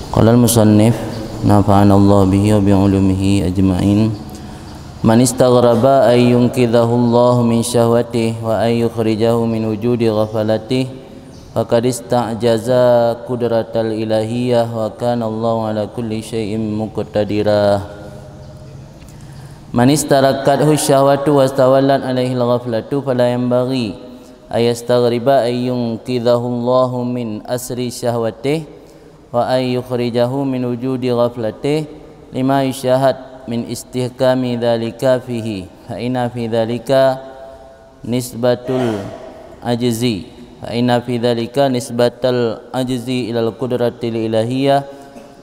Qala al-musannif nafa'ana Allah bihi wa bi'ulumihi ajma'in. Man istaghraba ay yunqidhahu Allah min syahwatihi wa ay yukhrijahu min wujudi ghafalatihi faqad ista'jaza qudratal ilahiyyah wa kana Allah ala kulli syai'in muqtadira. Man istarakathu syahwatu wastawallat alaihi al-ghaflatu fala yanbaghi ay yastaghriba ay yunqidhahu Allah min asri syahwatihi wa ay yukhrijahu min wujudi ghaflatih lima yushahad min istihkami dhalika fihi fa inna fi dhalika nisbatul ajzi ilal qudratil ilahiyyah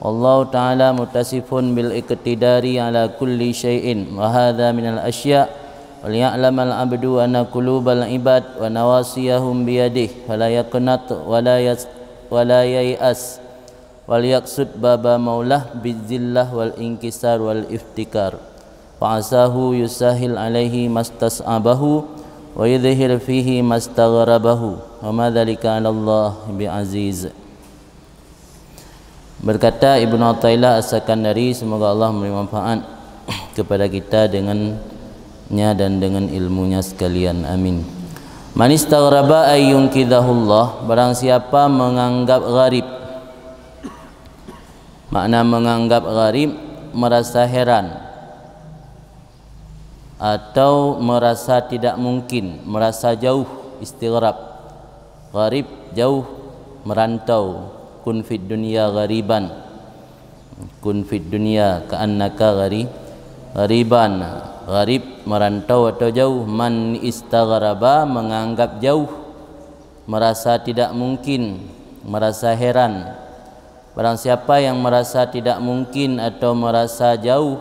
wallahu ta'ala mutasifun bil iqtidari ala kulli syai'in wa hadha minal asya' wal ya'lamal abdu anna qulubal ibad wa nawasiyahum biyadihi fala yaqnat wala yai'as wal yaqsud baba maulah bizillah wal inkisar wal iftikar fa'asahu yusahil alaihi mastas'abahu wa yudhhir fihi mastaghrabahu wa ma dzalika 'ala Allah bi'aziz. Berkata Ibnu Athaillah As-Sakandari, semoga Allah memberi manfaat kepada kita dengannya dan dengan ilmunya sekalian, amin. Man istaghraba ay yunqidhahullah, barang siapa menganggap gharib. Makna menganggap gharib, merasa heran atau merasa tidak mungkin, merasa jauh, istighrab. Gharib jauh, merantau. Kun fid dunya ghariban, kun fid dunya ka'annaka ghariban. Gharib merantau atau jauh. Man istaghraba menganggap jauh, merasa tidak mungkin, merasa heran. Barang siapa yang merasa tidak mungkin atau merasa jauh,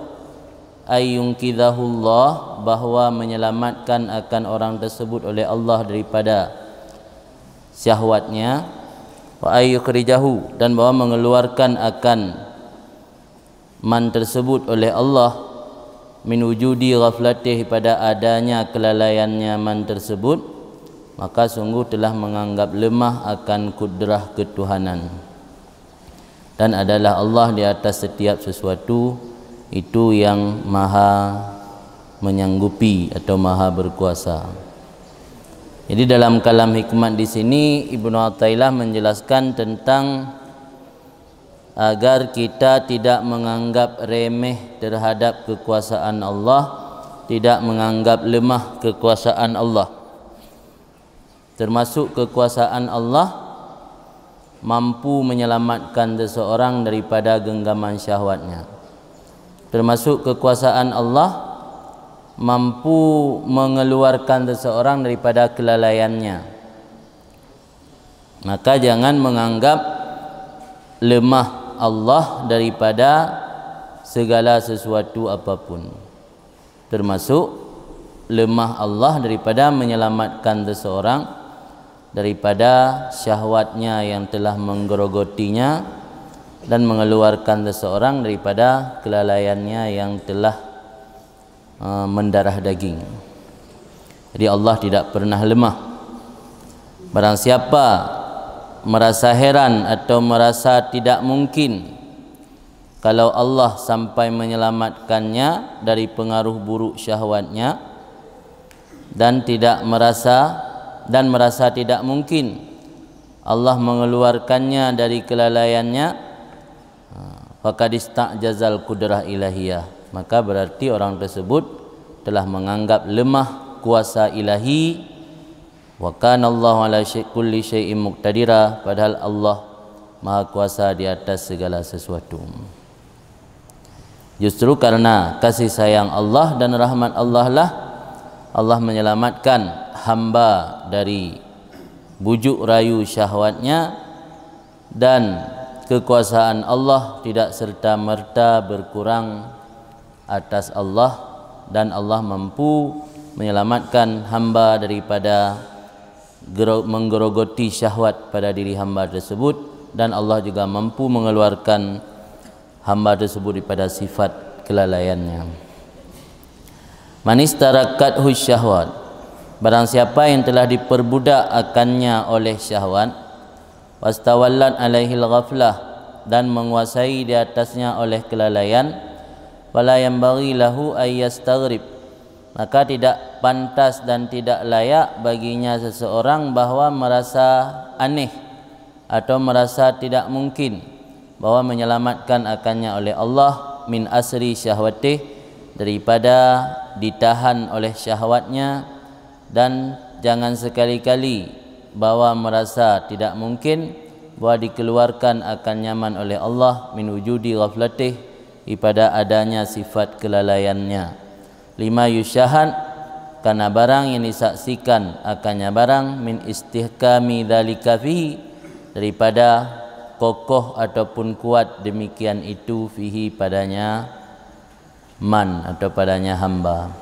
ayyunqidhahullah, bahwa menyelamatkan akan orang tersebut oleh Allah daripada syahwatnya, wa ayyukhrijahu, dan bahwa mengeluarkan akan man tersebut oleh Allah min wujudi ghaflatih, pada adanya kelalaiannya man tersebut, maka sungguh telah menganggap lemah akan kudrah ketuhanan. Dan adalah Allah di atas setiap sesuatu itu yang maha menyanggupi atau maha berkuasa. Jadi dalam kalam hikmat di sini Ibnu Athaillah menjelaskan tentang agar kita tidak menganggap remeh terhadap kekuasaan Allah, tidak menganggap lemah kekuasaan Allah. Termasuk kekuasaan Allah mampu menyelamatkan seseorang daripada genggaman syahwatnya. Termasuk kekuasaan Allah mampu mengeluarkan seseorang daripada kelalaiannya. Maka jangan menganggap lemah Allah daripada segala sesuatu apapun. Termasuk lemah Allah daripada menyelamatkan seseorang daripada syahwatnya yang telah menggerogotinya dan mengeluarkan seseorang daripada kelalaiannya yang telah mendarah daging. Jadi Allah tidak pernah lemah. Barang siapa merasa heran atau merasa tidak mungkin kalau Allah sampai menyelamatkannya dari pengaruh buruk syahwatnya dan merasa tidak mungkin Allah mengeluarkannya dari kelalaiannya, faqad ista'jazal qudrah ilahiyah, maka berarti orang tersebut telah menganggap lemah kuasa ilahi. Wa kana Allahu ala kulli syai'in muqtadira, padahal Allah maha kuasa di atas segala sesuatu. Justru karena kasih sayang Allah dan rahmat Allah lah Allah menyelamatkan hamba dari bujuk rayu syahwatnya, dan kekuasaan Allah tidak serta-merta berkurang atas Allah, dan Allah mampu menyelamatkan hamba daripada menggerogoti syahwat pada diri hamba tersebut, dan Allah juga mampu mengeluarkan hamba tersebut daripada sifat kelalaiannya. Man istarakathu syahwat, barang siapa yang telah diperbudak akannya oleh syahwat, wastawallat alaihil ghaflah, dan menguasai di atasnya oleh kelalaian, wala yanbaghi lahu ay yastaghrib, maka tidak pantas dan tidak layak baginya seseorang bahwa merasa aneh atau merasa tidak mungkin bahwa menyelamatkan akannya oleh Allah min asri syahwatih, daripada ditahan oleh syahwatnya, dan jangan sekali-kali bahwa merasa tidak mungkin bahwa dikeluarkan akan nyaman oleh Allah min wujudi ghaflatih, daripada adanya sifat kelalaiannya. Lima yusyahad, karena barang yang disaksikan akannya barang, min istihkami dzalika fihi, daripada kokoh ataupun kuat demikian itu, fihi padanya man atau padanya hamba.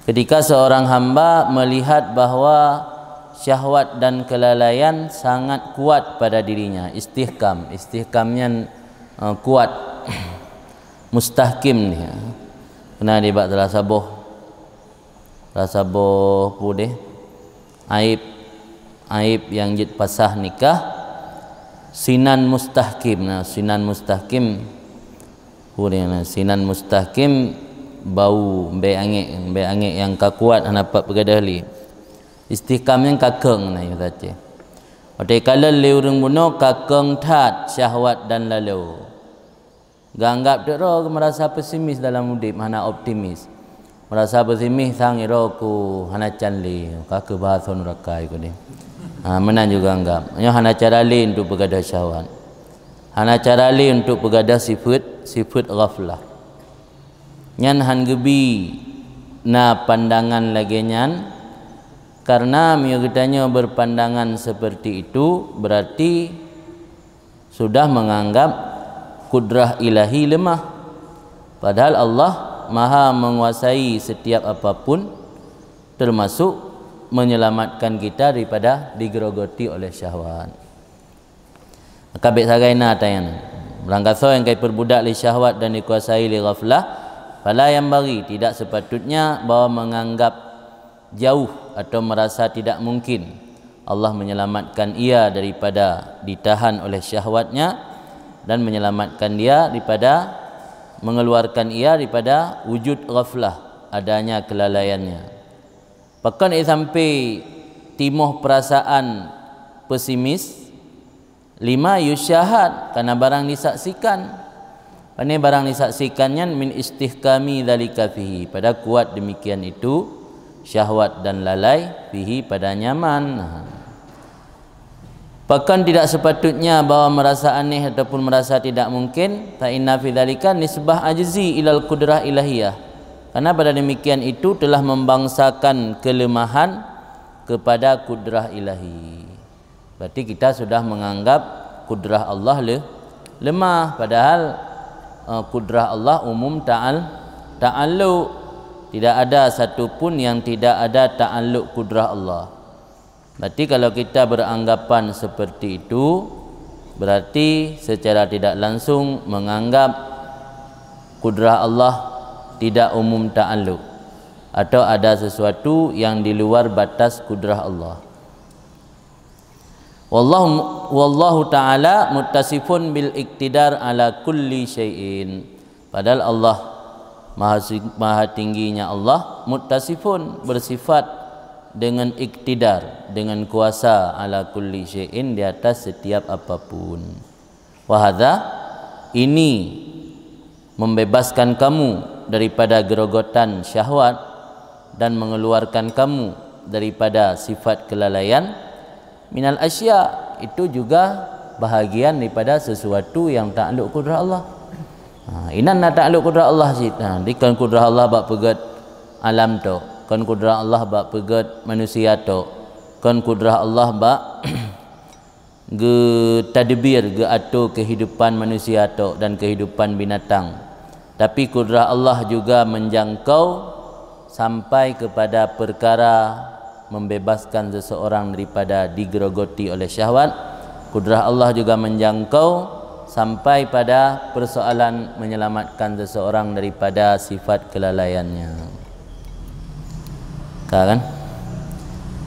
Ketika seorang hamba melihat bahwa syahwat dan kelalaian sangat kuat pada dirinya, istihkamnya kuat, mustahkim ni. Kena dibak telah sabuh pudih aib yang jid pasah nikah, sinan mustahkim. Nah, sinan mustahkim pudih, sinan mustahkim bau be angin yang kakuat dapat pegadah li. Istihkam yang kakeng na kita cakap. Oleh kala liurung buno kakeng tat syahwat dan lalu. Ganggap dero merasa pesimis dalam hidup, hana optimis. Merasa pesimis sang iro ku hana canli, kake bahasa neraka iku ni. Menan juga anggap. Nya hana cara lain untuk begadah syahwat. Hana cara lain untuk begadah sifat ghaflah. Nyan han gebi na pandangan lagi nyan. Karena miugatanya berpandangan seperti itu berarti sudah menganggap kudrah ilahi lemah. Padahal Allah maha menguasai setiap apapun, termasuk menyelamatkan kita daripada digerogoti oleh syahwat. Maka baik sagaina tayan. Berangkaso yang kai perbudak li syahwat dan dikuasai li ghaflah, fala yang bagi, tidak sepatutnya bahwa menganggap jauh atau merasa tidak mungkin Allah menyelamatkan ia daripada ditahan oleh syahwatnya, dan menyelamatkan dia daripada mengeluarkan ia daripada wujud ghaflah, adanya kelalaiannya. Bahkan sampai timuh perasaan pesimis. Lima yusyahad, karena barang disaksikan. Ini barang disaksikannya min istihkami dzalika fihi, pada kuat demikian itu syahwat dan lalai, fihi pada nyaman. Bahkan tidak sepatutnya bahwa merasa aneh ataupun merasa tidak mungkin, fa inna fi dzalika nisbah ajzi ilal qudrah ilahiyah, karena pada demikian itu telah membangsakan kelemahan kepada kudrah ilahi. Berarti kita sudah menganggap kudrah Allah lemah, padahal kudrah Allah umum ta'alluq. Tidak ada satu pun yang tidak ada ta'alluq kudrah Allah. Berarti kalau kita beranggapan seperti itu, berarti secara tidak langsung menganggap kudrah Allah tidak umum ta'alluq, atau ada sesuatu yang di luar batas kudrah Allah. Wallahu ta'ala muttasifun bil iktidar ala kulli syai'in. Padahal Allah maha tingginya Allah, muttasifun bersifat dengan iktidar, dengan kuasa, ala kulli syai'in di atas setiap apapun. Wahadha, ini membebaskan kamu daripada gerogotan syahwat dan mengeluarkan kamu daripada sifat kelalaian. Minal asya, itu juga bahagian daripada sesuatu yang ta'alluq kudrah Allah. Inan nak ta'alluq kudrah Allah sih. Dikan kudrah Allah bak pegat alam tu, kan kudrah Allah bak pegat manusia tu, kan kudrah Allah bak ge tadbir, ge atur kehidupan manusia tu dan kehidupan binatang. Tapi kudrah Allah juga menjangkau sampai kepada perkara membebaskan seseorang daripada digerogoti oleh syahwat. Kudrah Allah juga menjangkau sampai pada persoalan menyelamatkan seseorang daripada sifat kelalaiannya. Kan?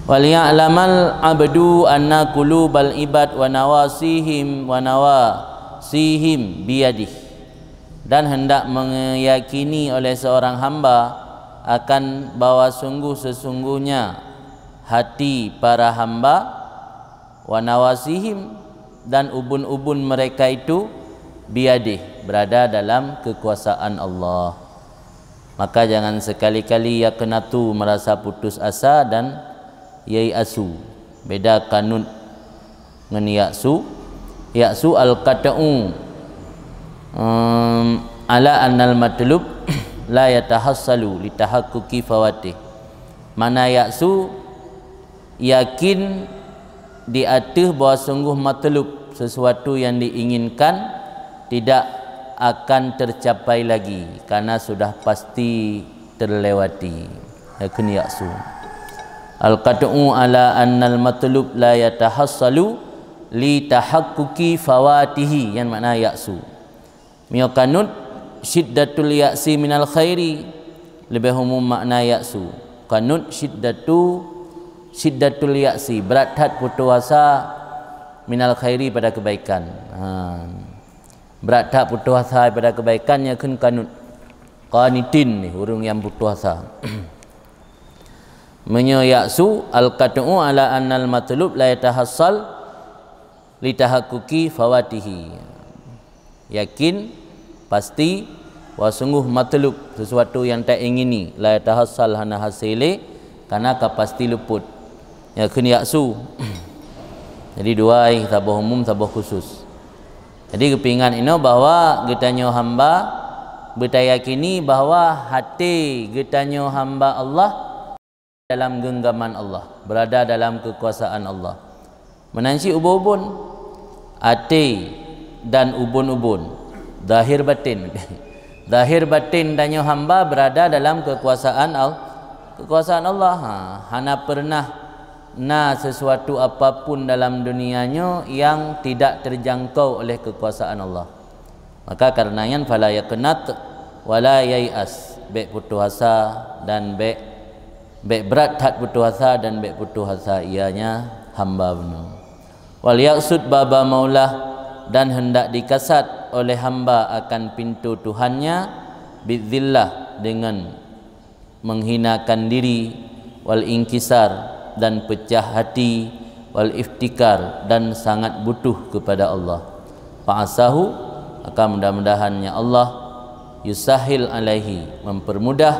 Wal ya'lamal abdu anna qulubal ibad wa nawasihim wa nawa sihim biyadih, dan hendak meyakini oleh seorang hamba akan bahwa sesungguhnya hati para hamba, wa nawasihim, dan ubun-ubun mereka itu biyadih, berada dalam kekuasaan Allah. Maka jangan sekali-kali yakinatu merasa putus asa dan yai'asu. Beda kanun dengan ya'su. Ya'su al-qata'u ala annal matlub la yatahassalu litahaqquqi fawatih. Mana ya'su, yakin di atas bahawa sungguh matlub, sesuatu yang diinginkan tidak akan tercapai lagi karena sudah pasti terlewati. Yakin ya'su. Al-qat'u ala annal matlub la yatahassalu li tahaqquqi fawatihi, yang makna ya'su. Miyakanut syiddatul ya'si minal khairi, lebih umum makna ya'su. Kanut syiddatul ya'si, berat hat putus asa, minal khairi, pada kebaikan. Berat tak putus asa pada kebaikannya kan kanut. Qanitin ni orang yang putus asa. Menyayaksu al-qat'u ala annal matlub la yatahassal li tahaqquqi fawatihi. Yakin pasti wa sungguh matlub, sesuatu yang tak ingini, la yatahassal hana hasile, karena pasti luput. Yakin yaksu. Jadi dua tabah umum tabah khusus. Jadi kepingan ini bahawa getanyo hamba bertayakini bahawa hati getanyo hamba Allah dalam genggaman Allah, berada dalam kekuasaan Allah. Menansi ubun-ubun, hati dan ubun-ubun, zahir batin. Zahir batin danyo hamba berada dalam kekuasaan Allah. Hana pernah sesuatu apapun dalam dunianya yang tidak terjangkau oleh kekuasaan Allah. Maka karenanya fala yaqnat wala yai'as, baik putus asa dan baik berat hat putus asa dan baik putus asa ianya hamba benar. Wal yaqsud baba maulah, dan hendak dikasat oleh hamba akan pintu Tuhannya, bidzillah, dengan menghinakan diri, wal inkisar, dan pecah hati, wal iftikar, dan sangat butuh kepada Allah. Fa'asahu, akan mudah-mudahannya Allah yusahil alaihi, mempermudah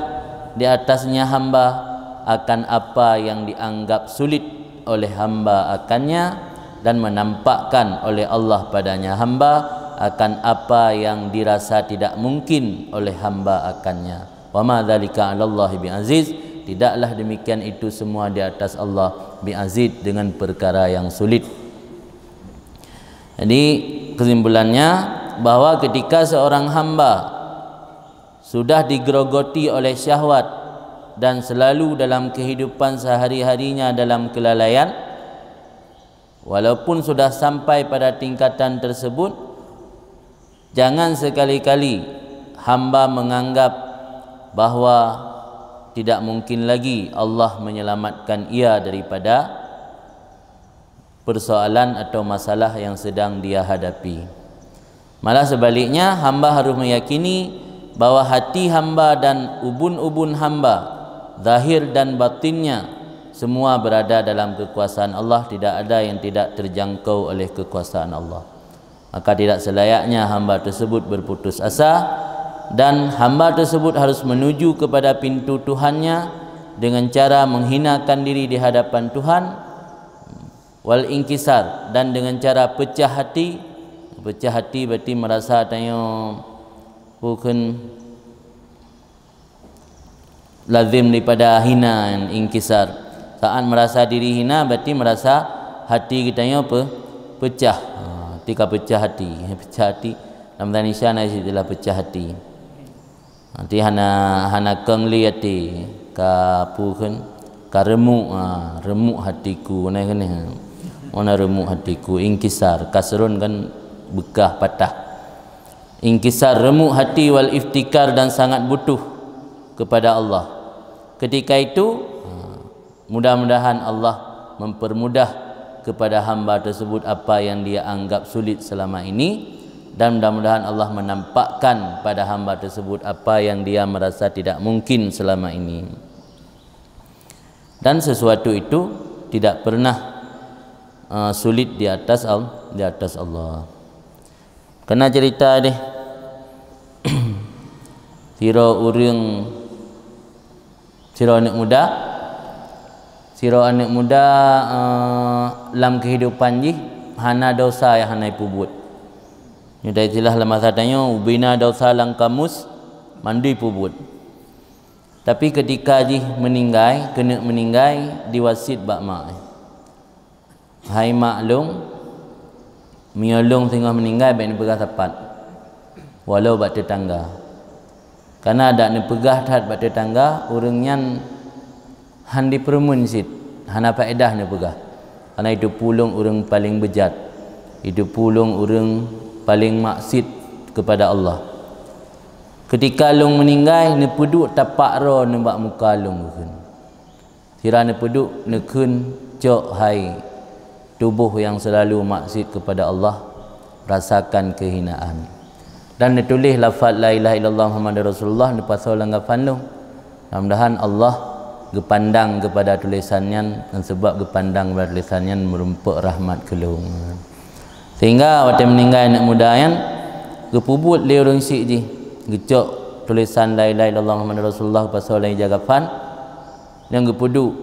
di atasnya hamba akan apa yang dianggap sulit oleh hamba akannya, dan menampakkan oleh Allah padanya hamba akan apa yang dirasa tidak mungkin oleh hamba akannya. Wa ma dzalika 'alallahi bi'aziz, tidaklah demikian itu semua di atas Allah bi'aziz, dengan perkara yang sulit. Jadi kesimpulannya bahwa ketika seorang hamba sudah digerogoti oleh syahwat dan selalu dalam kehidupan sehari-harinya dalam kelalaian, walaupun sudah sampai pada tingkatan tersebut, jangan sekali-kali hamba menganggap bahwa tidak mungkin lagi Allah menyelamatkan ia daripada persoalan atau masalah yang sedang dia hadapi. Malah sebaliknya, hamba harus meyakini bahwa hati hamba dan ubun-ubun hamba, zahir dan batinnya, semua berada dalam kekuasaan Allah. Tidak ada yang tidak terjangkau oleh kekuasaan Allah. Maka tidak selayaknya hamba tersebut berputus asa, dan hamba tersebut harus menuju kepada pintu Tuhannya dengan cara menghinakan diri di hadapan Tuhan, wal inkisar, dan dengan cara pecah hati. Pecah hati berarti merasa tanya bukan lazim daripada hina, inkisar. Saat merasa diri hina berarti merasa hati kita pecah. Ketika pecah hati, dalam Indonesia istilah pecah hati. Nanti hana kengli hati, kapukan, remuk hatiku, mana remuk hatiku, inkisar, kasrun kan bekah patah. Inkisar, remuk hati, wal iftikar, dan sangat butuh kepada Allah. Ketika itu mudah-mudahan Allah mempermudah kepada hamba tersebut apa yang dia anggap sulit selama ini, dan mudah-mudahan Allah menampakkan pada hamba tersebut apa yang dia merasa tidak mungkin selama ini. Dan sesuatu itu tidak pernah sulit di atas Allah. Kena cerita deh. Sira anak muda dalam kehidupan ji hana dosa yang hana pubut. Ini dah istilah dalam masa tanya ubina dosa lang kamus mandi pubut. Tapi ketika ji kena meninggai diwasit bak mak. Hai maklum miolong tengah meninggai baik ni pegah tepat. Walau bak tetangga. Karena ada ni pegah tat bak tetangga urangnya han dipermun sit. Hana faedah ni pegah. Karena itu pulung urang paling bejat. Itu pulung urang paling maksud kepada Allah. Ketika long meninggal ne peduk tapak ro ne bak muka long kun. Sira ne peduk ne kun jok hai tubuh yang selalu maksud kepada Allah rasakan kehinaan. Dan ne tulis lafaz la ilaha illallah Muhammadur Rasulullah ne pasal langgapan long. Mudah-mudahan Allah gepandang kepada tulisannya dan sebab gepandang kepada tulisannya merumpak rahmat kelung. Sehingga waktu meninggal anak muda yang gepubut le orang sik ji gecok tulisan la ilaha illallah Muhammadur Rasulullah pasal lai jagapan yang gepudu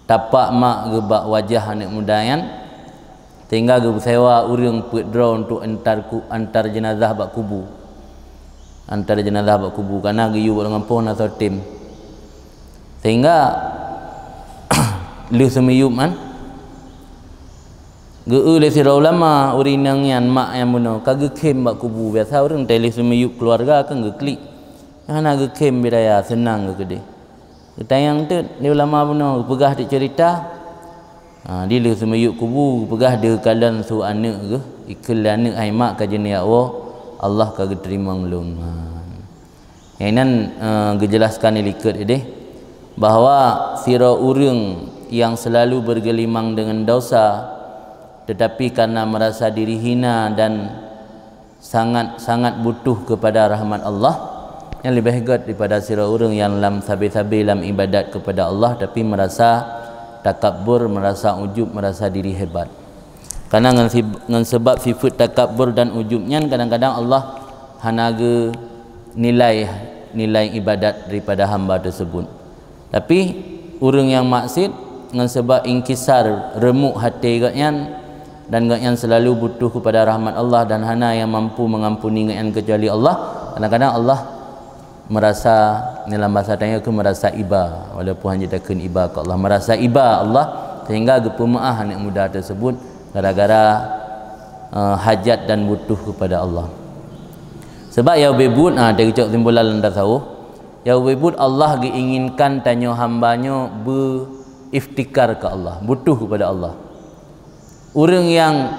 tapak mak gebak wajah anak muda yang sehingga sewa urang pedro untuk antar jenazah bak kubu. Antar jenazah bak kubu karena giyu dengan pohon atau tim. Sehingga lu semiyup man oleh sira ulama urinang yang mak yang bunuh kagak kem bak kubu biasa orang telefon meyup keluarga kan geklik hana ge kem bidaya senang ke gede tayang tu ni ulama bunuh pegah dik cerita di le semeyup kubu pegah de kalan su anak ke ikal anak ai mak ka jenis Allah kagak terima nglung enan gejelaskan liket deh bahawa sira urang yang selalu bergelimang dengan dosa tetapi karena merasa diri hina dan sangat butuh kepada rahmat Allah yang lebih hebat daripada sira urang yang lam sabi-sabi lam ibadat kepada Allah tapi merasa takabbur, merasa ujub, merasa diri hebat. Karena dengan sebab sifat takabbur dan ujubnya kadang-kadang Allah hanaga nilai ibadat daripada hamba tersebut. Tapi urang yang maksud dengan sebab ingkisar remuk hati gatnya dan yang selalu butuh kepada rahmat Allah dan hana yang mampu mengampuni yang kecuali Allah. Kadang-kadang Allah merasa dalam bahasa tanya ke merasa iba walaupun hanya takkan iba ke Allah merasa iba Allah sehingga gepemaah anak muda tersebut gara-gara hajat dan butuh kepada Allah. Sebab ya bebut dari cok timbulan tasawuf ya bebut Allah diinginkan tanya hambanya beriftikar ke Allah, butuh kepada Allah. Orang yang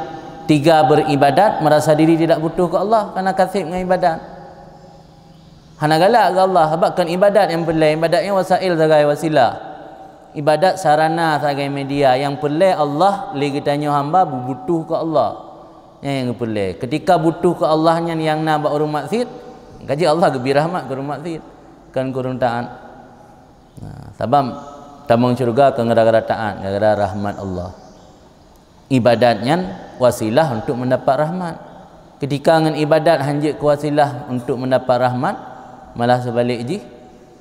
tiga beribadat merasa diri tidak butuh ke Allah karena kasih dengan ibadat. Hana galak ke Allah sebabkan ibadat yang pelai, ibadatnya wasail sebagai wasilah. Ibadat sarana sebagai media yang pelai Allah lagi tanya hamba butuh ke Allah. Yang pelai. Ketika butuh ke Allahnya yang nak buat orang maksiat, kaji Allah gebir rahmat ke orang maksiat kan kurang taat. Nah, sebab tamang syurga ke gara-gara taat, gara-gara rahmat Allah. Ibadatnya wasilah untuk mendapat rahmat. Ketika dengan ibadat hanjit ke wasilah untuk mendapat rahmat, malah sebalik je,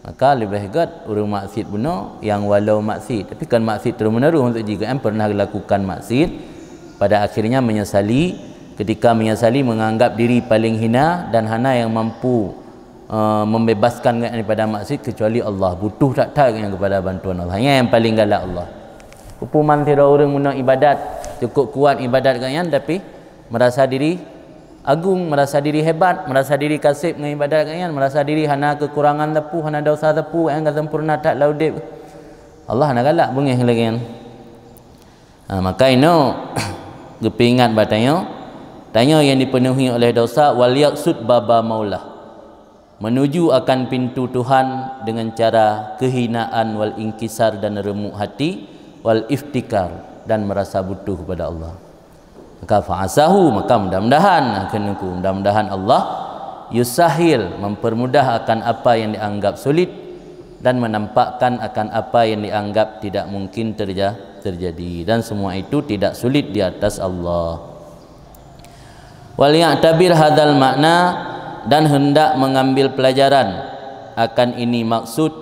maka lebih hebat orang maksiat benar yang walau maksiat tapi kan maksiat terus-menerus untuk jika yang pernah lakukan maksiat pada akhirnya menyesali. Ketika menyesali menganggap diri paling hina dan hana yang mampu membebaskan daripada maksiat kecuali Allah. Butuh tak yang kepada bantuan Allah. Yang paling galak Allah. Hukuman tidak orang menang ibadat cukup kuat ibadat kalian tapi merasa diri agung, merasa diri hebat, merasa diri kasih dengan ibadat kalian, merasa diri hana kekurangan tepu, hana dosa tepu yang tak sempurna tak laudip. Allah nak galak bengih lagi kan. Maka ini kepingat batanya tanya yang dipenuhi oleh dosa wal yaqsud baba maulah. Menuju akan pintu Tuhan dengan cara kehinaan wal ingkisar dan remuk hati wal iftikar dan merasa butuh kepada Allah. Maka fa'asahu, maka mudah-mudahan mudah-mudahan Allah yusahil, mempermudah akan apa yang dianggap sulit dan menampakkan akan apa yang dianggap tidak mungkin terjadi, dan semua itu tidak sulit di atas Allah. Wal ya'tabir hadzal makna, dan hendak mengambil pelajaran akan ini maksud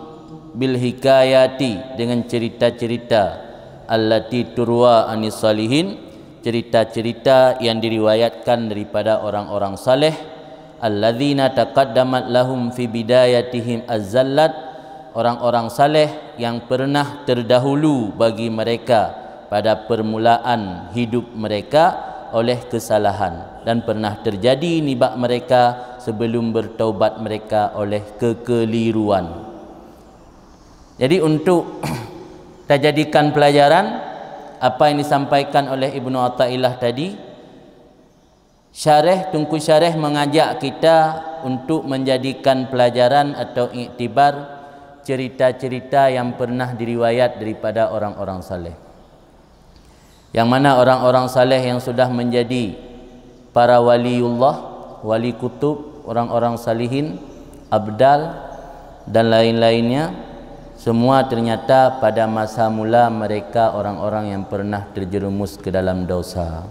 bil hikayati, dengan cerita-cerita allati turwa anis salihin, cerita-cerita yang diriwayatkan daripada orang-orang saleh, alladzina taqaddamat lahum fi bidayatihim az-zallat, orang-orang saleh yang pernah terdahulu bagi mereka pada permulaan hidup mereka oleh kesalahan, dan pernah terjadi nibak mereka sebelum bertaubat mereka oleh kekeliruan. Jadi untuk kita jadikan pelajaran apa yang disampaikan oleh Ibnu Athaillah tadi, Tunku Syarih mengajak kita untuk menjadikan pelajaran atau iktibar cerita-cerita yang pernah diriwayat daripada orang-orang saleh, yang mana orang-orang saleh yang sudah menjadi para waliullah, wali kutub, orang-orang salihin, abdal dan lain-lainnya, semua ternyata pada masa mula mereka orang-orang yang pernah terjerumus ke dalam dosa,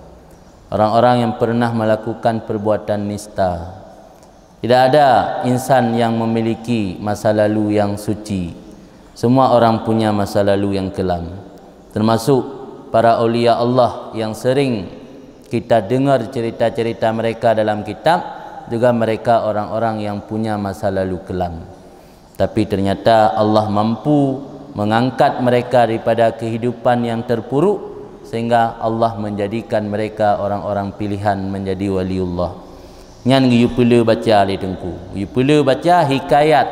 orang-orang yang pernah melakukan perbuatan nista. Tidak ada insan yang memiliki masa lalu yang suci. Semua orang punya masa lalu yang kelam, termasuk para aulia Allah yang sering kita dengar cerita-cerita mereka dalam kitab, juga mereka orang-orang yang punya masa lalu kelam. Tapi ternyata Allah mampu mengangkat mereka daripada kehidupan yang terpuruk, sehingga Allah menjadikan mereka orang-orang pilihan menjadi waliullah. Ngan you perlu baca li Tengku, you perlu baca hikayat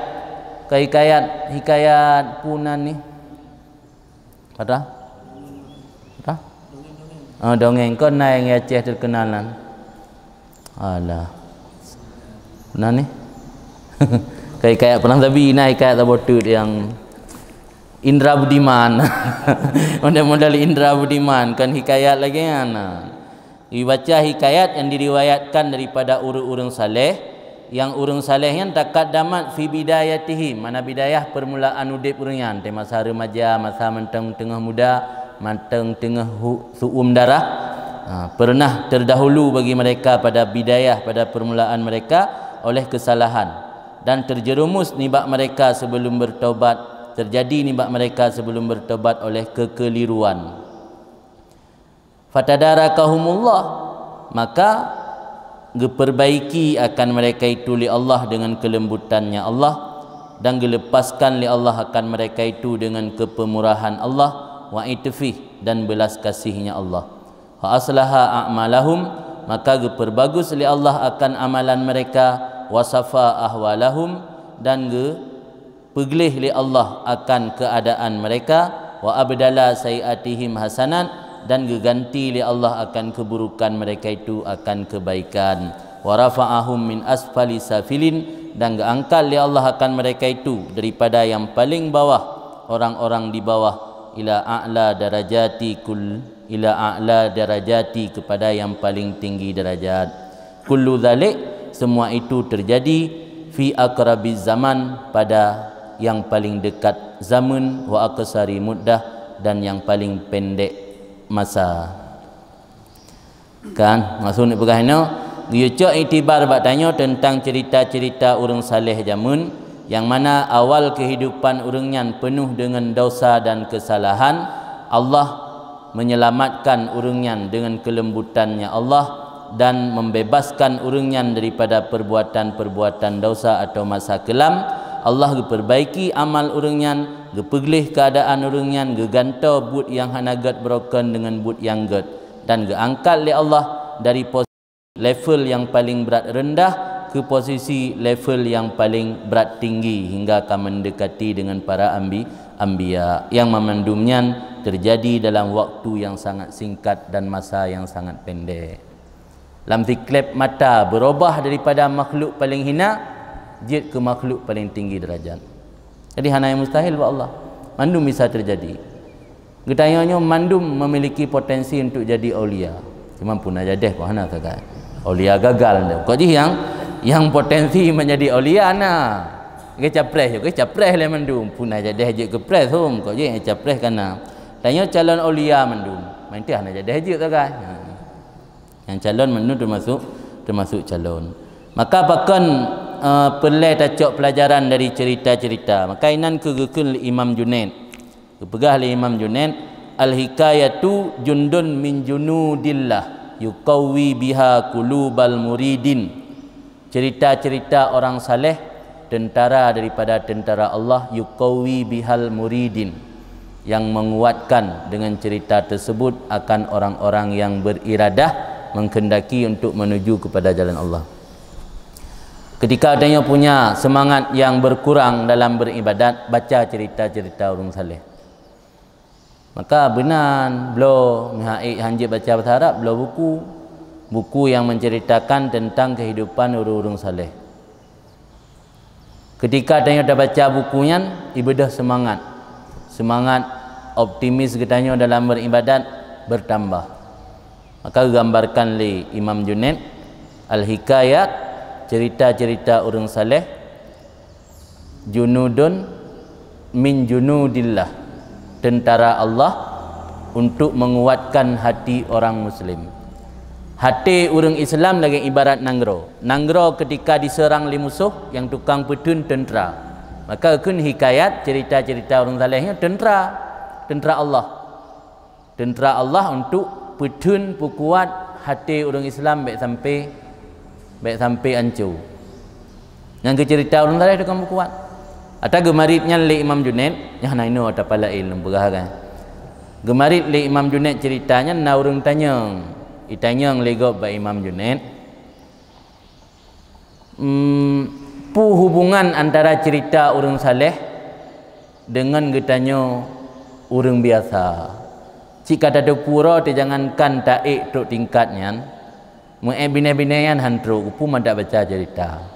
punan ni pada dongeng kau naik ngeceh terkenalan. Alah punan ni kayak pernah tapi naik kayak tabotut yang Indra Budiman. Model-model Indra Budiman kan hikayat lagi kan. Dibaca hikayat yang diriwayatkan daripada urang-urang saleh, yang urang saleh yang taqaddamat fi bidayatihim, mana bidayah permulaan udip urang yang masa remaja, masa menteng tengah muda, menteng tengah suum darah. Pernah terdahulu bagi mereka pada bidayah, pada permulaan mereka oleh kesalahan, dan terjerumus nibak mereka sebelum bertaubat, terjadi nibak mereka sebelum bertaubat oleh kekeliruan. Fatadarakahumullah, maka geperbaiki akan mereka itu li Allah dengan kelembutannya Allah, dan gelepaskan li Allah akan mereka itu dengan kepemurahan Allah, wa itfih, dan belas kasihnya Allah. Wa aslaha a'malahum, maka geperbagus li Allah akan amalan mereka, wasafa ahwalahum, dan peglih li Allah akan keadaan mereka, wa abdala sayiatihim hasanat, dan ganti li Allah akan keburukan mereka itu akan kebaikan, wa rafa'ahum min asfali safilin, dan angkat li Allah akan mereka itu daripada yang paling bawah orang-orang di bawah, ila a'la darajati kepada yang paling tinggi derajat. Kullu dzalik, semua itu terjadi fi aqrabiz zaman, pada yang paling dekat zaman, wa aqsari muddah, dan yang paling pendek masa. Kan maksud ni begahno, dia cak itibar bak tanya tentang cerita-cerita orang saleh zaman, yang mana awal kehidupan orangnya penuh dengan dosa dan kesalahan. Allah menyelamatkan orangnya dengan kelembutannya Allah, dan membebaskan orangnya daripada perbuatan-perbuatan dosa atau masa kelam. Allah geperbaiki amal orangnya, gepeglih keadaan orangnya, gegantau but yang hanagat broken dengan but yang good, dan geangkat oleh Allah dari posisi level yang paling berat rendah ke posisi level yang paling berat tinggi, hingga akan mendekati dengan para anbiya, yang memandumnya terjadi dalam waktu yang sangat singkat dan masa yang sangat pendek. Dalam tiklep mata berubah daripada makhluk paling hina jid ke makhluk paling tinggi derajat. Jadi hana yang mustahil buat Allah, mandum bisa terjadi. Getayanya mandum memiliki potensi untuk jadi aulia, Cuma punah jadeh pun hana kagak. Aulia gagal dah. Kau je yang potensi menjadi aulia na. Ke capres ke capres le mandum. Punah jadeh je ke pres hom. Kau je capres kana. Tanya calon aulia mandum. Main teh hana jadeh je kagak. Yang calon mandum termasuk calon. Maka bahkan pelai tacok pelajaran dari cerita-cerita. Maka inan kegekun Imam Junaid. Kepegah li Imam Junaid, al-hikayatu jundun min junudillah yuqawwi biha qulubal muridin. Cerita-cerita orang saleh, tentara daripada tentara Allah, yuqawwi bihal muridin, yang menguatkan dengan cerita tersebut akan orang-orang yang beriradah menghendaki untuk menuju kepada jalan Allah. Ketika adanya punya semangat yang berkurang dalam beribadat, baca cerita-cerita orang saleh. Maka benar beliau mihaik hanjit baca bahasa Arab, beliau buku yang menceritakan tentang kehidupan orang-orang saleh. Ketika adanya dah baca bukunya, ibadah semangat optimis katanya dalam beribadat bertambah. Maka gambarkan li Imam Junaid al-hikayat, cerita-cerita orang saleh, junudun min junudillah, tentara Allah untuk menguatkan hati orang Muslim. Hati orang Islam lagi ibarat nanggro. Nanggro ketika diserang oleh musuh yang tukang petun tentera. Maka kun hikayat cerita-cerita orang salehnya tentera Allah. Tentera Allah untuk petun pukuat hati orang Islam baik sampai hancur. Yang cerita orang saleh tukang pukuat. Atau gemaritnya li Imam Junaid, yang naino atau pala ilmu berahkan. Gemarit li Imam Junaid ceritanya, na orang tanya, itanya legok ba Imam Junaid. Hubungan antara cerita orang saleh dengan getanya orang biasa. Jika ada pura, jangankan taik tok tingkatnya, bina-binayan hantru, upu mandak baca cerita.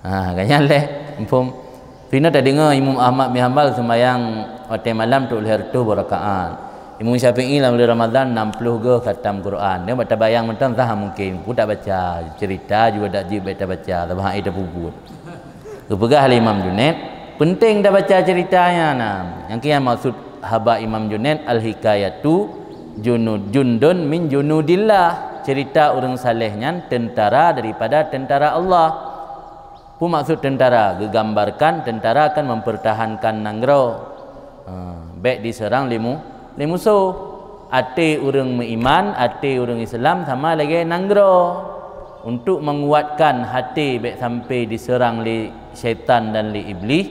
Kayaknya leh, umpum. Pina tak dengar Imam Ahmad bin Hanbal sembahyang waktu malam tu leher tu berakaat. Imam Syafi'i dalam Ramadan 60 ge khatam Quran. Dia baca bayang mentang sah mungkin. Ku tak baca cerita juga tak jib baca. Tapi hak itu puput. Kepegah Imam Junaid, penting dah baca ceritanya nah. Yang kian maksud haba Imam Junaid al-hikayatu jundun min junudillah. Cerita orang salehnya tentara daripada tentara Allah. Pun maksud tentara, gegambarkan tentara akan mempertahankan nanggro. Baik diserang musuh. Ati orang beriman, ati orang Islam sama lagi nanggro. Untuk menguatkan hati baik sampai diserang li syaitan dan li iblis.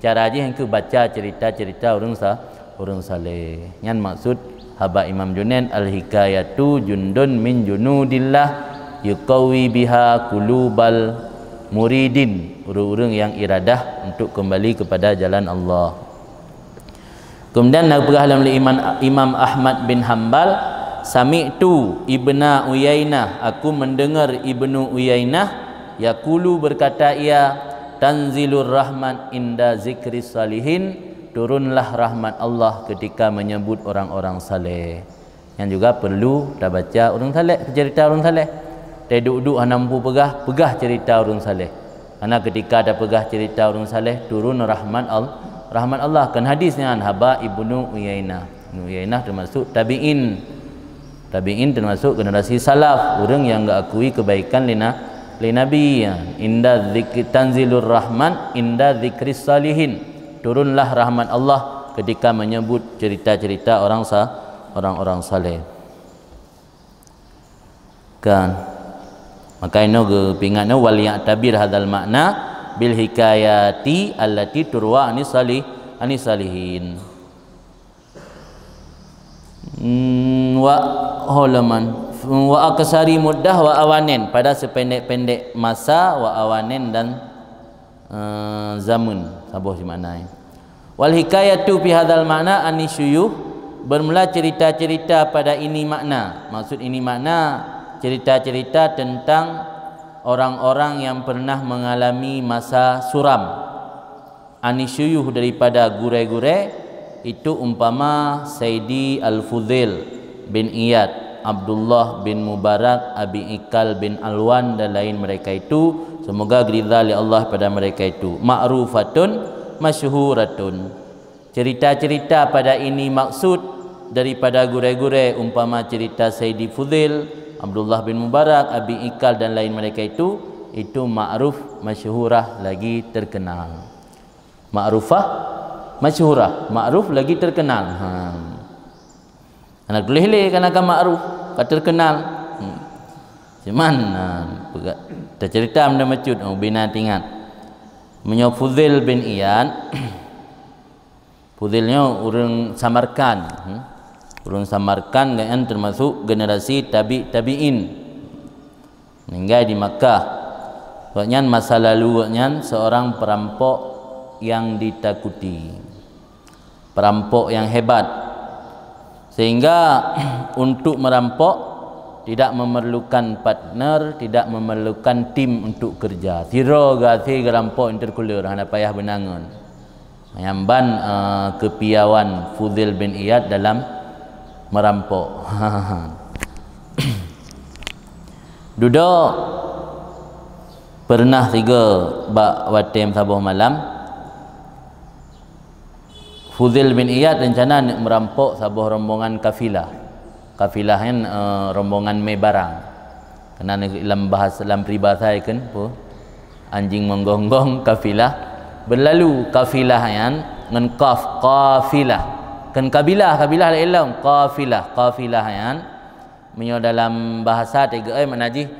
Cara aja yang ku baca cerita-cerita orang saleh. Yang maksud haba Imam Junaid al-hikayatu jundun min junudillah yuqawwi biha qulubal muridin, orang-orang yang iradah untuk kembali kepada jalan Allah. Kemudian berah dalam Imam Ahmad bin Hanbal, sami'tu Ibnu Uyainah, aku mendengar Ibnu Uyainah yaqulu, berkata ia, tanzilur rahman inda zikri salihin, turunlah rahmat Allah ketika menyebut orang-orang saleh. Yang juga perlu dah baca orang saleh, cerita orang saleh. Dia duduk nampu pegah cerita orang saleh. Karena ketika ada pegah cerita orang saleh, turun rahmat Allah. Kan hadisnya haba Ibnu Uyainah. Ibnu Uyainah termasuk tabi'in termasuk generasi salaf, orang yang enggak akui kebaikan li Nabi. Inda zikri tanzilur rahman inda zikris salihin, turunlah rahmat Allah ketika menyebut cerita-cerita orang-orang saleh. Kan maka ino ge pingatna wal ya'tabir hadzal makna bil hikayati allati turwa anis salihin. Wa holaman wa aksari muddah wa awanin, pada sependek-pendek masa, wa awanin dan zaman. Sabuh di makna. Wal hikayatu fi hadzal makna anisyuyuh, bermula cerita-cerita pada ini makna. Maksud ini makna cerita-cerita tentang orang-orang yang pernah mengalami masa suram. Anisyuyuh, daripada gure-gure itu umpama Sayyidi Al-Fudail bin Iyad, Abdullah bin Mubarak, Abi Ikal bin Alwan dan lain mereka itu. Semoga ridha li Allah pada mereka itu. Ma'rufatun masyhuratun. Cerita-cerita pada ini maksud daripada gure-gure umpama cerita Sayyidi Fudil, Abdullah bin Mubarak, Abi Ikal dan lain mereka itu ma'ruf, masyhurah, lagi terkenal. Ma'rufah, masyhurah, ma'ruf lagi terkenal. Anak leh-leh kan akan ma'ruf, kan terkenal. Cuman kita cerita benda macut, bina tingat. Menyo Fudil bin Iyad. Fudilnya orang Samarkand. Orang Samarkand kan termasuk generasi tabi'in. Meninggal di Makkah. Waknya masa lalu waknya seorang perampok yang ditakuti. Perampok yang hebat. Sehingga untuk merampok tidak memerlukan partner, tidak memerlukan tim untuk kerja. Tiro gati gerampok interkulur, hanya payah benangan. Menyamban kepiawan Fudil bin Iyad dalam merampok. Duduk pernah 3 bak watem sabuh malam. Fudil bin Iyad rencana nak merampok sabuh rombongan kafilah. Kafilah kan rombongan mai barang. Kerana dalam bahasa dalam peribahasa kan apa? Anjing menggonggong kafilah berlalu, kafilah kan ngan qaf qafilah. Kan kabilah lain qafilah kan menyo dalam bahasa tiga manaji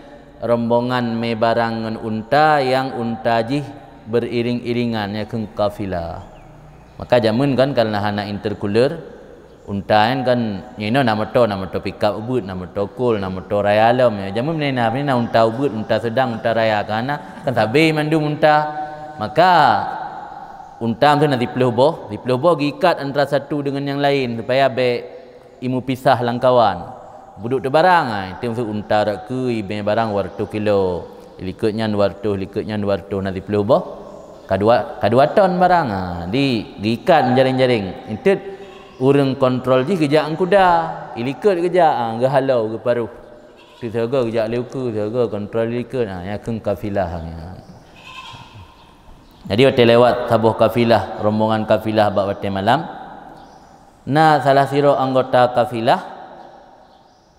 rombongan mai barang ngan unta yang unta jih beriring-iringan ya kan kafilah. Maka jamun kan kalau anak interkuler unta kan nyino nama to pick up ubud, nama to cool, nama to raya alam ya. Jamun menena unta ubud, unta sedang, unta raya kana kan tabe mandum unta. Maka unta tu nanti peluh boh gikat antara satu dengan yang lain supaya be imu pisah langkawan. Buduk tu barang itu maksud unta rak ke ibe barang wartu kilo. Likutnya wartu nanti peluh boh. Kadua ton barang di gikat jaring-jaring. Itu urang kontrol je kejaan kuda. Ilikut kejak gahalau ke paruh. Tu saga kejak leuku, saga kontrol likut ya keng kafilah. Jadi waktu lewat sabuh kafilah, rombongan kafilah bak waktu malam. Salah siro anggota kafilah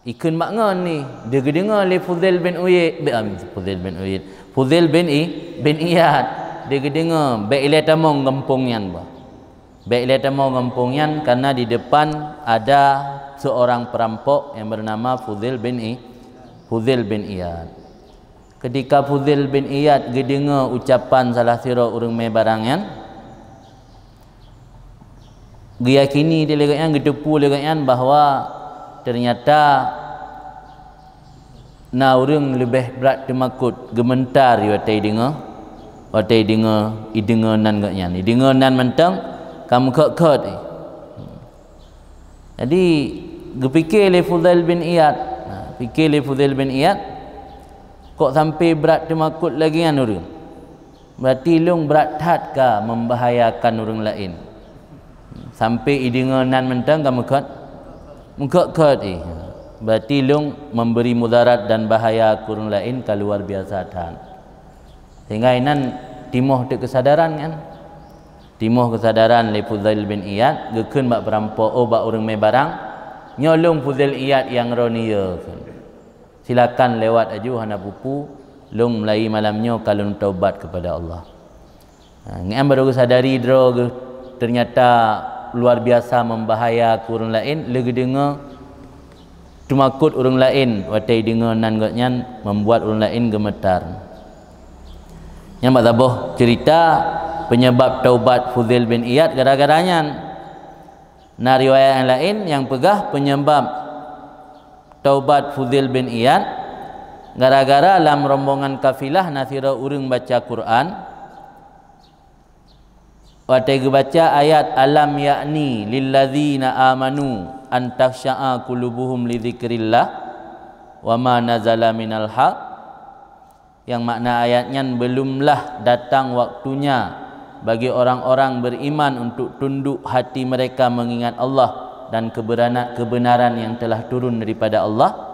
ikun makngan ni. Dia dengar le Fudil bin Iyad. Dia dengar baik ile tamong kampungyan bah. Baik ile tamong kampungyan karena di depan ada seorang perampok yang bernama Fudil bin Iyad. Ketika Fudil bin Iyad gedengar ucapan salah sira urang mai barangan, geyakini dia legatnya gedepu legatnya bahawa ternyata urang lebih berat temakut gementar watai dengar idengar nan gatnya ni dengar nan mentang kamu kek. Jadi gepikir le Fudil bin Iyad kok sampai berat temakut lagi kan orang. Berarti long berat hat ka membahayakan orang lain. Sampai idengar nan mentang kamu kat. Berarti long memberi mudarat dan bahaya ke orang lain ka luar biasa tan. Sehingga inan timoh tu kesadaran kan. Timoh kesadaran le Fudil bin Iyad gekeun bak perampok bak orang mai barang nyolong Fudil Iyad yang ronia kan. Silakan lewat aju hana pupu long mulai malamnya kalau taubat kepada Allah. Ngan baru sadari dro ternyata luar biasa membahaya ke orang lain, lagi dengar tumakut orang lain watai dengar nan gotnya membuat orang lain gemetar. Yang matabah cerita penyebab taubat Fudil bin Iyad gara-garanya. Riwayat yang lain yang pegah penyebab taubat Fudil bin Iyad gara-gara dalam rombongan kafilah nasira urang baca Quran. Waktu baca ayat alam yakni lilladzina amanu an takhsha'a qulubuhum li dzikrillah wa ma nazala minal haq, yang makna ayatnya belumlah datang waktunya bagi orang-orang beriman untuk tunduk hati mereka mengingat Allah dan kebenaran yang telah turun daripada Allah.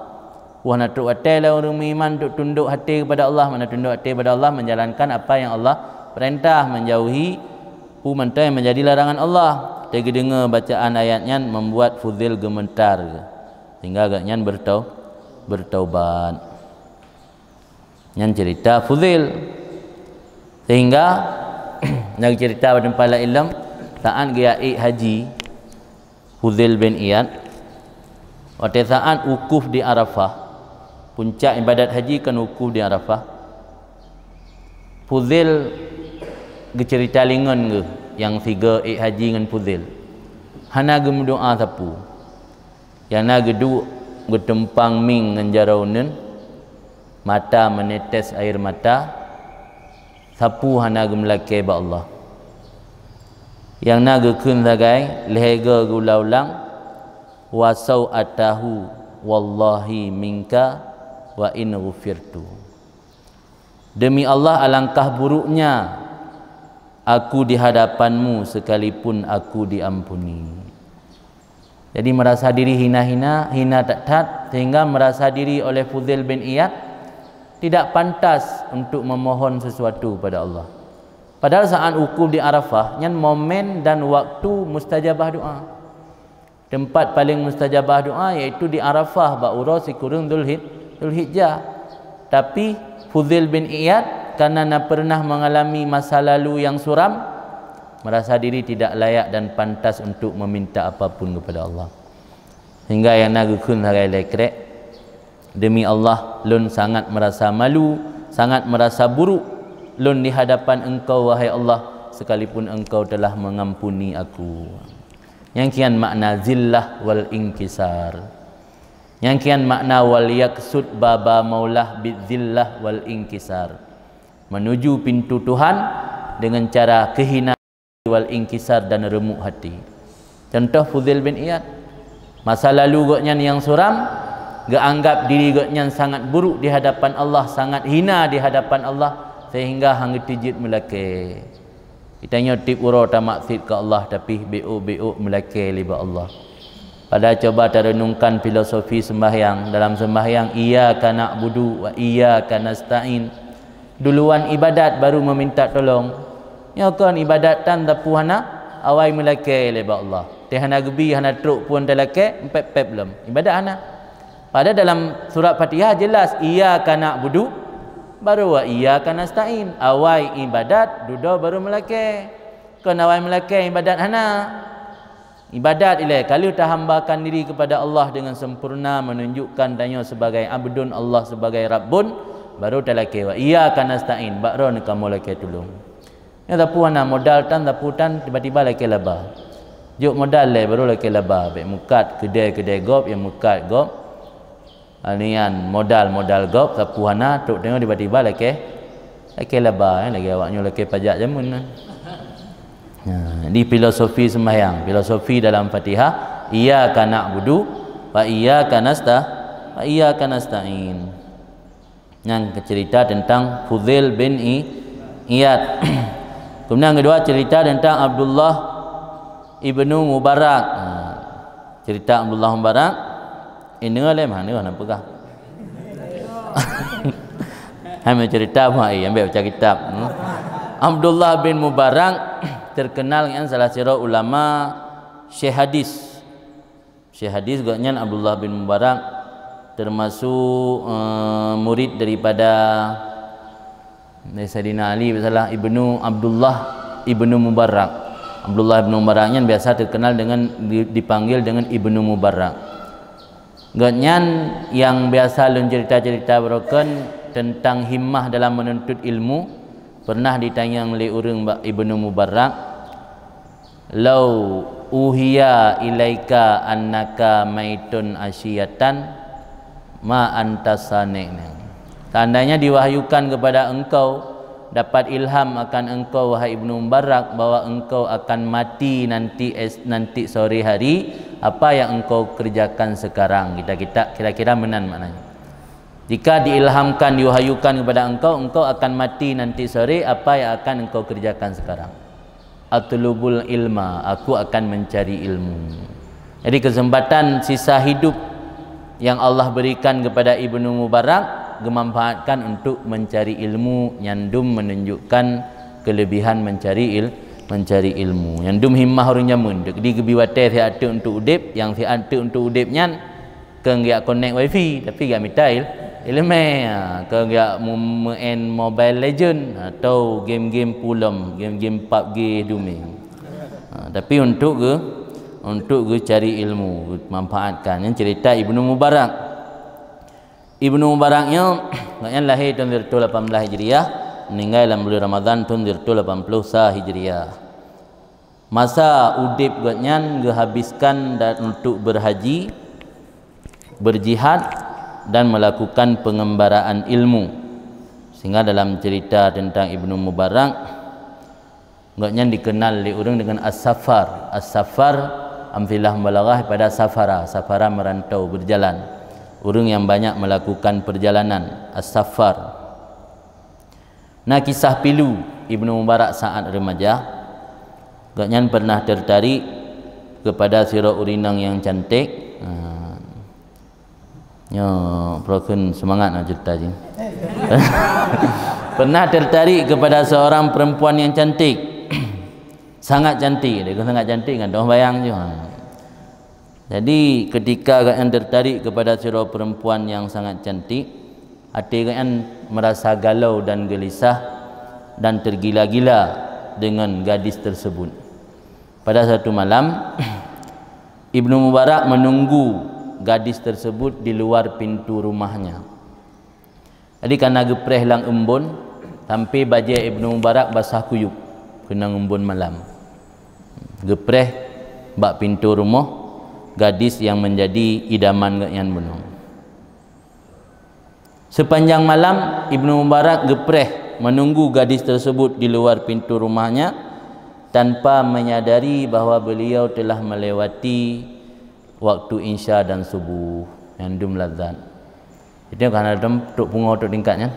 Wah nak watai lah orang beriman untuk tunduk hati kepada Allah. Mana tunduk hati kepada Allah, menjalankan apa yang Allah perintah, menjauhi perintah yang menjadi larangan Allah. Dia dengar bacaan ayatnya membuat Fudail gemetar, sehingga agaknya bertaubat. Yang cerita Fudail, sehingga nak cerita pada pala ilm saat dia haji Fudail bin Iyad, waktu saat wukuf di Arafah, puncak ibadat haji kan wukuf di Arafah. Fudail cerita lingon ke yang tiga haji dengan Fudail. Hana gem doa sapu. Yang na gedu getempang ming dengan jaraunen, mata menetes air mata. Sapu hana gem lake ba Allah. Yang na gekun sagai lehega gulaulang wasau atahu wallahi minka wa in ghufirtu. Demi Allah, alangkah buruknya aku di hadapanmu sekalipun aku diampuni. Jadi merasa diri hina tak, sehingga merasa diri oleh Fudail bin Iyad tidak pantas untuk memohon sesuatu pada Allah. Padahal saat wukuf di Arafah nyan momen dan waktu mustajabah doa. Tempat paling mustajabah doa iaitu di Arafah, ba'ura sikurung Dzulhijjah. Tapi Fudail bin Iyad karena pernah mengalami masa lalu yang suram, merasa diri tidak layak dan pantas untuk meminta apapun kepada Allah. Hingga yang nagukun harai lekrek, demi Allah, lun sangat merasa malu, sangat merasa buruk lun di hadapan engkau wahai Allah, sekalipun engkau telah mengampuni aku. Yang kian makna zillah wal inkisar. Yang kian makna wal yaksud baba maulah bizillah wal inkisar. Menuju pintu Tuhan dengan cara kehinaan wal inkisar dan remuk hati. Contoh Fudail bin Iyad, masa lalu goknya yang suram, gak anggap diri goknya sangat buruk di hadapan Allah, sangat hina di hadapan Allah, sehingga hang tijit melake. Kita nyotip uro ta maksud ke Allah, tapi BO melake liba Allah. Pada coba terenungkan filosofi sembahyang. Dalam sembahyang, iyyaka na'budu wa iyyaka nasta'in. Duluan ibadat baru meminta tolong. Ya kan ibadat tan tapu hana awai melake liba Allah. Teh hana gebi hana truk pun telake empep belum. Ibadat hana. Pada dalam surat Fatihah jelas iyyaka na'budu baru wa iyyaka nasta'in. Awai ibadat dudo baru melake. Kan awai melake ibadat hana. Ibadat ilai kalau tak hambakan diri kepada Allah dengan sempurna, menunjukkan danya sebagai abdun, Allah sebagai rabbun, baru talake wa iyyaka nasta'in, baru kamu lake tolong. Ya tapu ana modal tan tiba-tiba lake laba. Juk modal le baru lake laba, be mukat kedai gop yang mukat gop. Anian modal gop tapu ana tok tengok tiba-tiba lake laba, lagi awaknya lake pajak jamun. Di filosofi sembahyang, filosofi dalam Fatihah, iyyaka na'budu wa iyyaka nasta'in. Yang cerita tentang Fudail bin Iyad. Kemudian kedua cerita tentang Abdullah ibnu Mubarak. Cerita Abdullah Mubarak ini le mana nampakah? Kami cerita mai ambil baca kitab. Abdullah bin Mubarak terkenal dengan salah seorang ulama Syekh Hadis. Syekh Hadis gaknya Abdullah bin Mubarak termasuk murid daripada Sayyidina Ali salah ibnu Abdullah ibnu Mubarak. Abdullah bin Mubaraknya biasa terkenal dengan dipanggil dengan ibnu Mubarak. Gaknya yang biasa lun cerita-cerita broken tentang himmah dalam menuntut ilmu. Pernah ditanya oleh orang Ibnu Mubarak, "Lau uhiya ilaika annaka maitun asyiyatan ma anta sani'na." Tandanya diwahyukan kepada engkau, dapat ilham akan engkau wahai Ibnu Mubarak bahwa engkau akan mati nanti sore hari, apa yang engkau kerjakan sekarang? Kita kira-kira menan maknanya. Jika diilhamkan, diwahyukan kepada engkau akan mati nanti sore, apa yang akan engkau kerjakan sekarang? Atlubul ilma, aku akan mencari ilmu. Jadi kesempatan sisa hidup yang Allah berikan kepada Ibnu Mubarak dimanfaatkan untuk mencari ilmu. Nyandum menunjukkan kelebihan mencari ilmu. Nyandum himmah orang zaman di kebiwate si ate untuk udip, yang si ate untuk udip nyan keng dia connect wifi tapi dia mitail ilmu keng dia main Mobile Legend atau game-game pulam, game-game PUBG duming. Tapi untuk cari ilmu, manfaatkan. Yang cerita Ibnu Mubarak. Ibnu Mubaraknya yang lahir tahun 18 Hijriah, meninggal dalam bulan Ramadan tahun 80 Hijriah. Masa udip gatnya habiskan dan untuk berhaji, berjihad dan melakukan pengembaraan ilmu. Sehingga dalam cerita tentang Ibnu Mubarak gatnya dikenal oleh orang dengan as-safar. As-safar amfilah balaghah pada safara. Safara merantau, berjalan. Orang yang banyak melakukan perjalanan, as-safar. Nah, kisah pilu Ibnu Mubarak saat remaja, gatnya pernah tertarik kepada sirah urinang yang cantik. Proken semangat nak cerita je. Pernah tertarik kepada seorang perempuan yang cantik. Sangat cantik, dia sangat cantik kan, dah bayang je. Jadi ketika kalian tertarik kepada seorang perempuan yang sangat cantik, hati kalian merasa galau dan gelisah dan tergila-gila dengan gadis tersebut. Pada satu malam Ibnu Mubarak menunggu gadis tersebut di luar pintu rumahnya. Jadi karena gepreh lang embun, sampai baju Ibnu Mubarak basah kuyup kena embun malam. Gepreh bak pintu rumah gadis yang menjadi idaman yang benung. Sepanjang malam Ibnu Mubarak gepreh menunggu gadis tersebut di luar pintu rumahnya tanpa menyadari bahawa beliau telah melewati waktu insya dan subuh yang dum lazat. Itu kan ada tok pungo tok tingkatnya.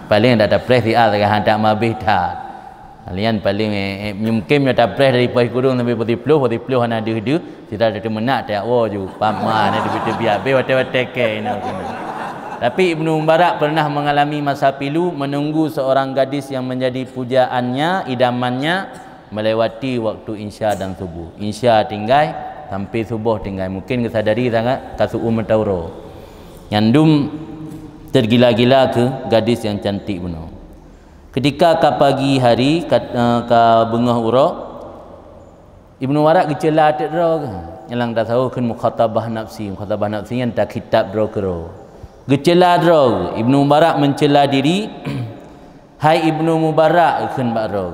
Paling ada press dia tak mabih dah. Kalian paling mungkin ada press dari pos kurung sampai poti peluh hana ada tidak ada menak tak ju paman ada tepi habis wate-wate ke ini. Tapi Ibnu Mubarak pernah mengalami masa pilu menunggu seorang gadis yang menjadi pujaannya, idamannya melewati waktu insya dan subuh. Insya tinggal sampai subuh tinggal. Mungkin kesadari sangat kasu'u mentauro. Nyandum tergila-gila ke gadis yang cantik benar. Ketika ke pagi hari ke bengah urang, Ibnu Mubarak gecela atik dro ke. Yang dah tahu kan mukhatabah nafsi. Mukhatabah nafsi yang tak kitab dro ke ro. Gecela dro. Ibnu Mubarak mencela diri. Hai Ibnu Mubarak kan bak dro.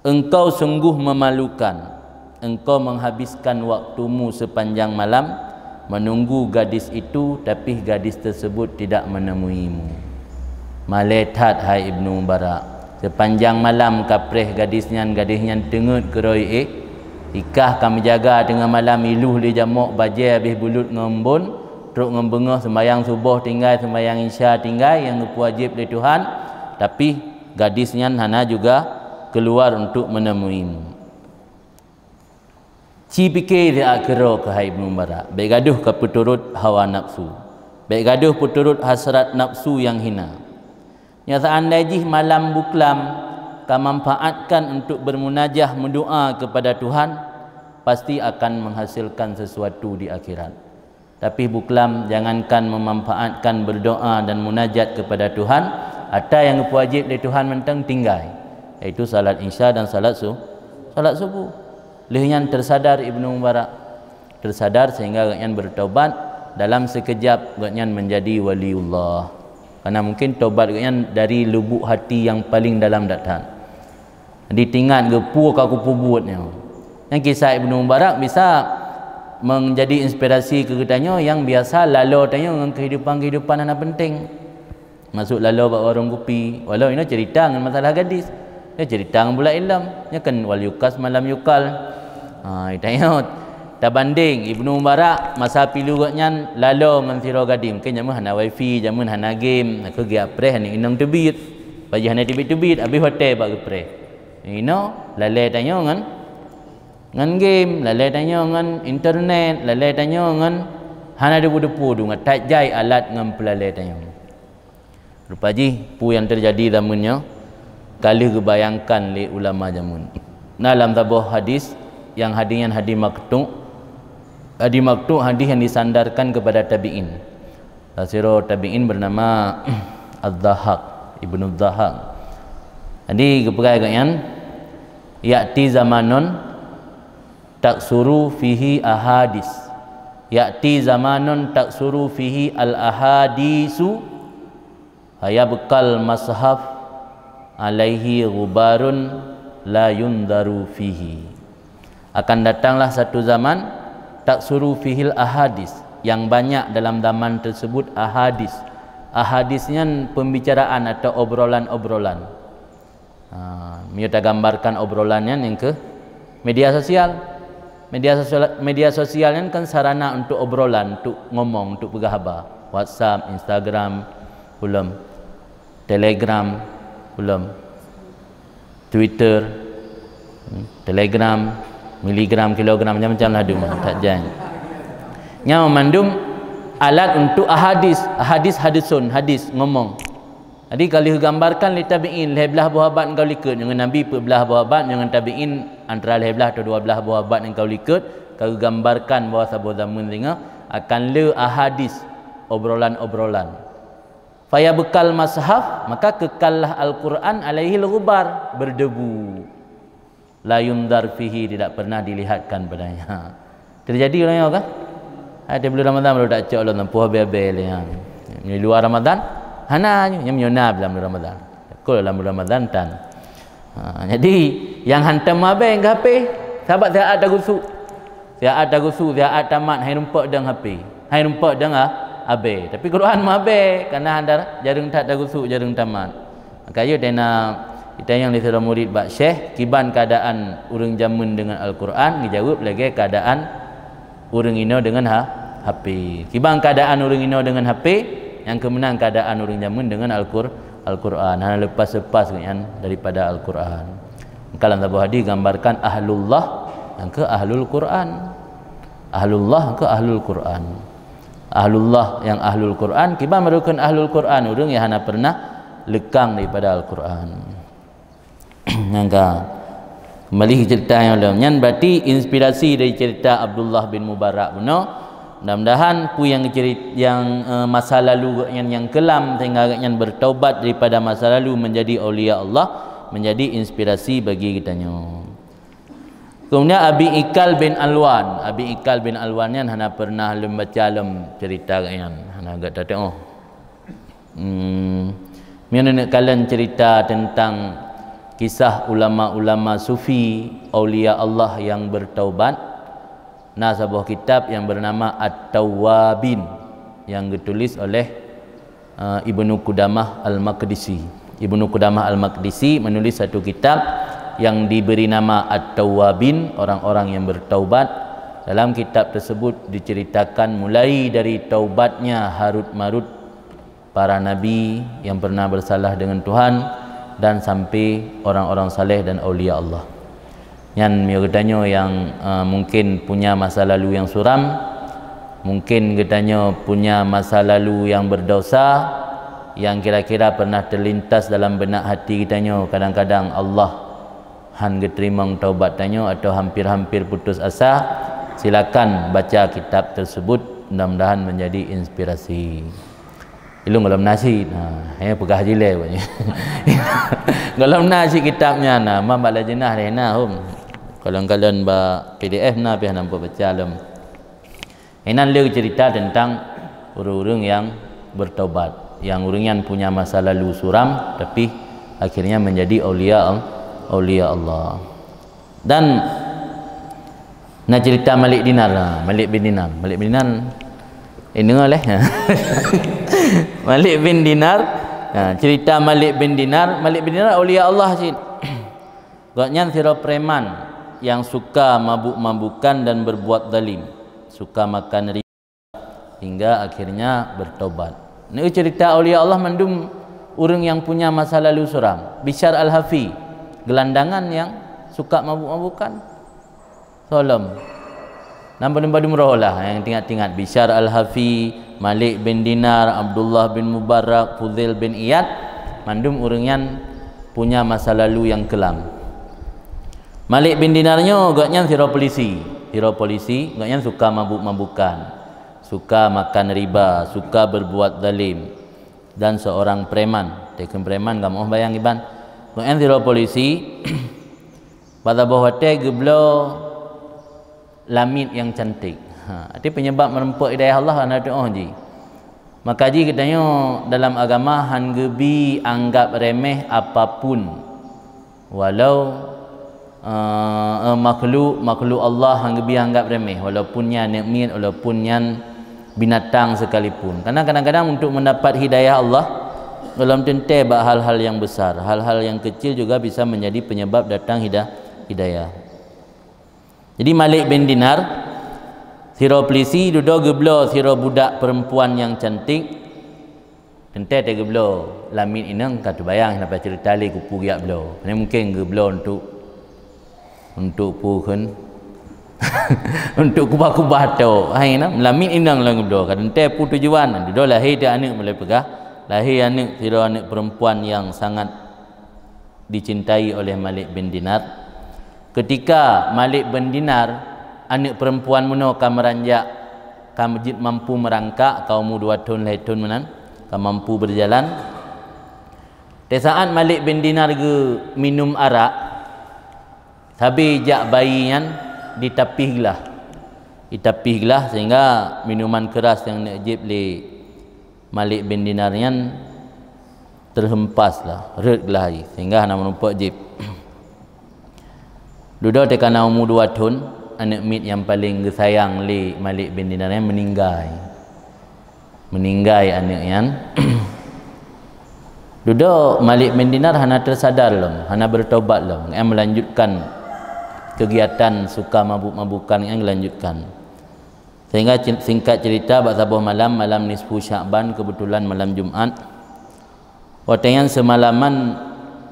Engkau sungguh memalukan. Engkau menghabiskan waktumu sepanjang malam menunggu gadis itu, tapi gadis tersebut tidak menemuimu. Maletat hai Ibnu Mubarak. Sepanjang malam kapreh gadisnya tengut keroi ikah kami jaga tengah malam iluh li jamuk bajai habis bulut ngembun truk ngembengah sembayang subuh tinggal, sembayang isya tinggal yang wajib li Tuhan, tapi gadisnya hana juga keluar untuk menemuimu. Ci fikir dia kero ke hai Ibnu Mubarak. Baik gaduh ke peturut hawa nafsu. Baik gaduh peturut hasrat nafsu yang hina. Yang seandainya malam buklam kau manfaatkan untuk bermunajah mendoa kepada Tuhan, pasti akan menghasilkan sesuatu di akhirat. Tapi buklam jangankan memanfaatkan berdoa dan munajat kepada Tuhan, ada yang wajib dari Tuhan mentang tinggal, iaitu salat isya dan salat subuh. Lehnya tersadar Ibnu Mubarak, tersadar sehingga yang bertaubat dalam sekejap yang menjadi waliullah. Karena mungkin taubat yang dari lubuk hati yang paling dalam datang. Ditinggal gepu aku buatnya. Yang kisah Ibnu Mubarak bisa menjadi inspirasi ke kitanya yang biasa lalu tanya dengan kehidupan yang penting. Masuk lalu bawa warung kopi. Walau ini cerita dengan masalah gadis. Dia cerita dengan bulan ilm. Dia kan wal yukas malam yukal. Tanya tak banding Ibnu Mubarak masa pilugnya lalu dengan siro gadim. Mungkin jaman hana wifi, jaman hana game. Aku gia preh ni inang tebit. Bagi hana tebit habis hotel bagi preh. Ino lalai tanya kan ngan game, lalai tanya ngan internet, lalai tanya ngan hana depu-depu tu ngatat jai alat ngan pelalai tanya. Rupa ji pu yang terjadi zamannya kali kebayangkan li ulama jamun. Dalam tabuh hadis yang hadisnya hadis maktu'. Hadis maktu' hadis yang disandarkan kepada tabi'in. Tasiro tabi'in bernama Ad-Dhahhak, Ibnu Dhahhak. Jadi kepercayaan ya'ti zamanun taksuru fihi ahadis. Ya'ti zamanun taksuru fihi al-ahadisu hayabqal mashaf alaihi ghubarun la yundaru fihi. Akan datanglah satu zaman taksuru fihil ahadis, yang banyak dalam zaman tersebut ahadis. Ahadisnya pembicaraan atau obrolan-obrolan. Kita gambarkan obrolannya yang ke media sosial. Media sosial kan sarana untuk obrolan, untuk ngomong, untuk bergahabar. WhatsApp, Instagram, belum. Telegram, belum. Twitter, Telegram, miligram, kilogram, macam-macam lah ada tak jangan. Yang memandum alat untuk hadisun, hadis ngomong. Jadi kalau gambarkan li tabi'in lebelah buah abad engkau likut dengan Nabi belah buah abad dengan tabi'in antara lebelah atau 12 buah abad engkau likut, kalau gambarkan bahawa sahabat zaman tengah akan le ahadis, obrolan-obrolan. Faya bekal mashaf, maka kekallah Al-Quran alaihi al-ghubar, berdebu. La yundar fihi, tidak pernah dilihatkan padanya. Terjadi orangnya kan? Ada bulan Ramadan baru tak cek Allah tempuh habis-habis yang di luar Ramadan hana yang menyona dalam bulan Ramadan. Kul dalam bulan Ramadan tan. Jadi yang hantam habis ke HP, sahabat saya ada gusuk. Saya ada gusuk, saya ada tamat hai rumpak dang HP. Hai rumpak dang habis. Tapi Quran mah habis kerana anda jarang tak ada gusuk, jarang tamat. Maka yo dena kita yang disuruh murid bak syekh kiban keadaan urang jamun dengan Al-Quran, dijawab lagi keadaan urang ino dengan HP. Kiban keadaan urang ino dengan HP, yang kemenang keadaan urang jamun dengan Al-Quran. Hanya lepas-lepas kan daripada Al-Quran. Kalau dalam hadis gambarkan ahlullah yang ke ahlul Quran. Ahlullah ke ahlul Quran. Ahlullah yang ahlul Quran, kiban merupakan ahlul Quran, urang yang hana pernah lekang daripada Al-Quran. Yang kembali ke cerita yang lain, berarti inspirasi dari cerita Abdullah bin Mubarak benar. Mudah-mudahan pu yang cerita yang masa lalu yang kelam sehingga yang bertaubat daripada masa lalu menjadi aulia Allah, menjadi inspirasi bagi kitanya. Kemudian Abi Ikal bin Alwan. Abi Ikal bin Alwan yang hana pernah membaca dalam cerita yang hana agak tak tengok. Nak kalian cerita tentang kisah ulama-ulama sufi, aulia Allah yang bertaubat. Nah, sebuah kitab yang bernama At-Tawwabin yang ditulis oleh Ibnu Qudamah Al-Maqdisi. Ibnu Qudamah Al-Maqdisi menulis satu kitab yang diberi nama At-Tawwabin, orang-orang yang bertaubat. Dalam kitab tersebut diceritakan mulai dari taubatnya Harut Marut para nabi yang pernah bersalah dengan Tuhan dan sampai orang-orang saleh dan aulia Allah. Yang katanya yang mungkin punya masa lalu yang suram, mungkin katanya punya masa lalu yang berdosa, yang kira-kira pernah terlintas dalam benak hati kitanya kadang-kadang Allah han geterima taubat tanya atau hampir-hampir putus asa, silakan baca kitab tersebut, mudah-mudahan menjadi inspirasi. Ilung dalam nasi, pegah jilai punya. Dalam nasi kitabnya mambak lajnah rena kalau kalian ba PDF pihak nampak baca alam. Ini dia cerita tentang orang-orang yang bertaubat, yang orang yang punya masa lalu suram tapi akhirnya menjadi aulia Allah. Dan nak cerita Malik Dinar, Malik bin Dinar dengar leh. Malik bin Dinar, cerita Malik bin Dinar aulia Allah sih. Gaknya sira preman yang suka mabuk-mabukan dan berbuat zalim, suka makan riba hingga akhirnya bertobat. Ini cerita aulia Allah mandum orang yang punya masa lalu suram. Bishr Al-Hafi, gelandangan yang suka mabuk-mabukan Salam. Nama merah lah yang tingkat-tingkat. Bishar Al-Hafi, Malik bin Dinar, Abdullah bin Mubarak, Fuzail bin Iyad. Mandum orang yang punya masa lalu yang kelam. Malik bin Dinarnya agaknya hero polisi. Hero polisi, agaknya suka mabuk-mabukan, suka makan riba, suka berbuat zalim, dan seorang preman. Tekan preman gak mau bayang iban. Agaknya hero polisi. Pada bawah hotel geblo lamit yang cantik. Itu penyebab merempak hidayah Allah anda doa ji. Maka ji katanya dalam agama han gebi anggap remeh apapun, walau makhluk Allah han gebi anggap remeh, walaupun yang nikmat, walaupun yang binatang sekalipun. Karena kadang-kadang untuk mendapat hidayah Allah dalam tentu hal-hal yang besar, hal-hal yang kecil juga bisa menjadi penyebab datang hidayah. Jadi Malik bin Dinar siro polisi duduk geblo siro budak perempuan yang cantik. Tentu dia geblo lamin inang kata bayang sampai cerita li kupu giak blo. Ini mungkin geblo untuk puhun untuk kubah-kubah tu. Hai na lamin inang lang geblo. Kadang pu tujuan duduk lahir dia anak mulai pegah. Lahir anak siro anak perempuan yang sangat dicintai oleh Malik bin Dinar. Ketika Malik bin Dinar anak perempuan muno ka meranjak ka masjid mampu merangkak kaumu 2 tahun lahir menan ka mampu berjalan. Di saat Malik bin Dinar ge minum arak sabi jak bayian ditapihlah sehingga minuman keras yang nak jib li Malik bin Dinar yang terhempaslah redlah sehingga hana menumpak jib. Duduk tekana umur 2 tahun, anak mit yang paling sayang li Malik bin Dinar yang meninggal anak yang duduk Malik bin Dinar hana tersadar lom, hana bertobat lom, yang melanjutkan kegiatan suka mabuk-mabukan yang dilanjutkan. Sehingga singkat cerita bak sabuh malam nisfu Sya'ban, kebetulan malam Jumaat, waktu yang semalaman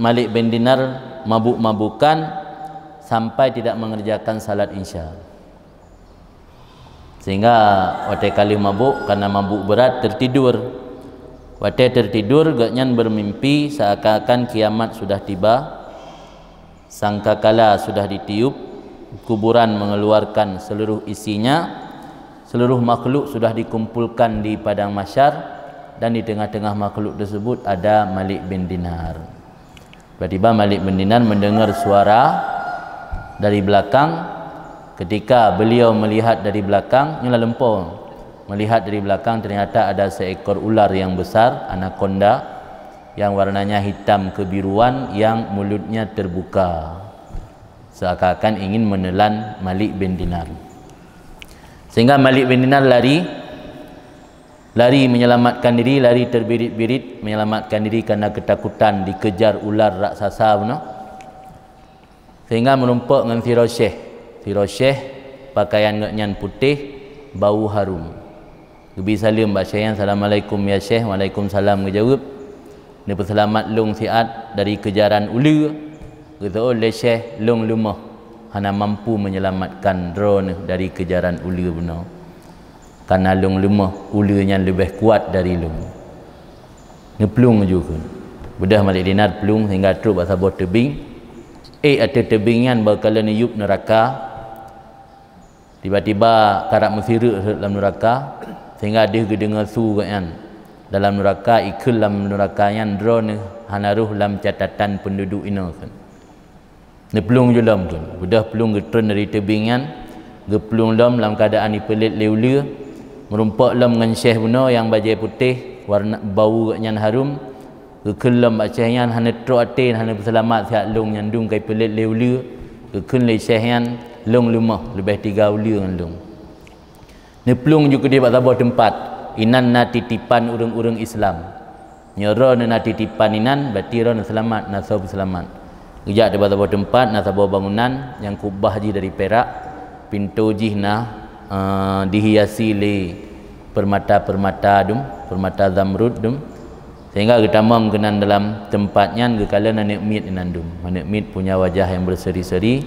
Malik bin Dinar mabuk-mabukan sampai tidak mengerjakan salat isya. Sehingga waktu kali mabuk, karena mabuk berat tertidur. Waktu tertidur gaknyan bermimpi seakan-akan kiamat sudah tiba, sangkakala sudah ditiup, kuburan mengeluarkan seluruh isinya, seluruh makhluk sudah dikumpulkan di padang mahsyar, dan di tengah-tengah makhluk tersebut ada Malik bin Dinar. Tiba-tiba Malik bin Dinar mendengar suara dari belakang. Ketika beliau melihat dari belakang, nyala lempung, melihat dari belakang ternyata ada seekor ular yang besar, anaconda, yang warnanya hitam kebiruan, yang mulutnya terbuka seakan-akan ingin menelan Malik bin Dinar. Sehingga Malik bin Dinar lari menyelamatkan diri, lari terbirit-birit menyelamatkan diri karena ketakutan dikejar ular raksasa benar. Sehingga menumpak dengan Firosyeh pakaian nyan putih, bau harum. Gebi salim Mbak Syekh, Assalamualaikum ya Syekh. Waalaikumsalam ngejawab. Dia berselamat long siat dari kejaran ulu. Kata oleh Syekh long lemah, hana mampu menyelamatkan drone dari kejaran ulu benar. Karena long lemah, ulunya lebih kuat dari long. Ngeplung juga. Bedah Malik Dinar pelung sehingga terus bahasa bawah tebing. Ada tebingan berkala niup neraka. Tiba-tiba karak mesiruk dalam neraka, sehingga dia dengar su kan dalam neraka, ikut dalam neraka yang drone hanaruh dalam catatan penduduk ina kan. Dia pelung dalam kan. Sudah pelung getron dari tebingan, gepelung dalam keadaan ipelit leula, merumpak dalam dengan Syekh benar yang baju putih, warna bau yang harum. Kekelam bacayan hana troatin hana berselamat sihat long nyandung kai pelit leula. Kekun le Syekhan long lemah lebih 3 ulia dengan long. Neplung juga dia bak tempat inan na titipan urang-urang Islam. Nyara na titipan inan berarti ra na selamat, na sab selamat. Gejak dia bak tempat na sabar bangunan yang kubah ji dari perak, pintu jihna dihiasi le permata-permata zamrud sehingga kita mengenal dalam tempatnya kekala nanik mit inandum. Nanik mit punya wajah yang berseri-seri,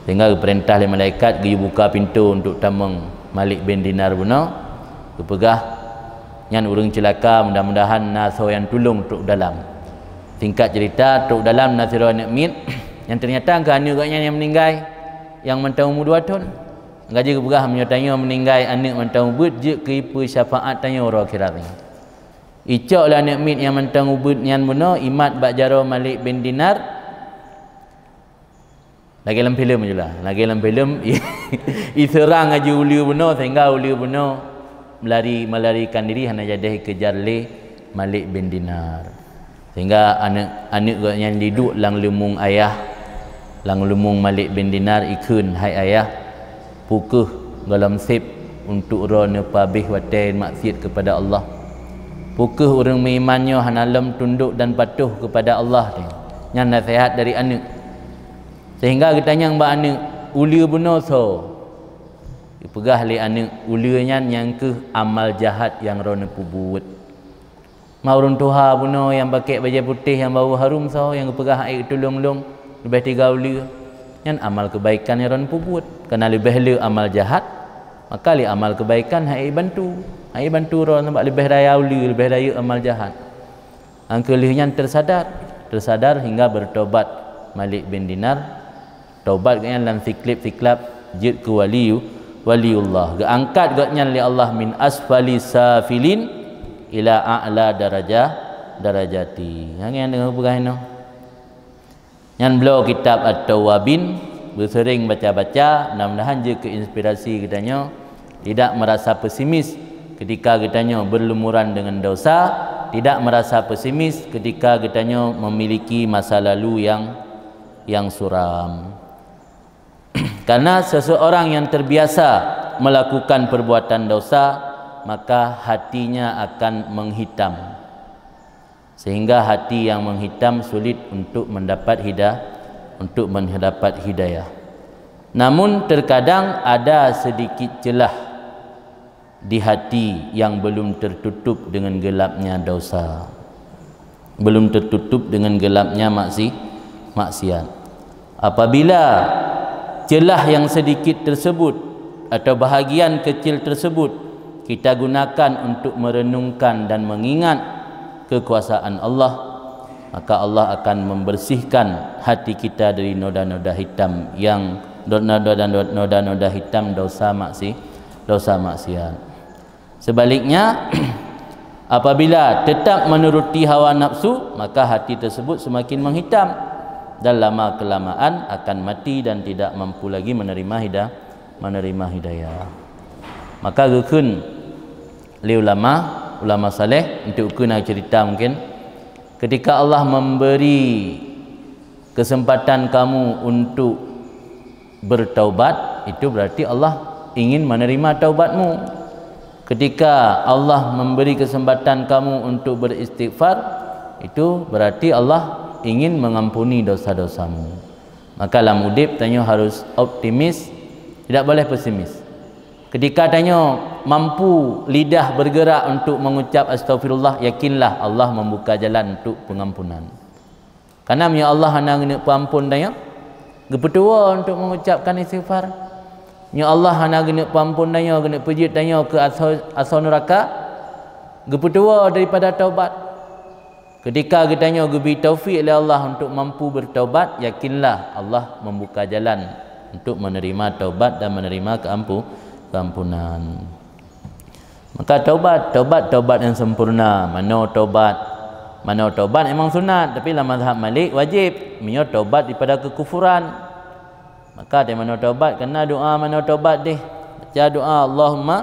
Sehingga perintah oleh malaikat pergi buka pintu untuk tamang Malik bin Dinar bunuh. Kepegah yang urang celaka, mudah-mudahan naso yang tolong tok dalam. Singkat cerita, tok dalam Nasirul Nikmit yang ternyata anak agaknya yang meninggal yang mentang umur 2 tahun. Gaji kepegah menyatanya meninggal anak mentang ubud je ke syafaat tanya orang akhirat ni. Icaklah Nikmit yang mentang ubud yang bunuh imat Bajaro Malik bin Dinar. Lagi dalam filem je lah. Lagi dalam filem iserang aja ulia benar sehingga ulia benar melarikan diri hanya jadi kejar le Malik bin Dinar. Sehingga anak yang duduk lang lemung ayah, lang lemung Malik bin Dinar ikun hai ayah pukuh dalam sip untuk rona pabih watain maksiat kepada Allah. Pukuh orang berimannya hanalam tunduk dan patuh kepada Allah ni. Yang nasihat dari anak. Sehingga kita yang mbak anak ulia benar so pegah li anak ulianya yang ke amal jahat yang rona pubut maurun tuha benar yang pakai baju putih yang bau harum so yang pegah air tolong-long lebih 3 ulia yang amal kebaikan yang rona pubut kerana lebih le amal jahat maka li amal kebaikan hai bantu rona nampak lebih daya ulia lebih daya amal jahat angkelihnya tersadar hingga bertobat Malik bin Dinar. Taubat gaknya dalam siklap jid ke waliullah. Geangkat gaknya li Allah min asfali safilin ila a'la darajati. Yang dengar apa no? Yang beliau kitab At-Tawwabin bersering baca-baca, mudah-mudahan je ke inspirasi kitanya tidak merasa pesimis ketika kitanya berlumuran dengan dosa, tidak merasa pesimis ketika kitanya memiliki masa lalu yang suram. Karena seseorang yang terbiasa melakukan perbuatan dosa, maka hatinya akan menghitam. Sehingga hati yang menghitam sulit untuk mendapat hidayah. Namun terkadang ada sedikit celah di hati yang belum tertutup dengan gelapnya dosa. Belum tertutup dengan gelapnya maksiat. Apabila celah yang sedikit tersebut atau bahagian kecil tersebut kita gunakan untuk merenungkan dan mengingat kekuasaan Allah, maka Allah akan membersihkan hati kita dari noda-noda hitam yang noda-noda hitam dosa maksiat. Sebaliknya apabila tetap menuruti hawa nafsu, maka hati tersebut semakin menghitam dan lama kelamaan akan mati dan tidak mampu lagi menerima hidayah. Maka gekun li ulama saleh untuk kena cerita mungkin ketika Allah memberi kesempatan kamu untuk bertaubat, itu berarti Allah ingin menerima taubatmu. Ketika Allah memberi kesempatan kamu untuk beristighfar, itu berarti Allah ingin mengampuni dosa-dosamu. Maka dalam udip tanya harus optimis, tidak boleh pesimis. Ketika tanya mampu lidah bergerak untuk mengucap astagfirullah, yakinlah Allah membuka jalan untuk pengampunan. Karena ya Allah hanya kena pengampun tanya, gepetua untuk mengucapkan istighfar. Ya Allah hanya kena pengampun tanya, kena pejit tanya ke asal neraka, gepetua daripada taubat. Ketika kitanya diberi taufik oleh Allah untuk mampu bertaubat, yakinlah Allah membuka jalan untuk menerima taubat dan menerima keampunan. Maka taubat yang sempurna. Mana taubat memang sunat, tapi dalam mazhab Malik wajib. Mana taubat daripada kekufuran. Maka di mana taubat kena doa mana taubat deh. Baca doa Allahumma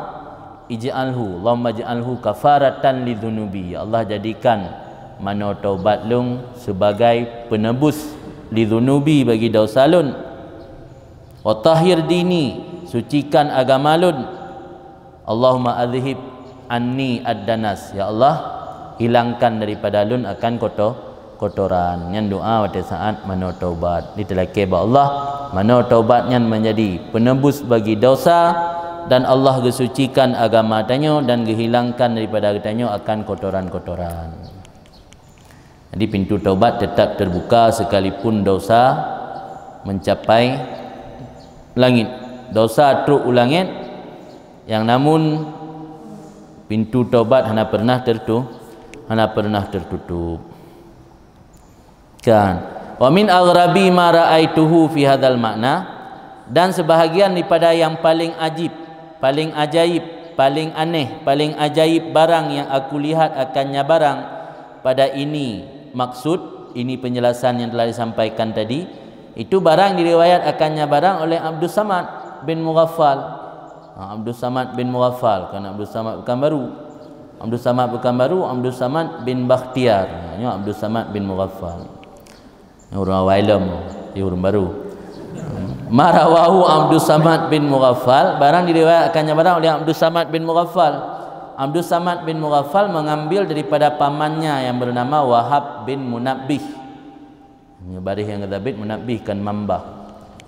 ij'alhu kafaratan lidzunubi. Ya Allah jadikan mana taubat lung sebagai penebus lidzunubi bagi dosa lun. Wa tahhir dini, sucikan agama lun. Allahumma adhhib anni ad-danas. Ya Allah, hilangkan daripada lun akan kotoran. Yang doa pada saat mana taubat. Ditelaki ba Allah, mana taubatnya menjadi penebus bagi dosa dan Allah gesucikan agama tanya dan gehilangkan daripada tanya akan kotoran-kotoran. Jadi pintu taubat tetap terbuka sekalipun dosa mencapai langit. Dosa teruk ulangit yang namun pintu taubat hana pernah tertutup. Kan. Wa min aghrabi ma ra'aituhu fi hadzal makna, dan sebahagian daripada yang paling ajib, paling ajaib, paling aneh, paling ajaib barang yang aku lihat akannya barang pada ini maksud, ini penjelasan yang telah disampaikan tadi, itu barang diriwayat akannya barang oleh Abdul Samad bin Mughaffal. Abdul Samad bin Mughaffal, kan Abdul Samad bukan baru. Abdul Samad bukan baru, Abdul Samad bin Bakhtiar. Ini Abdul Samad bin Mughaffal. Orang Wailam, dia orang baru. Marawahu Abdul Samad bin Mughaffal, barang diriwayatkannya barang oleh Abdul Samad bin Mughaffal. Abdul Samad bin Mughaffal mengambil daripada pamannya yang bernama Wahab bin Munabbih. Baris yang kedabit Munabbih kan mambah.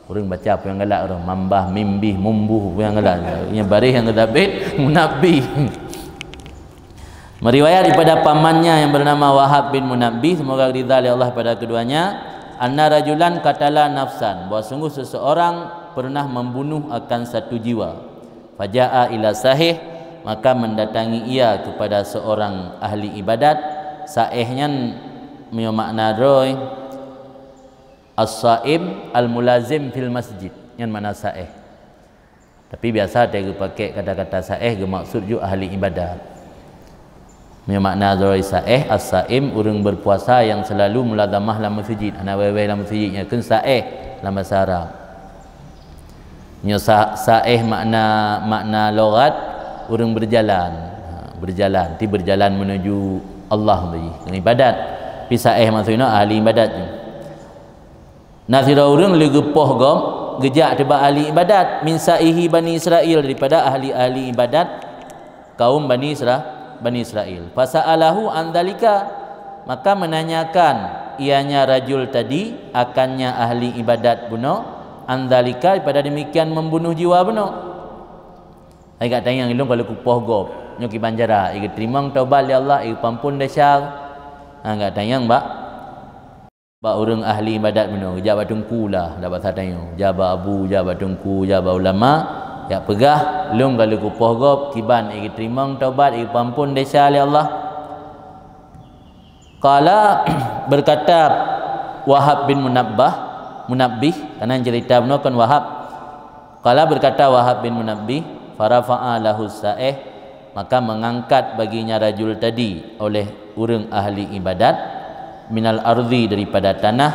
Orang baca apa yang galak orang, mambah, mimbih, mumbuh apa yang galak. Ini baris yang kedabit Munabbih. Meriwayat daripada pamannya yang bernama Wahab bin Munabbih, semoga ridha oleh Allah pada keduanya, anna rajulan qatala nafsan, bahawa sungguh seseorang pernah membunuh akan satu jiwa. Faja'a ila sahih, maka mendatangi ia kepada seorang ahli ibadat. Sahihnya punya makna roy as-saim al-mulazim fil masjid, yang mana sahih. Tapi biasa dia pakai kata-kata sahih bermaksud juga ahli ibadat. Punya makna roy sahih as-saim, orang berpuasa yang selalu muladhamah dalam masjid. Ana wewe dalam masjidnya kan sahih dalam bahasa Arab. Punya sahih makna logat orang berjalan, berjalan, ti berjalan menuju Allah dengan ibadat. Pi sahih maksudnya ahli ibadat. Nasira orang legepoh gom gejak tiba ahli ibadat min saihi Bani Israel, daripada ahli-ahli ibadat kaum Bani Israel. Fasa'alahu an dzalika, maka menanyakan ianya rajul tadi akannya ahli ibadat bunuh an dzalika, daripada demikian membunuh jiwa bunuh. Ai kat tanya ilung kalau kupoh gop nyoki banjara ig terimang taubat li Allah ig pampun dasyar. Kat tanya ba orang ahli ibadat bunuh jabat tengkulah dapat tanya jabat abu, jabat tengku, jabat ulama. Ya pegah lung kalau kupoh gop kiban ig terimang taubat ig pampun desa oleh Allah. Qala berkata Wahab bin Munabbih, karena cerita benar kan Wahab. Qala berkata Wahab bin Munabbih, farafa'a lahu sa'ih, maka mengangkat baginya rajul tadi oleh orang ahli ibadat minal ardi, daripada tanah,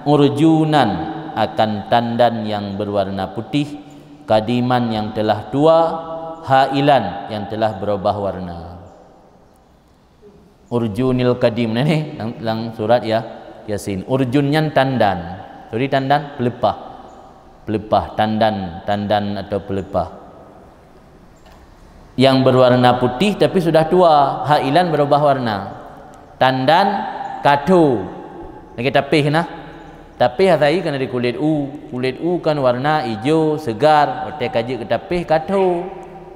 urjunan, akan tandan yang berwarna putih, kadiman yang telah tua, hailan yang telah berubah warna. Urjunil kadim ni dalam surat ya Yasin. Urjunnya tandan. Jadi tandan pelepah, tandan atau pelepah yang berwarna putih tapi sudah tua. Hailan berubah warna. Tandan katu. Lagi tapih nah. Tapih hatai kena di kulit u kan warna hijau segar, ote kaji ke tapih katu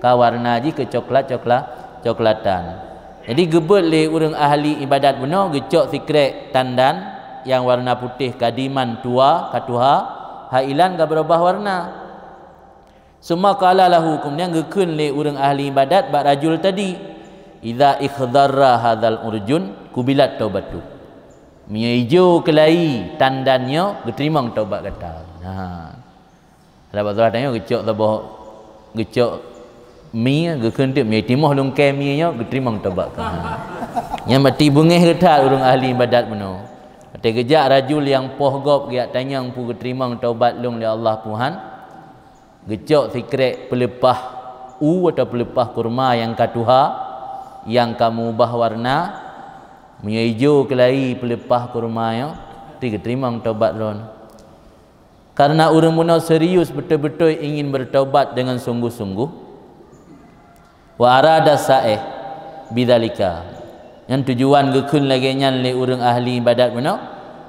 ka warna ji ke coklatan. Jadi gebet le orang ahli ibadat benar gecok sikrek tandan yang warna putih kadiman tua katuha hailan ga berubah warna. Semua qala lahu, kemudian gekeun le orang ahli ibadat bak rajul tadi, idza ikhdarra hadzal urjun kubilat taubatu. Mia hijau kelai tandannya diterima taubat kata. Dapat tuan tanya gecok tabah gecok mi gekeun teu mi timah lung ke mi nya diterima taubat kata. Yang mati bungih ketat orang ahli ibadat benar. Kata gejak rajul yang poh gop giat tanya pu diterima taubat lung li Allah Tuhan. Gecok sikrek pelepah atau pelepah kurma yang katuha yang kamu ubah warna menghijau kelai pelepah kurma ya terima taubat ron. Karena orang munafik serius betul-betul ingin bertaubat dengan sungguh-sungguh. Wa arada sa'ih bidzalika, yang tujuan gekeun lagi nyan le orang ahli ibadat benar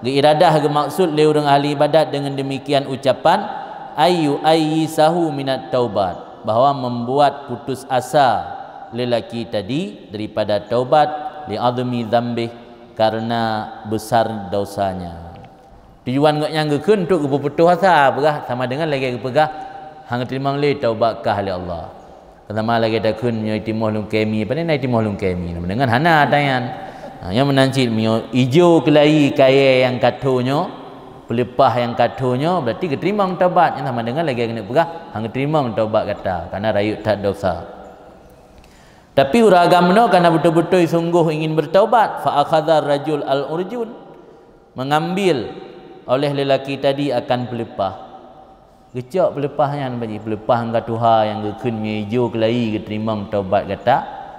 ge iradah ge maksud le orang ahli ibadat dengan demikian ucapan ayyisahu minat taubat, bahawa membuat putus asa lelaki tadi daripada taubat li'admi dzambih, karena besar dosanya. tujuan ngak yang keun untuk keputuh asa pegah sama dengan lagi pegah hang terima le taubat kah oleh Allah. Pertama lagi dak keun nyo itimoh lung kemi pada nai timoh lung kemi dengan hana dayan. Yang menancit mio ijo kelai kaya yang katonyo pelepah yang katonyo berarti keterima taubat yang sama dengan lagi kena pegah hang terima taubat kata karena rayut tak dosa. Tapi uragam no karena betul-betul sungguh ingin bertaubat fa akhadha rajul al-urjun mengambil oleh lelaki tadi akan pelepah. Gecak pelepahnya bagi pelepah angkat Tuhan yang gekun mejo kelai keterima taubat kata.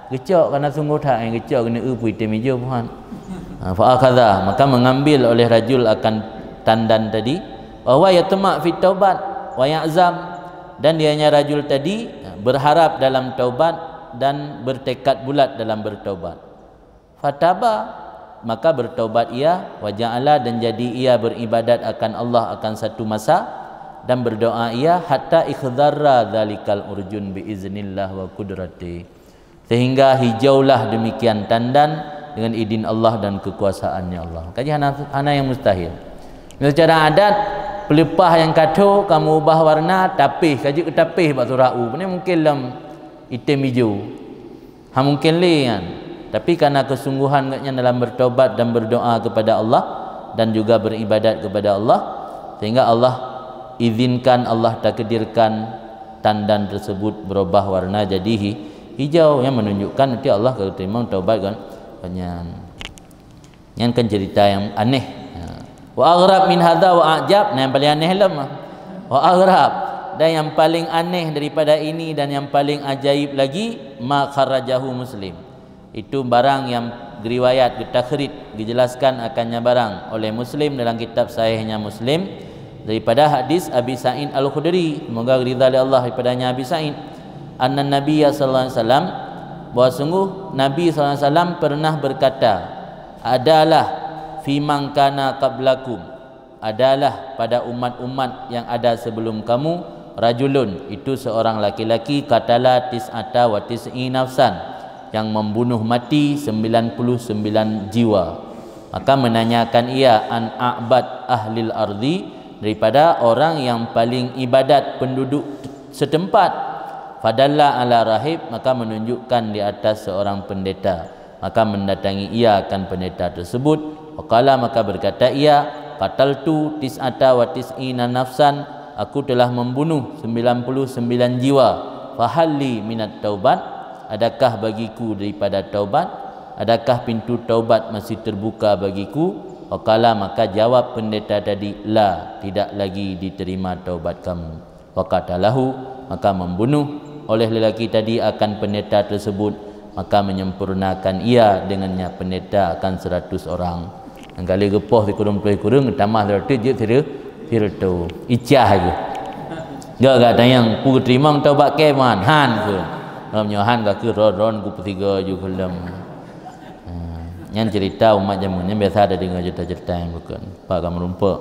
Gecak kerana sungguh tak yang gecak kena pui mejo puan. Fa akhadha maka mengambil oleh rajul akan tandan tadi wa yatma fi taubat wa ya'zam dan dianya rajul tadi berharap dalam taubat dan bertekad bulat dalam bertaubat. Fataba maka bertaubat ia wa ja'ala dan jadi ia beribadat akan Allah akan satu masa dan berdoa ia hatta ikhdharra dzalikal urjun biiznillah wa qudrati sehingga hijaulah demikian tandan dengan izin Allah dan kekuasaannya Allah. Kaji hana yang mustahil. Secara adat pelepah yang kato kamu ubah warna tapih kaji ke tapih bak surau ni mungkin lam item hijau. Ha mungkin le kan. Tapi karena kesungguhan dalam bertobat dan berdoa kepada Allah dan juga beribadat kepada Allah sehingga Allah izinkan, Allah takdirkan tandan tersebut berubah warna jadi hijau yang menunjukkan nanti Allah terima taubat kan. Yang kan cerita yang aneh. Wa aghrab min hadza wa ajab, yang paling aneh lemah. Wa aghrab dan yang paling aneh daripada ini dan yang paling ajaib lagi ma kharajahu Muslim. Itu barang yang riwayat ditakhrij dijelaskan akannya barang oleh Muslim dalam kitab sahihnya Muslim daripada hadis Abi Sa'id Al-Khudri, semoga ridha Allah daripadanya Abi Sa'id, anna Nabiya sallallahu alaihi wasallam, bahawa sungguh Nabi sallallahu alaihi wasallam pernah berkata, adalah fi man kana qablakum, adalah pada umat-umat yang ada sebelum kamu, rajulun, itu seorang laki-laki, qatala tis'ata wa tis'i nafsan, yang membunuh mati 99 jiwa. Maka menanyakan ia an a'bad ahlil ardi, daripada orang yang paling ibadat penduduk setempat. Fadalla ala rahib, maka menunjukkan di atas seorang pendeta. Maka mendatangi ia akan pendeta tersebut. Waqala, maka berkata ia, qataltu tis'ata wa tis'ina nafsan, aku telah membunuh 99 jiwa. Fahalli minat taubat, adakah bagiku daripada taubat? Adakah pintu taubat masih terbuka bagiku? Waqala, maka jawab pendeta tadi, la, tidak lagi diterima taubat kamu. Waqatalahu, maka membunuh oleh lelaki tadi akan pendeta tersebut, maka menyempurnakan ia dengannya pendeta akan 100 orang. Dan kali gepoh di kurung-kurung tambah 100 je firtu icah je. Gak kata yang ku terima taubat ke man han ke. Namanya han ka ke ron ku petiga ju kelam. Yang cerita umat jaman yang biasa ada dengar cerita-cerita yang bukan pak kamu rumpak.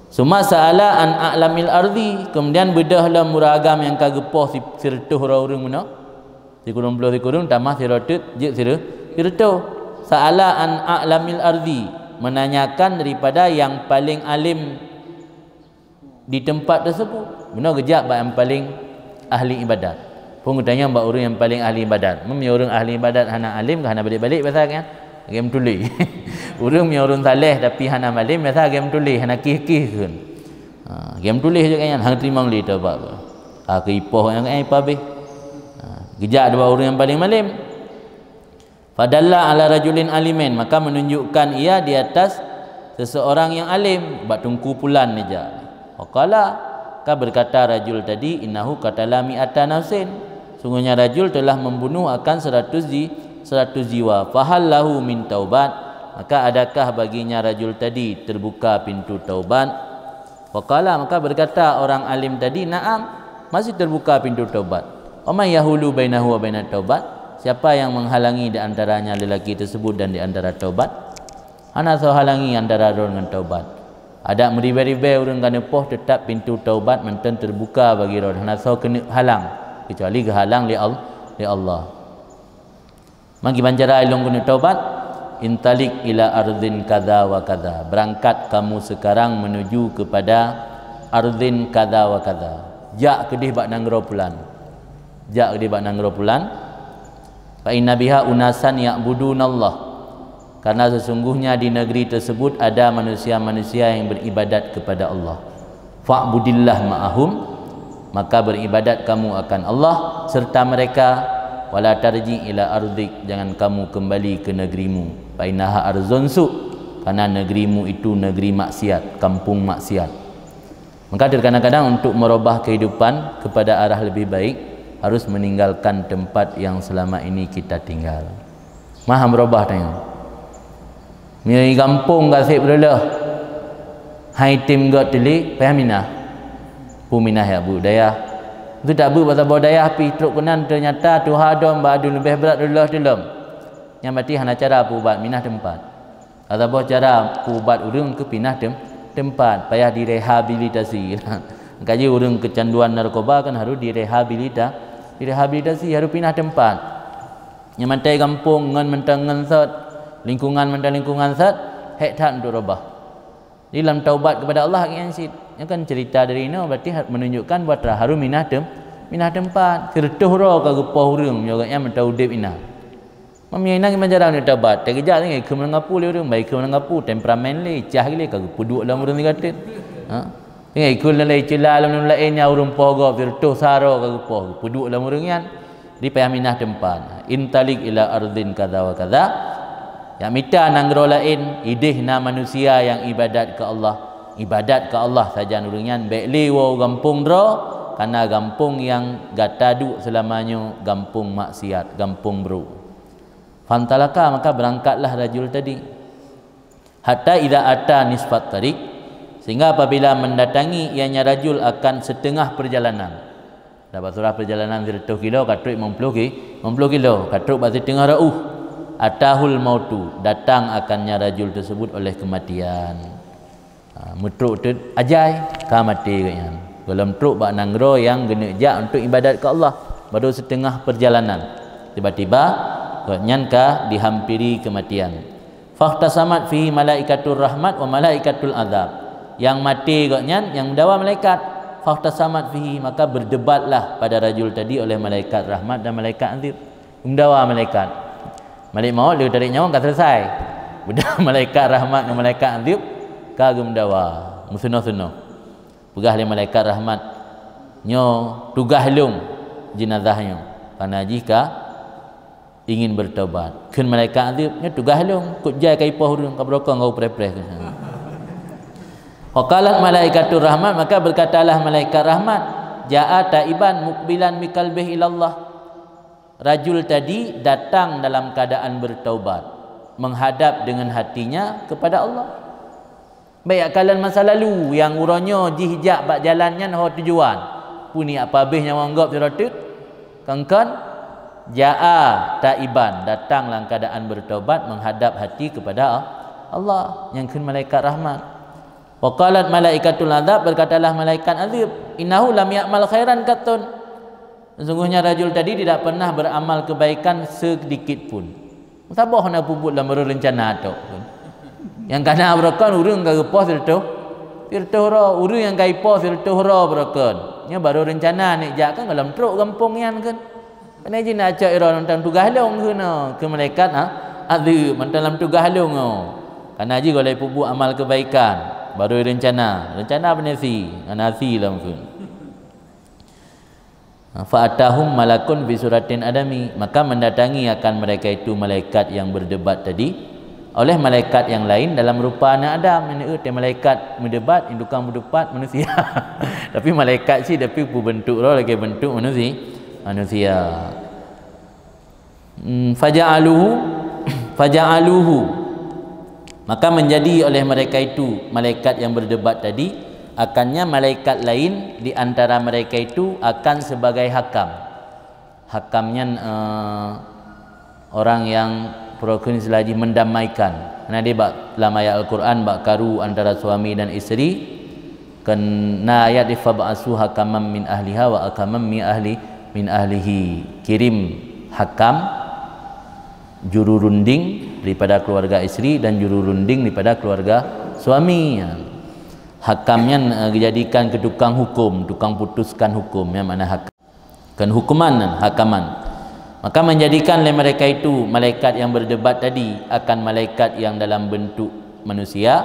Suma sa'ala an a'lamil ardi, kemudian bedahlah muragam yang kagepoh sirtuh orang mana di kurung tamah sirtut je sirtuh. Sa'ala an a'lamil ardi, menanyakan daripada yang paling alim di tempat tersebut. Benar kejap yang paling ahli ibadat. Pun tanya mbak orang yang paling ahli ibadat. Memang orang ahli ibadat hana alim ke hana balik-balik pasal kan? Game tulis. Orang yang orang saleh tapi hana malim biasa game tulis, hana kih-kih kan. Game tulis juga kan hang terima li tu apa. Ke ipoh yang apa be. Gejak dua orang yang paling malim. Fadalla ala rajulin alimin, maka menunjukkan ia di atas seseorang yang alim, buat tungku pulan aja. Waqala, ka berkata rajul tadi, innahu qatala mi'ata nafsin, sungguhnya rajul telah membunuh akan 100 jiwa. Fahallahu min taubat, maka adakah baginya rajul tadi terbuka pintu taubat? Waqala, maka berkata orang alim tadi, na'am, masih terbuka pintu taubat. Wa may yahulu bainahu wa bainat taubat, siapa yang menghalangi di antaranya lelaki tersebut dan di antara taubat? Ana so halangi antara orang dengan taubat. Ada meribe-ribe orang kena poh tetap pintu taubat menten terbuka bagi orang. Ana so kena halang, kecuali kehalang li Allah. Magi bancara ilung kena taubat, intalik ila ardin kadza wa kadza, berangkat kamu sekarang menuju kepada ardin kadza wa kadza. Jak kedih bak nanggro pulan, jak kedih bak nanggro pulan. Fa inna biha unasan ya'budunallah, karena sesungguhnya di negeri tersebut ada manusia-manusia yang beribadat kepada Allah. Fa'budillah ma'ahum, maka beribadat kamu akan Allah serta mereka. Wala tarji ila ardik, jangan kamu kembali ke negerimu. Fa innaha arzun su, karena negerimu itu negeri maksiat, kampung maksiat. Maka terkadang-kadang untuk merubah kehidupan kepada arah lebih baik harus meninggalkan tempat yang selama ini kita tinggal. Maha merubah tengok. Miri kampung kasih berlah. Hai tim got telik pahminah. Puminah ya budaya. Itu tak bu pasal budaya pi truk kenan ternyata tu hadom badu lebih berat dulu dalam. Yang mati hana cara pubat minah tempat. Atau bah cara pubat urang ke pinah tempat, payah direhabilitasi. Kaji urang kecanduan narkoba kan harus direhabilitasi, harus pindah tempat. Yang mantai kampung ngan mentang ngan sat, lingkungan mentang lingkungan sat, hek tak untuk robah. Di dalam taubat kepada Allah yang sid. Yang kan cerita dari ini berarti menunjukkan bahawa harus minah tempat. Sertuh roh ke gepah urang yang mentau dep ina. Mamnya ina menjarang ni taubat. Tak kejap ni ke mengapu le urang, baik ke mengapu temperamen le, cah le ke puduk dalam urang dikatit. Ha? Ingat ikut lalai celah dalam lainnya urang pogo sertuh saro ke gepah, puduk dalam urang yan. Di payah minah tempat. Intalik ila ardin kadza wa kadza. Yang mita nanggro lain idihna manusia yang ibadat ke Allah. Ibadat ke Allah saja nurungan baik lewo gampung dro, karena gampung yang gatadu selamanya gampung maksiat, gampung bro. Fantalaka, maka berangkatlah rajul tadi. Hatta idza ata nisfat tariq, sehingga apabila mendatangi ianya rajul akan setengah perjalanan. Dapat surah perjalanan 100 kilo katruk 50 kilo katruk bagi setengah rauh. Atahul mautu, datang akannya rajul tersebut oleh kematian. Mutruk tu ajai ka mati katnya. Dalam truk bak nanggro yang genejak untuk ibadat ke Allah baru setengah perjalanan. Tiba-tiba katnya ka dihampiri kematian. Fahtasamat fihi malaikatur rahmat wa malaikatul azab. Yang mati katnya yang mendawa malaikat. Fahtasamat fihi, maka berdebatlah pada rajul tadi oleh malaikat rahmat dan malaikat azab. Mendawa malaikat. Malik maut dia tarik nyawa kan selesai. Budak malaikat rahmat dan malaikat azab kagum dawa musuno-suno pegah le malaikat rahmat nyo tugah lung jenazahnya karena jika ingin bertaubat kun malaikat azab nyo tugah lung kut jai kai poh urang ka brokong kau prepres. Waqalat malaikatur rahmat, maka berkatalah malaikat rahmat, jaa taiban muqbilan mikalbih ilallah. Rajul tadi datang dalam keadaan bertaubat, menghadap dengan hatinya kepada Allah. Baik akalan masa lalu yang uronyo jihjak bak jalannya noh tujuan. Puni apa habisnya wanggap siratut. Kangkan jaa taiban, datang dalam keadaan bertaubat menghadap hati kepada Allah. Yang kun malaikat rahmat. Wa qalat malaikatul azab, berkatalah malaikat azab, innahu lam ya'mal khairan qattun. Sesungguhnya rajul tadi tidak pernah beramal kebaikan sedikit pun. Sabah nak puput dalam rencana tu. Yang kana berakan urang ka gepoh sirtuh ro, urang yang kai poh sirtuh ro berakan. Nya baru rencana nek jak kan dalam truk kampung yan kan. Pane ji nak ajak ira tentang tugas long keuna ke malaikat azab dalam tugas long. Kana ji golek puput amal kebaikan, baru rencana benesi, anasi lah mungkin. Fa'atahum malakun bi suratin adami, maka mendatangi akan mereka itu malaikat yang berdebat tadi oleh malaikat yang lain dalam rupa anak Adam. Ini malaikat mendebat indukan berdebat manusia. Tapi malaikat sih tapi bentuk roh lagi bentuk manusia. Faja'aluhu, maka menjadi oleh mereka itu malaikat yang berdebat tadi, akannya malaikat lain di antara mereka itu akan sebagai hakam. Hakamnya orang yang prokunis lagi mendamaikan. Karena dia bak dalam ayat Al-Quran bak karu antara suami dan isteri. Kena ayat ifab'asu hakaman min ahliha wa hakaman min ahlihi. Kirim hakam juru runding daripada keluarga isteri dan juru runding daripada keluarga suami. Hakamnya dijadikan ke tukang hukum, tukang putuskan hukum, yang mana hakam kan hukuman dan hakaman. Maka menjadikan oleh mereka itu malaikat yang berdebat tadi akan malaikat yang dalam bentuk manusia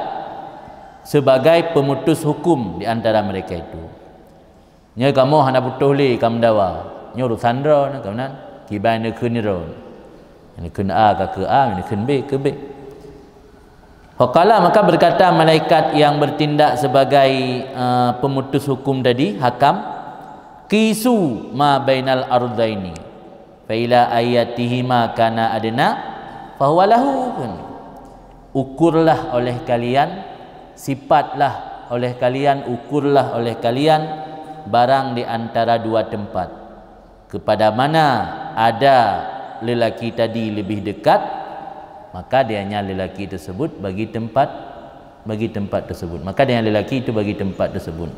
sebagai pemutus hukum di antara mereka itu. Nya kamu hendak putus le kamu dawa. Nya urusan ro na kamu nan kibai ne kun ro. Ini kun A ke A, ini kun B ke B. Faqala, maka berkata malaikat yang bertindak sebagai pemutus hukum tadi, hakam, qisu ma bainal ardaini fa ila ayatihima kana adna fa huwa lahu. Ukurlah oleh kalian, sifatlah oleh kalian, ukurlah oleh kalian barang di antara dua tempat. Kepada mana ada lelaki tadi lebih dekat, maka dianya lelaki tersebut bagi tempat tersebut. Maka dia lelaki itu bagi tempat tersebut.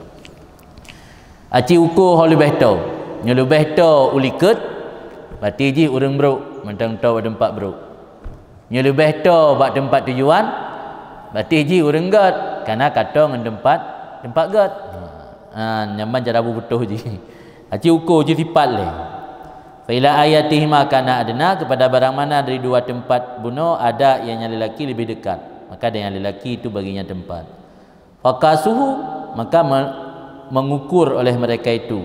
Aci ukur hal lebih tahu. Nya lebih tahu uliket, berarti ji urang bro, mentang tahu tempat bro. Nya lebih tahu bak tempat tujuan, berarti ji urang gat, karena kata ngan tempat gat. Nyaman cara butuh ji. Aci ukur ji sifat le. Fa ila ayatihima kana adna, kepada barang mana dari dua tempat bunuh ada yang lelaki lebih dekat, maka yang lelaki itu baginya tempat. Faqasuhu, maka mengukur oleh mereka itu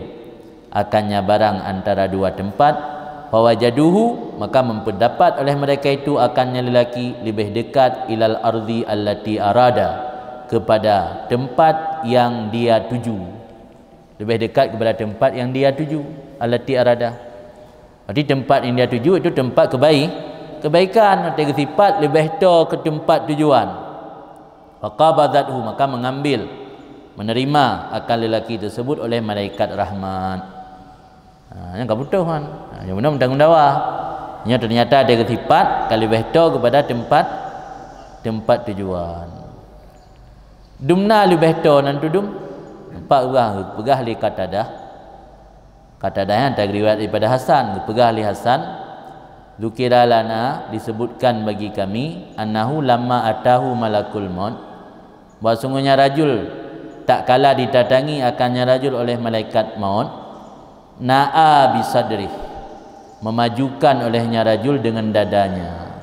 akannya barang antara dua tempat. Fawajaduhu, maka mempendapat oleh mereka itu akannya lelaki lebih dekat ilal ardi allati arada, kepada tempat yang dia tuju. Lebih dekat kepada tempat yang dia tuju, allati arada. Jadi tempat yang dia tuju itu tempat kebaikan, atau sifat lebih to ke tempat tujuan. Faqabadathu, maka mengambil, menerima akan lelaki tersebut oleh malaikat rahmat. Yang tak butuh kan. Yang benar mentang dawa. Nya ternyata ada sifat kalau lebih to kepada tempat tujuan. Dumna lebih to nan tudum. Nampak pegah li Qatadah. Qatadah yang tak riwayat daripada Hasan, pegah li Hasan, dzukira lana, disebutkan bagi kami, annahu lamma atahu malakul maut, bahawa sungguhnya rajul tak kala didatangi akannya rajul oleh malaikat maut, na'a bisadrih, memajukan olehnya rajul dengan dadanya.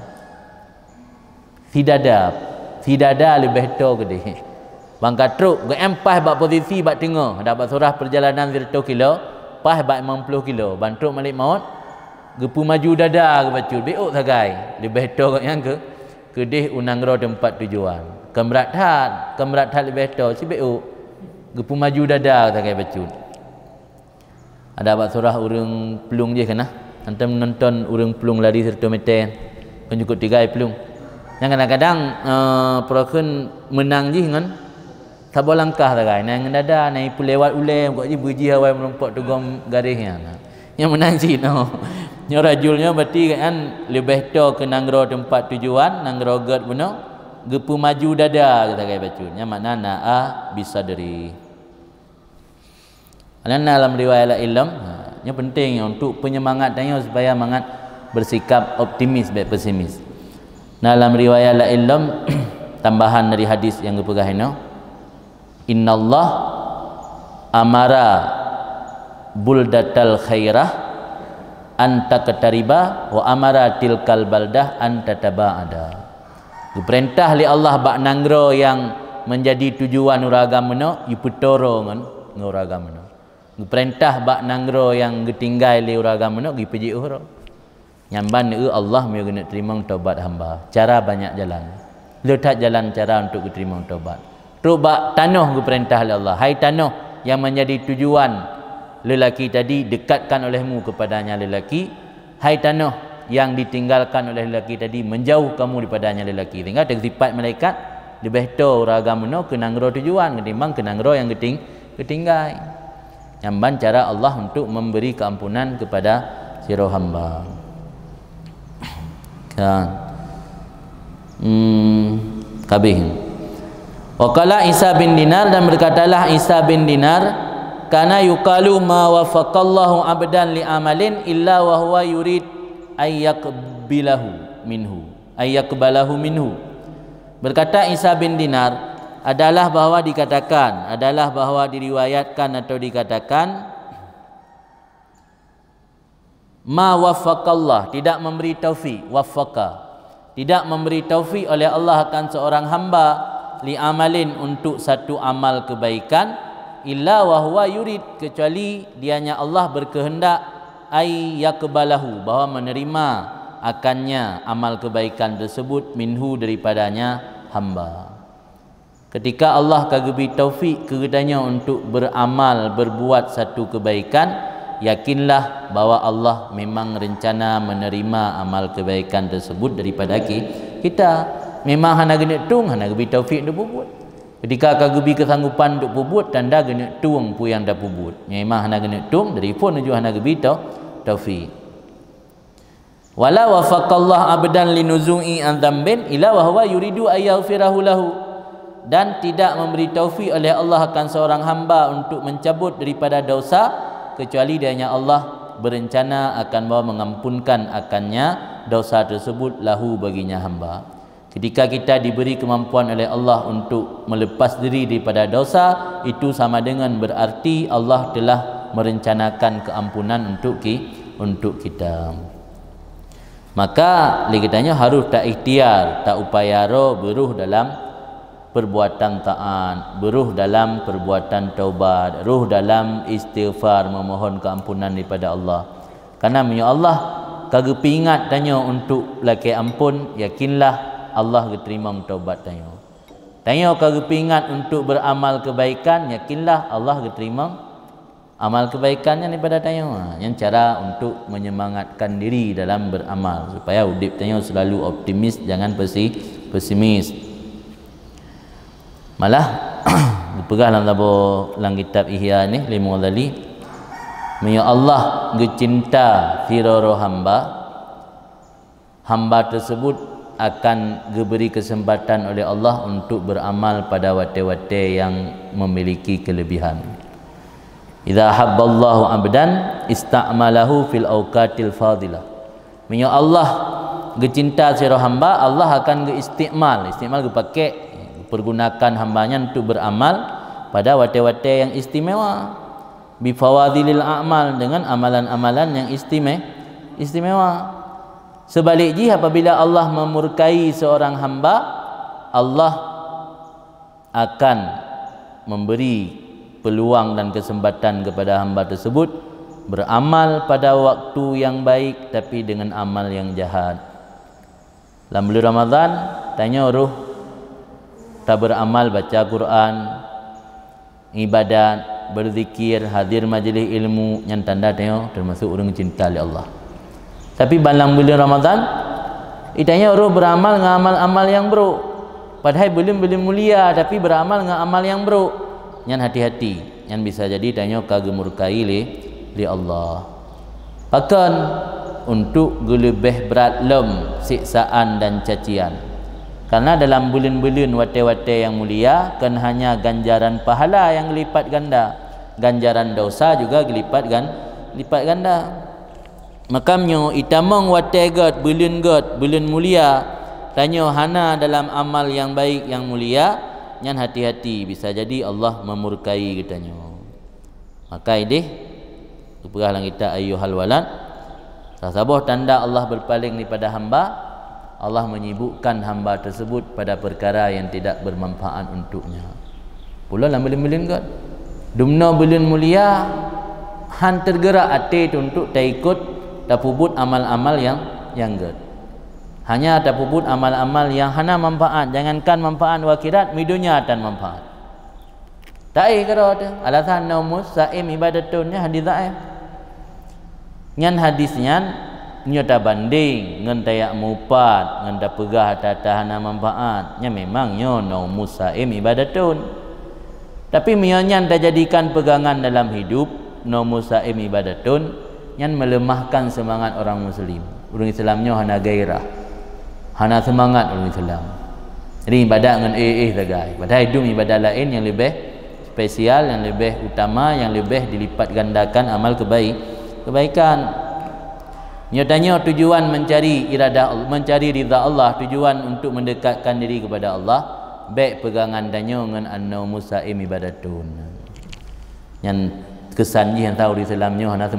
Fidada lebih to gede. Bangka truk geempah bak posisi bak tengah, dapat surah perjalanan 100 kilo. Pas bak 50 kilo, bantruk malik maut, gepu maju dada ke bacut, beuk sagai. Lebih to yang ke kedih unang ro tempat tujuan. Kemrat hat lebih to si beuk. Gepu maju dada sagai bacut. Ada bak surah urang pelung je kana. Antum nonton urang pelung lari 100 meter. Kan cukup 3 pelung. Yang kadang-kadang perokeun menang je kan. Sabar langkah sagai nang dada naik lewat ulem kok je berji hawai melompat tugam garisnya. Yang menang si no. Nya rajulnya berarti kan lebih to ke nanggro tempat tujuan, nanggro gad beno, gepu maju dada kata gaya bacanya makna na'a bisadri. Alana dalam riwayat ilm, yang penting untuk penyemangat tanya supaya mangat bersikap optimis baik pesimis. Dalam riwayat ilm tambahan dari hadis yang dipegang ini, innallah amara buldatal khairah anta ketariba wa amara tilkal baldah anta tabaada. Diperintah li Allah bak nanggro yang menjadi tujuan uragamana iputoro ngan uragamana. Diperintah bak nanggro yang getinggai li uragamana gipeji uhro. Nyamban Allah me guna terima taubat hamba. Cara banyak jalan. Letak jalan cara untuk diterima taubat. Rubak tanah diperintah oleh Allah. Hai tanah yang menjadi tujuan lelaki tadi, dekatkan olehmu kepadanya lelaki. Hai tanah yang ditinggalkan oleh lelaki tadi, menjauh kamu daripadanya lelaki. Tinggal sifat malaikat lebih to ragamno ke nanggro tujuan ketimbang ke nanggro yang ketinggai. Nyamban cara Allah untuk memberi keampunan kepada sira hamba. Kan. Kabih. Waqala Isa bin Dinar, dan berkatalah Isa bin Dinar, kana yuqalu ma wafaqallahu abdan li amalin illa wa huwa yurid ayyaqbilahu minhu ay yaqbalahu minhu. Berkata Isa bin Dinar, adalah bahawa diriwayatkan atau dikatakan ma waffaqallah, tidak memberi taufik, waffaqa, tidak memberi taufik oleh Allah akan seorang hamba li amalin, untuk satu amal kebaikan, illa wa huwa yurid, kecuali dianya Allah berkehendak ay yaqbalahu, bahawa menerima akannya amal kebaikan tersebut minhu, daripadanya hamba. Ketika Allah kagumi taufik kepadanya untuk beramal, berbuat satu kebaikan, yakinlah bahawa Allah memang rencana menerima amal kebaikan tersebut daripada kita. Memang hana gena tung, hana gemi taufik untuk buat. Ketika kagumi kesanggupan untuk buat, tanda gena tung pu yang dah buat. Memang hana gena tung, dari pun juga hana gemi taufik. Wala wafaqallah abdan linuzu'i an dzambin ila wa huwa yuridu ay yaghfirahu lahu, dan tidak memberi taufik oleh Allah akan seorang hamba untuk mencabut daripada dosa, kecuali dianya Allah berencana akan bahawa mengampunkan akannya dosa tersebut lahu, baginya hamba. Ketika kita diberi kemampuan oleh Allah untuk melepas diri daripada dosa, itu sama dengan berarti Allah telah merencanakan keampunan untuk kita. Maka likitanya harus tak ikhtiar, tak upayaro beruh dalam perbuatan taat, beruh dalam perbuatan taubat, ruh dalam istighfar, memohon keampunan daripada Allah. Karena Allah kagak pingat tanya untuk laki ampun, yakinlah Allah terima taubat tanya. Tanya kagak pingat untuk beramal kebaikan, yakinlah Allah terima amal kebaikannya daripada tanya. Yang cara untuk menyemangatkan diri dalam beramal, supaya udip tanya selalu optimis, jangan pesimis. Malah dipegang dalam kitab Ihya ni Imam Ghazali, ya Allah gecinta firoro hamba tersebut akan diberi kesempatan oleh Allah untuk beramal pada wate-wate yang memiliki kelebihan. Idza habballahu abdan ista'malahu fil awqatil fadilah. Ya Allah gecinta sira hamba, Allah akan istimal dipakai, pergunakan hambanya untuk beramal pada wate-wate yang istimewa, bi fawadilil a'mal, dengan amalan-amalan yang istimewa. Sebaliknya apabila Allah memurkai seorang hamba, Allah akan memberi peluang dan kesempatan kepada hamba tersebut beramal pada waktu yang baik tapi dengan amal yang jahat. Dalam bulan Ramadan tanya ruh tak beramal, baca Quran, ibadat, berzikir, hadir majlis ilmu, yang tanda tengok termasuk orang cinta oleh Allah. Tapi dalam bulan Ramadan itanya orang beramal dengan amal-amal yang buruk, padahal belum mulia tapi beramal dengan amal yang buruk. Yang hati-hati, yang bisa jadi tanya kagak murkai li Allah. Bahkan untuk lebih berat lem siksaan dan cacian. Karena dalam bulan-bulan wate-wate yang mulia kan hanya ganjaran pahala yang lipat ganda, ganjaran dosa juga lipat ganda. Makamnya itamong wate god bulan mulia, tanya hana dalam amal yang baik yang mulia, yang hati-hati bisa jadi Allah memurkai kitanya. Maka ini perahlah kita ayyuhal walad, sahabat tanda Allah berpaling daripada hamba, Allah menyibukkan hamba tersebut pada perkara yang tidak bermanfaat untuknya. Pula dalam bulan-bulan god dumna bulan mulia, han tergerak hati untuk tak ikut tak pubut amal-amal yang god. Hanya tak pubut amal-amal yang hana manfaat, jangankan manfaat akhirat, dunia dan manfaat. Tak kira ada alasan naumus saim ibadatnya hadis dhaif. Nyan hadisnya nyata banding ngan tayak mupat ngan tak pegah tata hana manfaat. Nya memang nyo naumus saim ibadatun. Tapi nyan tak jadikan pegangan dalam hidup naumus saim ibadatun, yang melemahkan semangat orang muslim. Orang Islamnya hana gairah, hana semangat orang Islam. Jadi ibadat dengan sagai. Padahal hidup ibadat lain yang lebih spesial, yang lebih utama, yang lebih dilipat gandakan amal kebaikan. Dia tanya tujuan mencari iradah Allah, mencari ridha Allah, tujuan untuk mendekatkan diri kepada Allah. Baik pegangan tanya dengan an-naumu sa'im ibadatun. Yang kesan yang tahu di Islamnya hana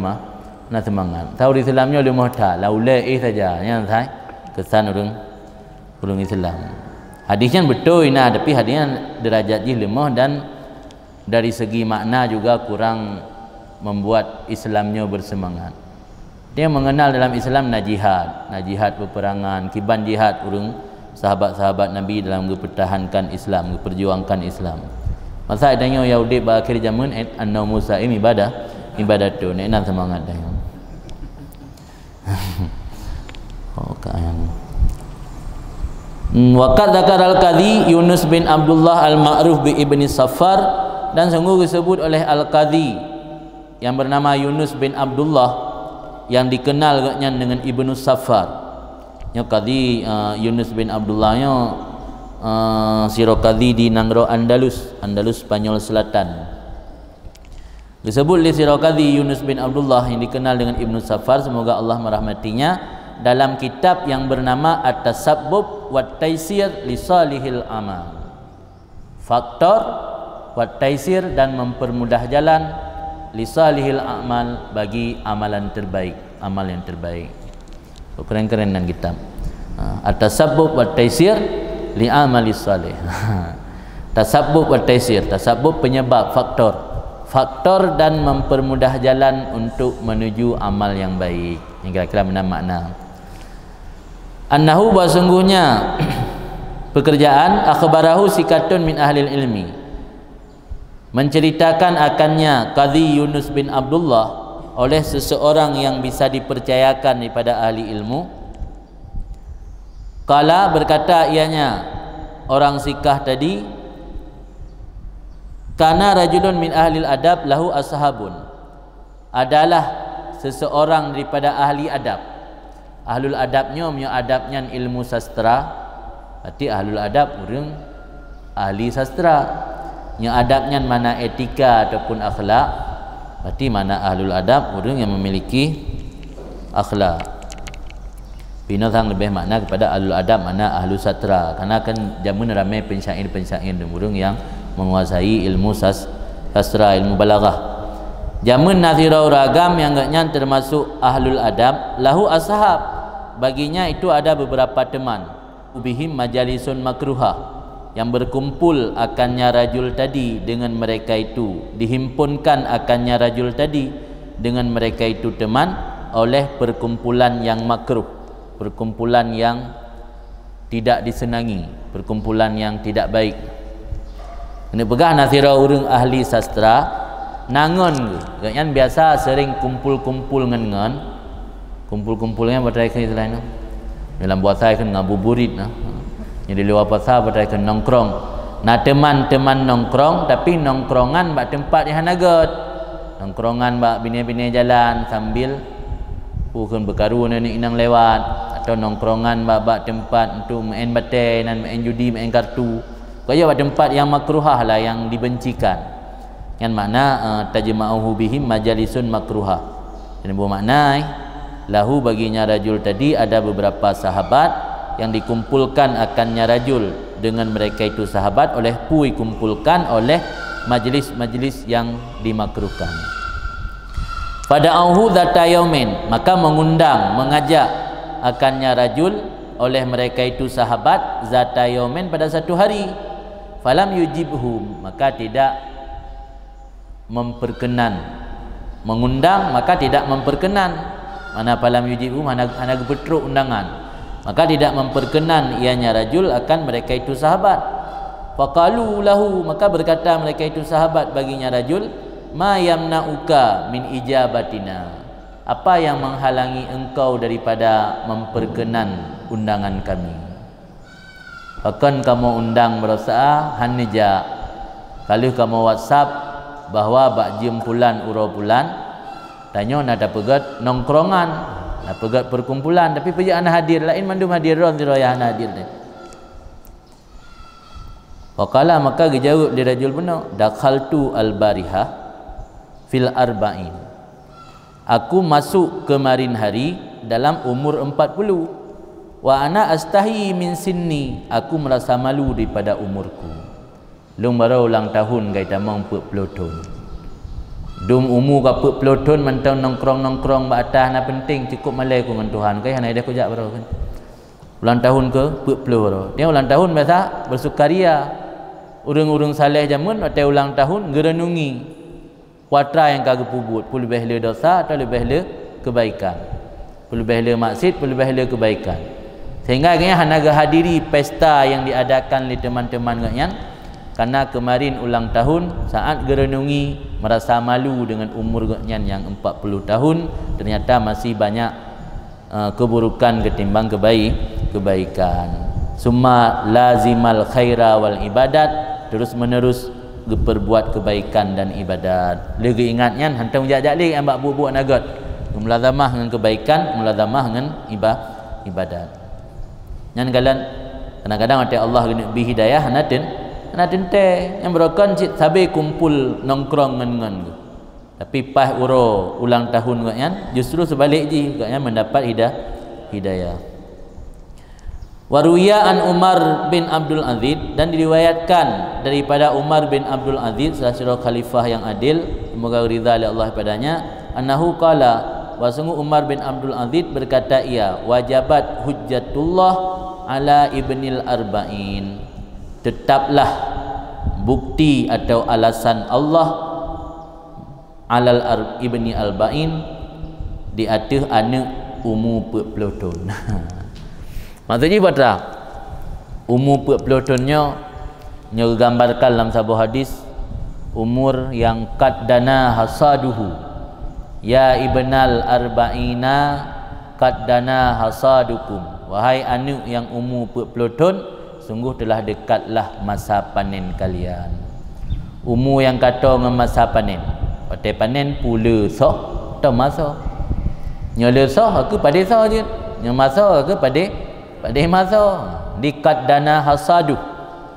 semangat. Tahu di Islamnya lu muhta, laulai saja. Yang saya kesan orang Islam. Hadisnya betul nah, tapi hadisnya derajat lemah dan dari segi makna juga kurang membuat Islamnya bersemangat. Dia mengenal dalam Islam na jihad peperangan, kiban jihad urang sahabat-sahabat Nabi dalam mempertahankan Islam, memperjuangkan Islam. Masa adanya Yahudi pada akhir zaman an-naumu sa'im ibadatun, enak semangat dah. Waqad dzakar al-Qadhi Yunus bin Abdullah al-Ma'ruf bi Ibni Safar, dan sungguh disebut oleh al-Qadhi yang bernama Yunus bin Abdullah yang dikenal dengan Ibnu Safar. Nya Qadhi Yunus bin Abdullah nya siro Qadhi di Nangro Andalus Spanyol Selatan. Disebut oleh siro Qadhi Yunus bin Abdullah yang dikenal dengan Ibnu Safar, semoga Allah merahmatinya, dalam kitab yang bernama At-Tasabbub wa Taisir li Salihil Amal. Faktor wa taisir dan mempermudah jalan li salihil amal, bagi amalan terbaik, amal yang terbaik. Keren-keren dan kitab. At-tasabbub wa taisir li amali salih. Tasabbub wa taisir, tasabbub penyebab, faktor dan mempermudah jalan untuk menuju amal yang baik. Ini kira-kira makna. Annahu, bahasungguhnya pekerjaan, akhbarahu sikatun min ahlil ilmi, menceritakan akannya Qadhi Yunus bin Abdullah oleh seseorang yang bisa dipercayakan daripada ahli ilmu. Qala, berkata ianya orang sikah tadi, kana rajulun min ahlil adab lahu ashabun, adalah seseorang daripada ahli adab. Ahlul adabnya punya adabnya ilmu sastra, berarti ahlul adab orang ahli sastra. Yang adabnya mana etika ataupun akhlak, berarti mana ahlul adab orang yang memiliki akhlak. Pina sang lebih makna kepada ahlul adab mana ahlu sastra, karena kan zaman ramai pensyair-pensyair dan orang yang menguasai ilmu sastra, ilmu balaghah. Zaman nazirau ragam yang agaknya termasuk ahlul adab, lahu ashab, baginya itu ada beberapa teman, ubihim majalisun makruhah, yang berkumpul akannya rajul tadi dengan mereka itu, dihimpunkan akannya rajul tadi dengan mereka itu teman oleh perkumpulan yang makruh, perkumpulan yang tidak disenangi, perkumpulan yang tidak baik. Ini pegah nasira orang ahli sastra nangon, kan biasa sering kumpul-kumpul ngan kumpul-kumpulnya berkaitan istilahnya dalam bahasa kan ngabuburit nah. Jadi luar pasal berkaitan nongkrong. Nah teman-teman nongkrong, tapi nongkrongan bak tempat yang hanagot. Nongkrongan bak bini-bini jalan sambil bukan berkaru nenek inang lewat, atau nongkrongan bak tempat untuk main batai dan main judi, main kartu. Kaya bak tempat yang makruhah lah, yang dibencikan. Yang mana tajma'uhu bihim majalisun makruhah. Ini bermakna lahu baginya rajul tadi ada beberapa sahabat yang dikumpulkan akannya rajul dengan mereka itu sahabat oleh kumpulkan oleh majlis-majlis yang dimakruhkan. Pada auhu dzata yaumin, maka mengajak akannya rajul oleh mereka itu sahabat dzata yaumin pada satu hari. Falam yujibhum, maka tidak memperkenan. Mengundang maka tidak memperkenan. Mana falam yujibhum hana gepetruk undangan, maka tidak memperkenan ianya rajul akan mereka itu sahabat. Faqalu lahu, maka berkata mereka itu sahabat baginya rajul, ma yamna'uka min ijabatina, apa yang menghalangi engkau daripada memperkenan undangan kami? Akan kamu undang berusaha hanija, kalau kamu WhatsApp bahwa bak jempulan uropulan, tanya nada pegat nongkrongan, pegat perkumpulan, tapi pejak ana hadir lain mandum hadir ron diraya ana hadir ni. Waqala, maka dijawab dirajul benar, dakhaltu al-bariha fil arba'in, Aku masuk kemarin hari dalam umur 40. Wa ana astahi min sinni, aku merasa malu daripada umurku. Lung baru ulang tahun gai tamang 40 tahun. Dum umur ka 40 tahun mentang nongkrong-nongkrong ba atas na penting cukup malai ku dengan Tuhan kai hanai dah kujak baru kan. Ulang tahun ke 40 baru. Dia ulang tahun biasa bersukaria. Urang-urang saleh jamun atau ulang tahun gerenungi kuatra yang kagak pubut, pul lebih le dosa atau lebih le kebaikan. Pul lebih le maksiat, pul lebih le kebaikan. Sehingga agaknya hanaga hadiri pesta yang diadakan oleh teman-teman agaknya karena kemarin ulang tahun saat gerenungi merasa malu dengan umur agaknya yang 40 tahun, ternyata masih banyak keburukan ketimbang kebaikan. Summa lazimal khaira wal ibadat, terus menerus berbuat kebaikan dan ibadat. Lagi ingatnya hantam jak-jak lagi ambak buat nagat. Mulazamah dengan kebaikan, mulazamah dengan ibadat. Yang kadang-kadang ada Allah guna bi hidayah hanatin teh yang berokan cik sabe kumpul nongkrong ngan. Tapi pas ulang tahun gaknya justru sebalik ji gaknya mendapat hidayah. Waruya an Umar bin Abdul Aziz, dan diriwayatkan daripada Umar bin Abdul Aziz salah khalifah yang adil, semoga ridha oleh Allah padanya, annahu qala, wasungguh Umar bin Abdul Aziz berkata ia, wajabat hujjatullah ala ibnil arba'in, tetaplah bukti atau alasan Allah alal ibni arba'in di atas anak umur 40 tahun. Maksudnya apa? Umur 40 tahunnya gambarkan dalam sebuah hadis, umur yang qad dana hasaduhu, ya ibnal arba'ina qad dana hasadukum, wahai anak yang umur 40 tahun, sungguh telah dekatlah masa panen kalian. Umur yang kata dengan masa panen, pada panen pula sok atau masa nyala sok ke pada sok je, nyala masa ke pada masa dikat dana hasadu,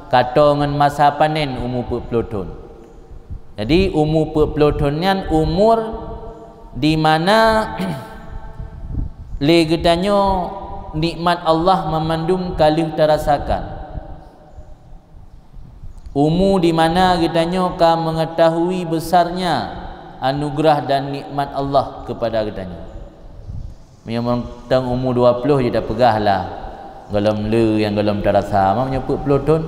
kata dengan masa panen umur 40 tahun. Jadi umur 40 tahun ni umur di mana legetanyo nikmat Allah memandum kalih terasakan. Umur di mana getanyo ka mengetahui besarnya anugerah dan nikmat Allah kepada getanyo. Memang tang umur 20 je dah pegahlah galam le yang galam terasa, maknanya 40 tahun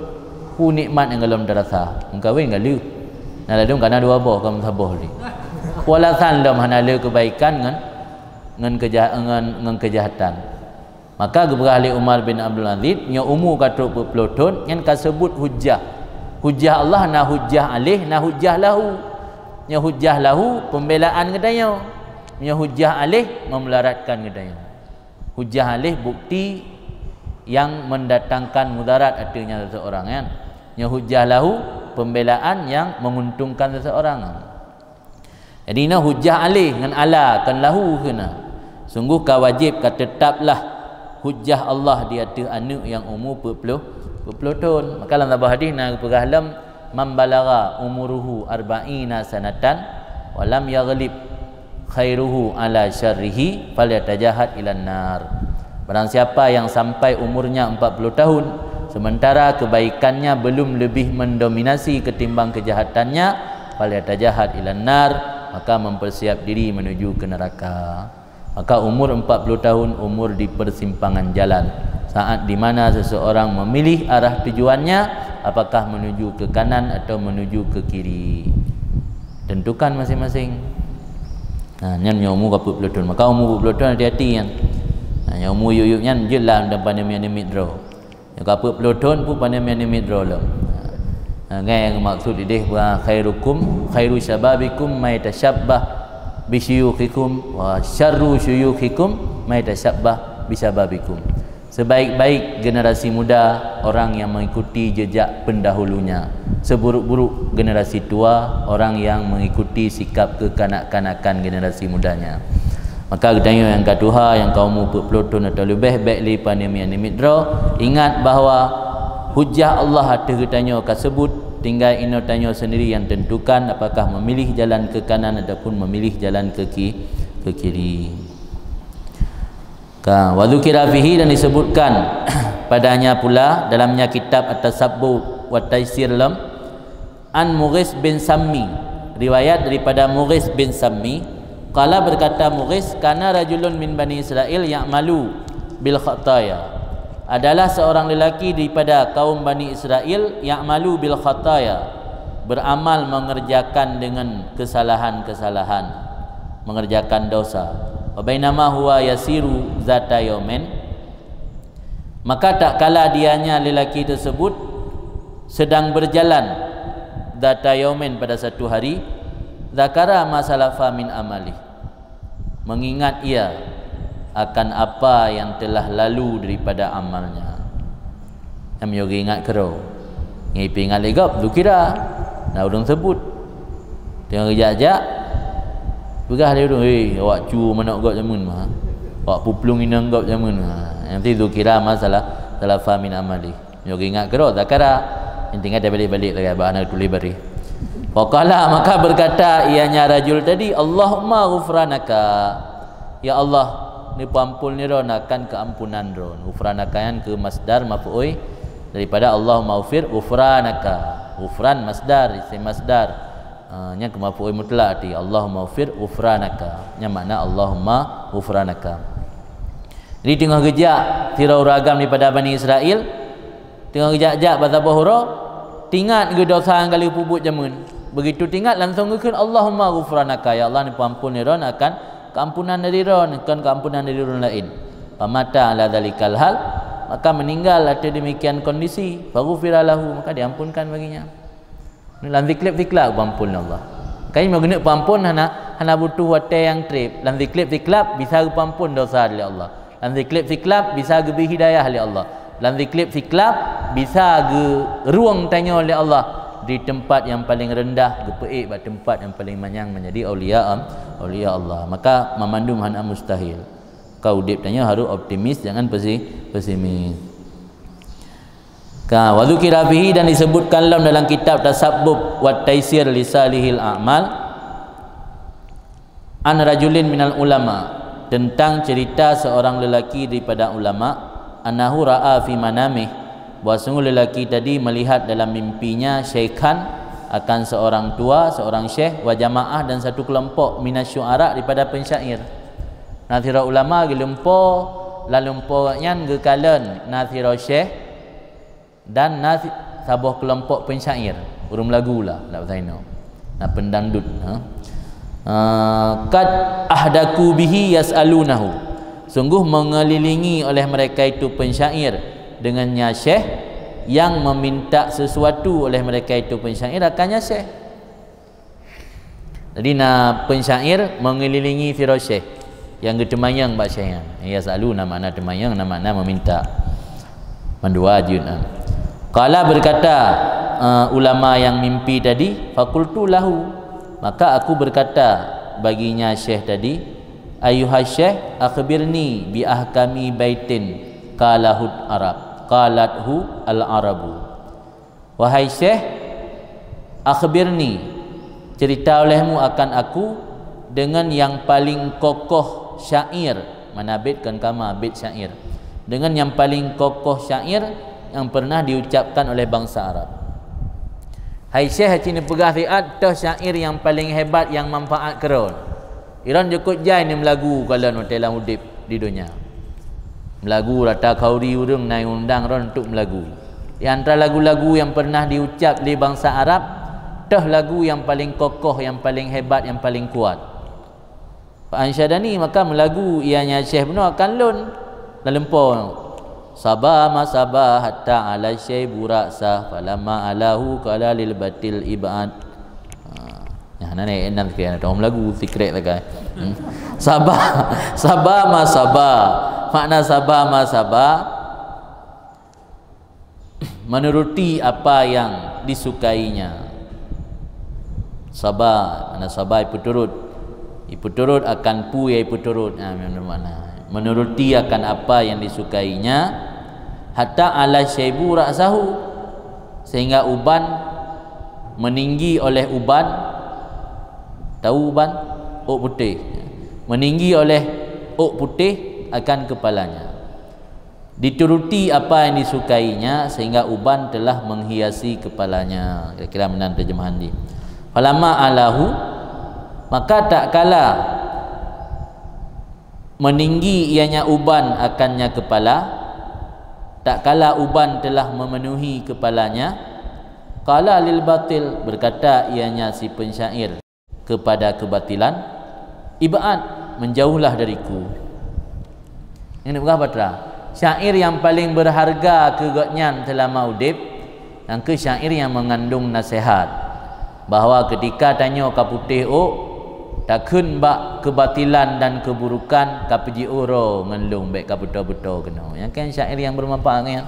pu nikmat yang galam terasa. Mengkawin galu. Nah ladung kana dua boh kamu saboh ni. Walasan lam hanale kebaikan dengan kejahatan. Maka geberah oleh Umar bin Abdul Aziz nya umur kata 40 tahun yang kasebut hujjah. Hujjah Allah na hujjah alih na hujjah lahu. Nya hujjah lahu pembelaan katanya. Nya hujjah alih memelaratkan katanya. Hujjah alih bukti yang mendatangkan mudarat artinya seseorang kan. Nya hujjah lahu pembelaan yang menguntungkan seseorang. Jadi na hujjah alih dengan ala kan lahu kena. Sungguh ka wajib ka tetaplah hujjah Allah di atas anak yang umur 40 tahun. Maka dalam hadis na perahlam man balagha umuruhu arba'ina sanatan wa lam yaghlib khairuhu ala syarrihi falyatajahad ilan nar. Barang siapa yang sampai umurnya 40 tahun sementara kebaikannya belum lebih mendominasi ketimbang kejahatannya, falyatajahad ilan nar, maka mempersiap diri menuju ke neraka. Maka umur 40 tahun umur di persimpangan jalan, saat di mana seseorang memilih arah tujuannya, apakah menuju ke kanan atau menuju ke kiri. Tentukan masing-masing. Nah, yang umur 40 tahun, maka umur 40 tahun hati-hati kan. Nah, yang umur yuk-yuknya jelas dan pandemi ni midro. Yang 40 tahun pun pandemi ni midro lah. Yang maksud ini khairukum khairu syababikum may tashabbah bi syuyukhikum wa syarru syuyukhikum may tashabbah bi syababikum. Sebaik-baik generasi muda orang yang mengikuti jejak pendahulunya. Seburuk-buruk generasi tua orang yang mengikuti sikap kekanak-kanakan generasi mudanya. Maka katanya yang kedua yang kaum umur 40 tahun atau lebih baik li pandemi yang midro, ingat bahawa hujah Allah atas katanya kasebut, tinggal ino tanya sendiri yang tentukan apakah memilih jalan ke kanan ataupun memilih jalan ke Wa dzukira fihi, dan disebutkan padanya pula dalamnya kitab At-Tasabbu wa Taisir lam an Mughis bin Sammi, riwayat daripada Mughis bin Sammi, qala berkata Mughis, kana rajulun min Bani Israil ya'malu bil khataya, adalah seorang lelaki daripada kaum Bani Israel ya'malu bil khataya, beramal mengerjakan dengan kesalahan-kesalahan, mengerjakan dosa. Wa bainama huwa yasiru zata yaumin, maka tak kala dianya lelaki tersebut sedang berjalan zata yaumin, pada satu hari, zakara ma salafa min amali, mengingat ia akan apa yang telah lalu daripada amalnya. Am yogi ingat kero ngipi ingat legap dukira nak udung sebut tengok kejap-kejap begah dia udung, awak cu mana gap jamun mah, awak puplung inang gap jamun mah, nanti dukira masalah salafa min amali. Yogi ingat kero zakara, yang tinggal dia balik-balik lagi bahana tulis bari. Faqala, maka berkata ianya rajul tadi, Allahumma ghufranaka, ya Allah, ni pampul ni ron akan keampunan ron. Ghufranaka yang ke masdar maf'ul daripada Allahumma ghfir ghufranaka. Ghufran masdar, isim masdar. Nya ke maf'ul mutlak di Allahumma ghfir ghufranaka. Nya makna Allahumma ghufranaka. Jadi tengah gejak tirau ragam daripada Bani Israel, tengah gejak-gejak bahasa Bahura, tingat ke dosa yang kali pubut jamun. Begitu tingat langsung ke Allahumma ghufranaka, ya Allah ni pampun ni ron akan keampunan dari ron, bukan keampunan dari ron lain. Pamata ala dzalikal hal, maka meninggal ada demikian kondisi, faghfira lahu, maka diampunkan baginya. Ni lan ziklap pampun Allah. Kai mau guna pampun hana butuh wate yang trip. Lan ziklap bisa pampun dosa oleh Allah. Lan ziklap bisa ge hidayah oleh Allah. Lan ziklap bisa ge ruang tanya oleh Allah di tempat yang paling rendah, gepeik bat tempat yang paling manyang menjadi aulia Allah. Maka memandum hana mustahil. Kau dip tanya harus optimis, jangan pesimis. Wa dzukira fihi, dan disebutkan dalam kitab Tasabbub wa Taisir li Salihil A'mal an rajulin minal ulama, tentang cerita seorang lelaki daripada ulama, annahu ra'a fi manamih, bahawa sungguh lelaki tadi melihat dalam mimpinya syekhan, akan seorang tua, seorang syekh, wa jamaah, dan satu kelompok minasyu'ara daripada pensyair. Nathira ulama gelumpo lalumpo nyan gekalen nathira syekh dan sabuh kelompok pensyair, urung lagu lah bahasa nah pendangdut. Kad ahdaku bihi yas'alunahu, sungguh mengelilingi oleh mereka itu pensyair dengannya syekh, yang meminta sesuatu oleh mereka itu pensyair akannya syekh. Jadi pensyair mengelilingi sira syekh yang getemayang bak syekh. Yas'aluna makna temayang, makna meminta. Mandua ajun. Qala berkata ulama yang mimpi tadi, faqultu lahu, maka aku berkata baginya syekh tadi, ayyuha syekh akhbirni bi ahkami baitin qalahu qalathu al-arabu. Wahai syekh, akhbirni, cerita olehmu akan aku dengan yang paling kokoh syair, mana bait kan kama bait syair, dengan yang paling kokoh syair yang pernah diucapkan oleh bangsa Arab. Hai syekh, cini pegah riat dah syair yang paling hebat, yang manfaat keron. Iran jukut jai ni melagu kalau notelah udip di dunia. Melagu rata kauri urung naik undang ron untuk melagu. Di antara lagu-lagu yang pernah diucap di bangsa Arab, dah lagu yang paling kokoh, yang paling hebat, yang paling kuat. Pak Ansyadani maka melagu ianya syekh benar akan lun lalempon. Sabah ma sabah hatta ala syaibu ra'sah falamma alahu qala lil batil ibad. Ya nane enan kian tom lagu secret takai. Sabah ma sabah. Makna sabah ma sabah menuruti apa yang disukainya. Sabah mana sabah ipu turut akan pu ya ipu turut. Mana menuruti akan apa yang disukainya, hatta ala syaibu ra'sahu, sehingga uban meninggi oleh uban. Tahu uban? Oh putih. meninggi oleh ok putih akan kepalanya. Dituruti apa yang disukainya sehingga uban telah menghiasi kepalanya. Kira-kira benar terjemahan dia. Falamma alahu, maka tak kala meninggi ianya uban akannya kepala, tak kala uban telah memenuhi kepalanya, qala lil batil, berkata ianya si pensyair kepada kebatilan, ibad, menjauhlah dariku. Ini bukan batra. Syair yang paling berharga kegatnya selama udip, yang ke syair yang mengandung nasihat bahawa ketika tanya ka putih takun bak kebatilan dan keburukan kapeji oro ngelung baik ka betul-betul kena. Yang kan syair yang bermanfaat kan.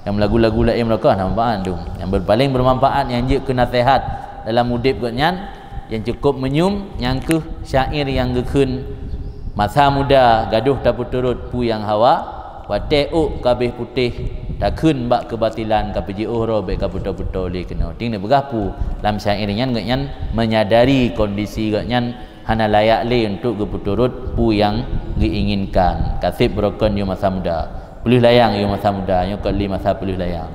Yang lagu-lagu lain mereka manfaat tu. Yang paling bermanfaat yang je ke nasihat dalam udip gatnya, yang cukup menyum, yang ke syair yang gekun masa muda gaduh tak turut pu yang hawa wate kabeh putih takun bak kebatilan kapeji oro baik ka betul-betul le kena. Ting ne bergapu dalam syairnya gatnya menyadari kondisi gatnya hana layak le untuk berturut pu yang diinginkan. Kasib broken yo masa muda. Pulih layang yo masa muda, yo kali masa pulih layang.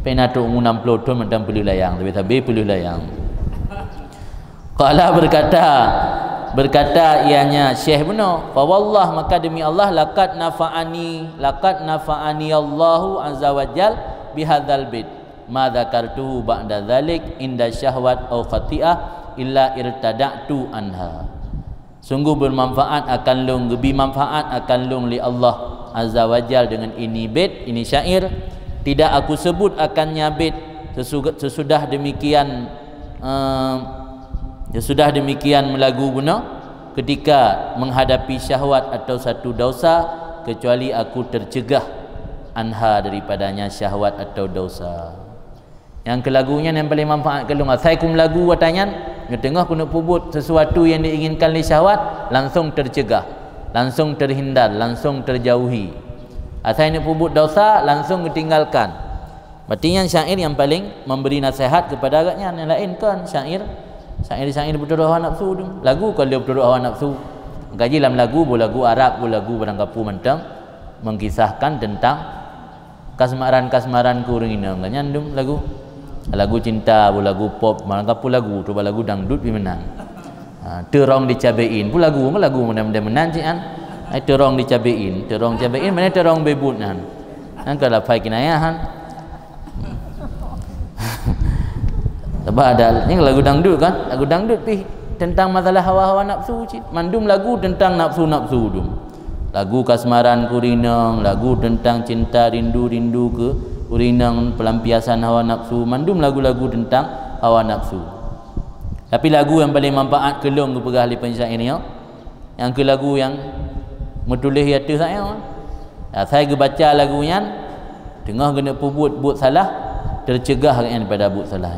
Pena tu 60 tahun macam pulih layang, tapi pulih layang. Qala berkata ianya Syekh benar, fa wallah, maka demi Allah, laqad nafa'ani Allahu azza wajal bihadzal bait ma dzakartuhu ba'da dzalik inda syahwat aw khati'ah illa irtada'tu anha. Sungguh bermanfaat akan lung, gebi manfaat akan lung li Allah azza wajal dengan ini bait, ini syair. Tidak aku sebut akannya bait sesudah demikian melagu guna ketika menghadapi syahwat atau satu dosa, kecuali aku tercegah anha daripadanya syahwat atau dosa. Yang kelagunya yang paling manfaat kalau saya kum lagu watanya di tengah kena pubut sesuatu yang diinginkan li syahwat, langsung tercegah, langsung terhindar, langsung terjauhi. Asal nak pubut dosa, langsung ditinggalkan. Berarti yang syair yang paling memberi nasihat kepada agaknya. Yang lain kan syair berturut hawa nafsu tu. Lagu kalau berturut hawa nafsu, gaji dalam lagu, lagu Arab, lagu barang kapu mentang mengkisahkan tentang kasmaran-kasmaran kurang ini. Nyandung lagu cinta, lagu pop, barang kapu lagu, coba lagu dangdut menang. Terong dicabein, pun lagu mana-mana menang cian. Terong dicabein, mana terong bebut nan. Kalau pai kinayahan. Sebab ada ni lagu dangdut kan, lagu dangdut pi tentang masalah hawa-hawa nafsu cik. Mandum lagu tentang nafsu-nafsu dum. Lagu kasmaran kurinang, lagu tentang cinta rindu-rindu ke kurinang, pelampiasan hawa nafsu, mandum lagu-lagu tentang hawa nafsu. Tapi lagu yang paling manfaat kelong ke pegah li pensyair ni yang ke lagu yang metulis hati saya. Saya baca lagunya tengah kena pubut buat salah, tercegah daripada buat salah.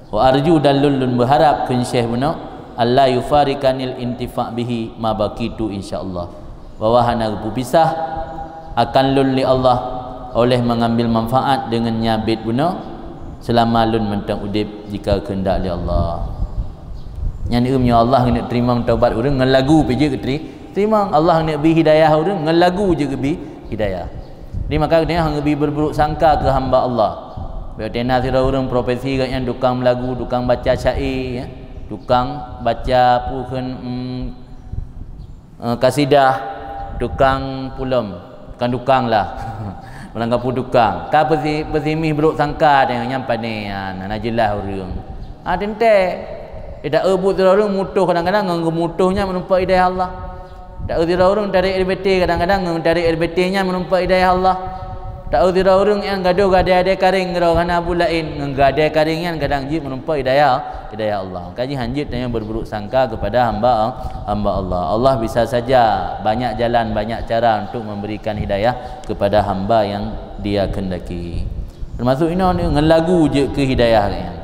Wa arju dan lulun berharap kun Syekh benar Allah yufarikanil intifa' bihi ma baqitu insyaallah. Bahwa hana berpisah akan lun li Allah oleh mengambil manfaat dengan nyabit benar selama lun mentang udip jika kehendak li Allah. Yang ni Allah nak terima taubat orang dengan lagu je ke terima. Allah nak beri hidayah orang dengan lagu je ke beri hidayah. Ni maka dia hang beri berburuk sangka ke hamba Allah. Biarlah sira orang profesi yang tukang lagu, tukang baca syair, ya. Tukang baca pun kasidah, tukang pulam, tukang lah. Orang kapu tukang. Ka pesimih buruk sangka dengan nyampai ni, nak jelas orang. Tente. Tak ebut sira orang mutuh kadang-kadang nganggo mutuhnya menumpak hidayah Allah. Tak sira orang tarik LBT kadang-kadang tarik LBT-nya menumpak hidayah Allah. Tak sira orang yang gaduh gadai karing gerana bulain nggadai karing yang kadang jip menumpak hidayah Allah. Kaji hanjit yang berburuk sangka kepada hamba Allah. Allah bisa saja banyak jalan, banyak cara untuk memberikan hidayah kepada hamba yang dia kehendaki. Termasuk ini ngelagu je ke hidayah kan.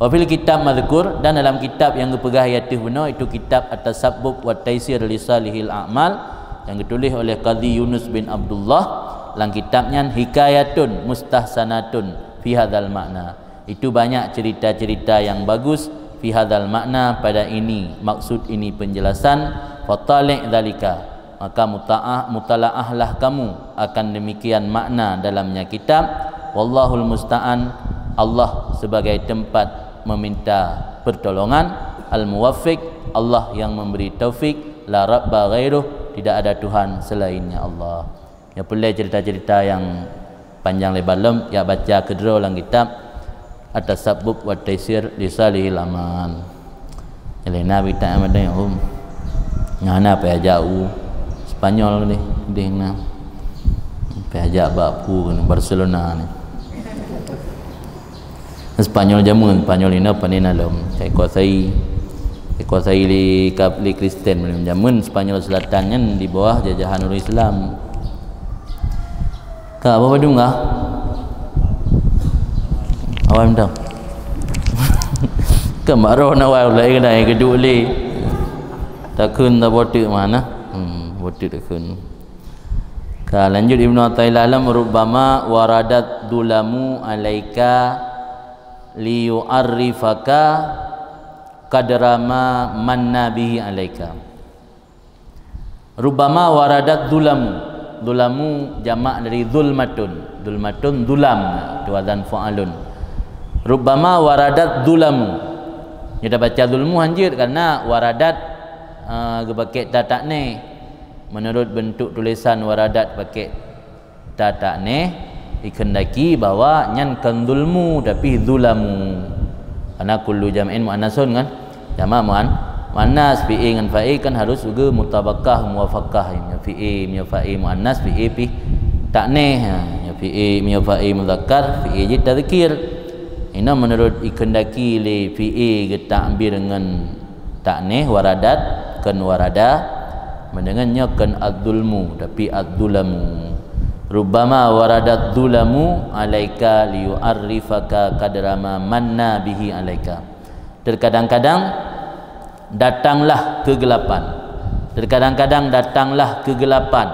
Wa fil kitab mazkur, dan dalam kitab yang kepegah ayat benar itu kitab At-Tasabbub wa Taisir li Salihil A'mal yang ditulis oleh Qadhi Yunus bin Abdullah. Dalam kitabnya Hikayatun Mustahsanatun fi hadzal makna. Itu banyak cerita-cerita yang bagus fi hadzal makna, pada ini maksud ini penjelasan, fatali' dzalika, maka mutalaahlah kamu akan demikian makna dalamnya kitab. Wallahul musta'an, Allah sebagai tempat meminta pertolongan, al muwaffiq, Allah yang memberi taufik, la rabba ghairuh, tidak ada Tuhan selainnya Allah. Ya boleh cerita-cerita yang panjang lebar lem ya baca kedua dalam kitab At-Tasabbub wa Taisir li Salihil Aman. Elena bita amada yang ngana pa jauh Spanyol ni ding na pa ajak bapu ke Barcelona ni. Spanyol jamun Spanyol ina panina lom kai kuasai li Kristen jamun Spanyol Selatan kan di bawah jajahan orang Islam. Ka apa badung ah? Awam dah. Kemaro na wau lai kedai keduk li. Tak kun tak botik mana? Botik tak kun. Ka lanjut Ibnu Athaillah lam rubbama waradat dulamu alaika liyu'arrifaka qadrama manna bihi alaika. Rubbama waradat dulamu jamak dari zulmatun dulam tu wazan fa'alun. Rubbama waradat dulamu, kita baca dulmu anjir karena waradat pakai tatak ne, menurut bentuk tulisan waradat pakai tatak ne dikendaki bahwa nyan kan dulmu tapi dulamu, karena kullu jam'in muannasun kan, jamak muannas fi'i dengan fa'i kan harus juga mutabakah muwafaqah, ya fi'i ya fa'i muannas fi'i pi takne, ya fi'i ya fa'i muzakkar fi'i ji tadhkir. Ini menurut ikendaki li fi'i kita ambil dengan takne waradat kan warada mendengannya kan adzulmu tapi adzulamu. Rubbama waradat dzulamu alaika liyu'arrifaka qadrama manna bihi alaika. Terkadang-kadang datanglah kegelapan, terkadang-kadang datanglah kegelapan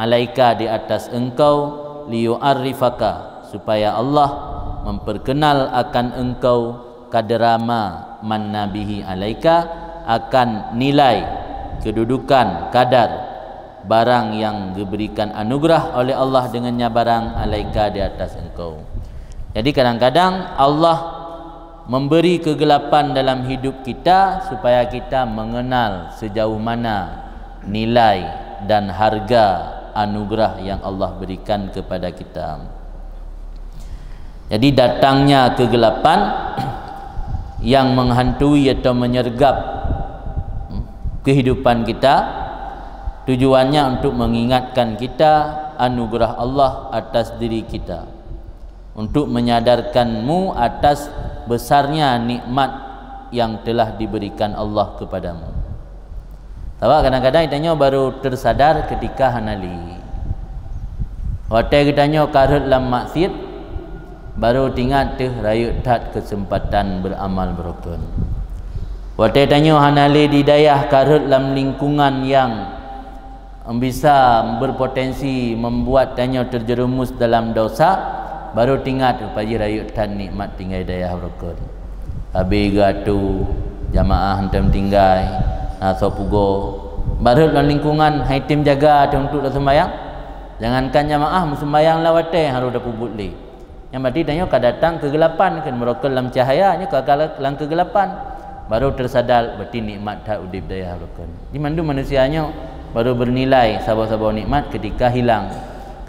alaika di atas engkau, liyu'arrifaka supaya Allah memperkenal akan engkau, qadrama manna bihi alaika, akan nilai kedudukan kadar barang yang diberikan anugerah oleh Allah dengannya barang alaika di atas engkau. Jadi kadang-kadang Allah memberi kegelapan dalam hidup kita supaya kita mengenal sejauh mana nilai dan harga anugerah yang Allah berikan kepada kita. Jadi datangnya kegelapan yang menghantui atau menyergap kehidupan kita, tujuannya untuk mengingatkan kita anugerah Allah atas diri kita, untuk menyadarkanmu atas besarnya nikmat yang telah diberikan Allah kepadamu. Tahu kadang-kadang ditanya baru tersadar ketika hanali. Waktu ditanya karut lam maksiat baru tinggal teh rayut tat kesempatan beramal berukun. Waktu tanya hanali didayah karut dalam lingkungan yang bisa berpotensi membuat tanya terjerumus dalam dosa, baru tinggal tu pagi rayut tat nikmat tinggal dayah berukun. Habis gatu jamaah hentam tinggal sopugo baru dalam lingkungan haitim jaga untuk sembahyang. Jangankan jamaah sembahyang lawate harus dapat butli. Yang berarti tanya datang kegelapan kan merokok dalam cahayanya dalam kegelapan baru tersadar berarti nikmat tak udip daya rukun. Di mana manusianya baru bernilai sabar-sabar nikmat ketika hilang,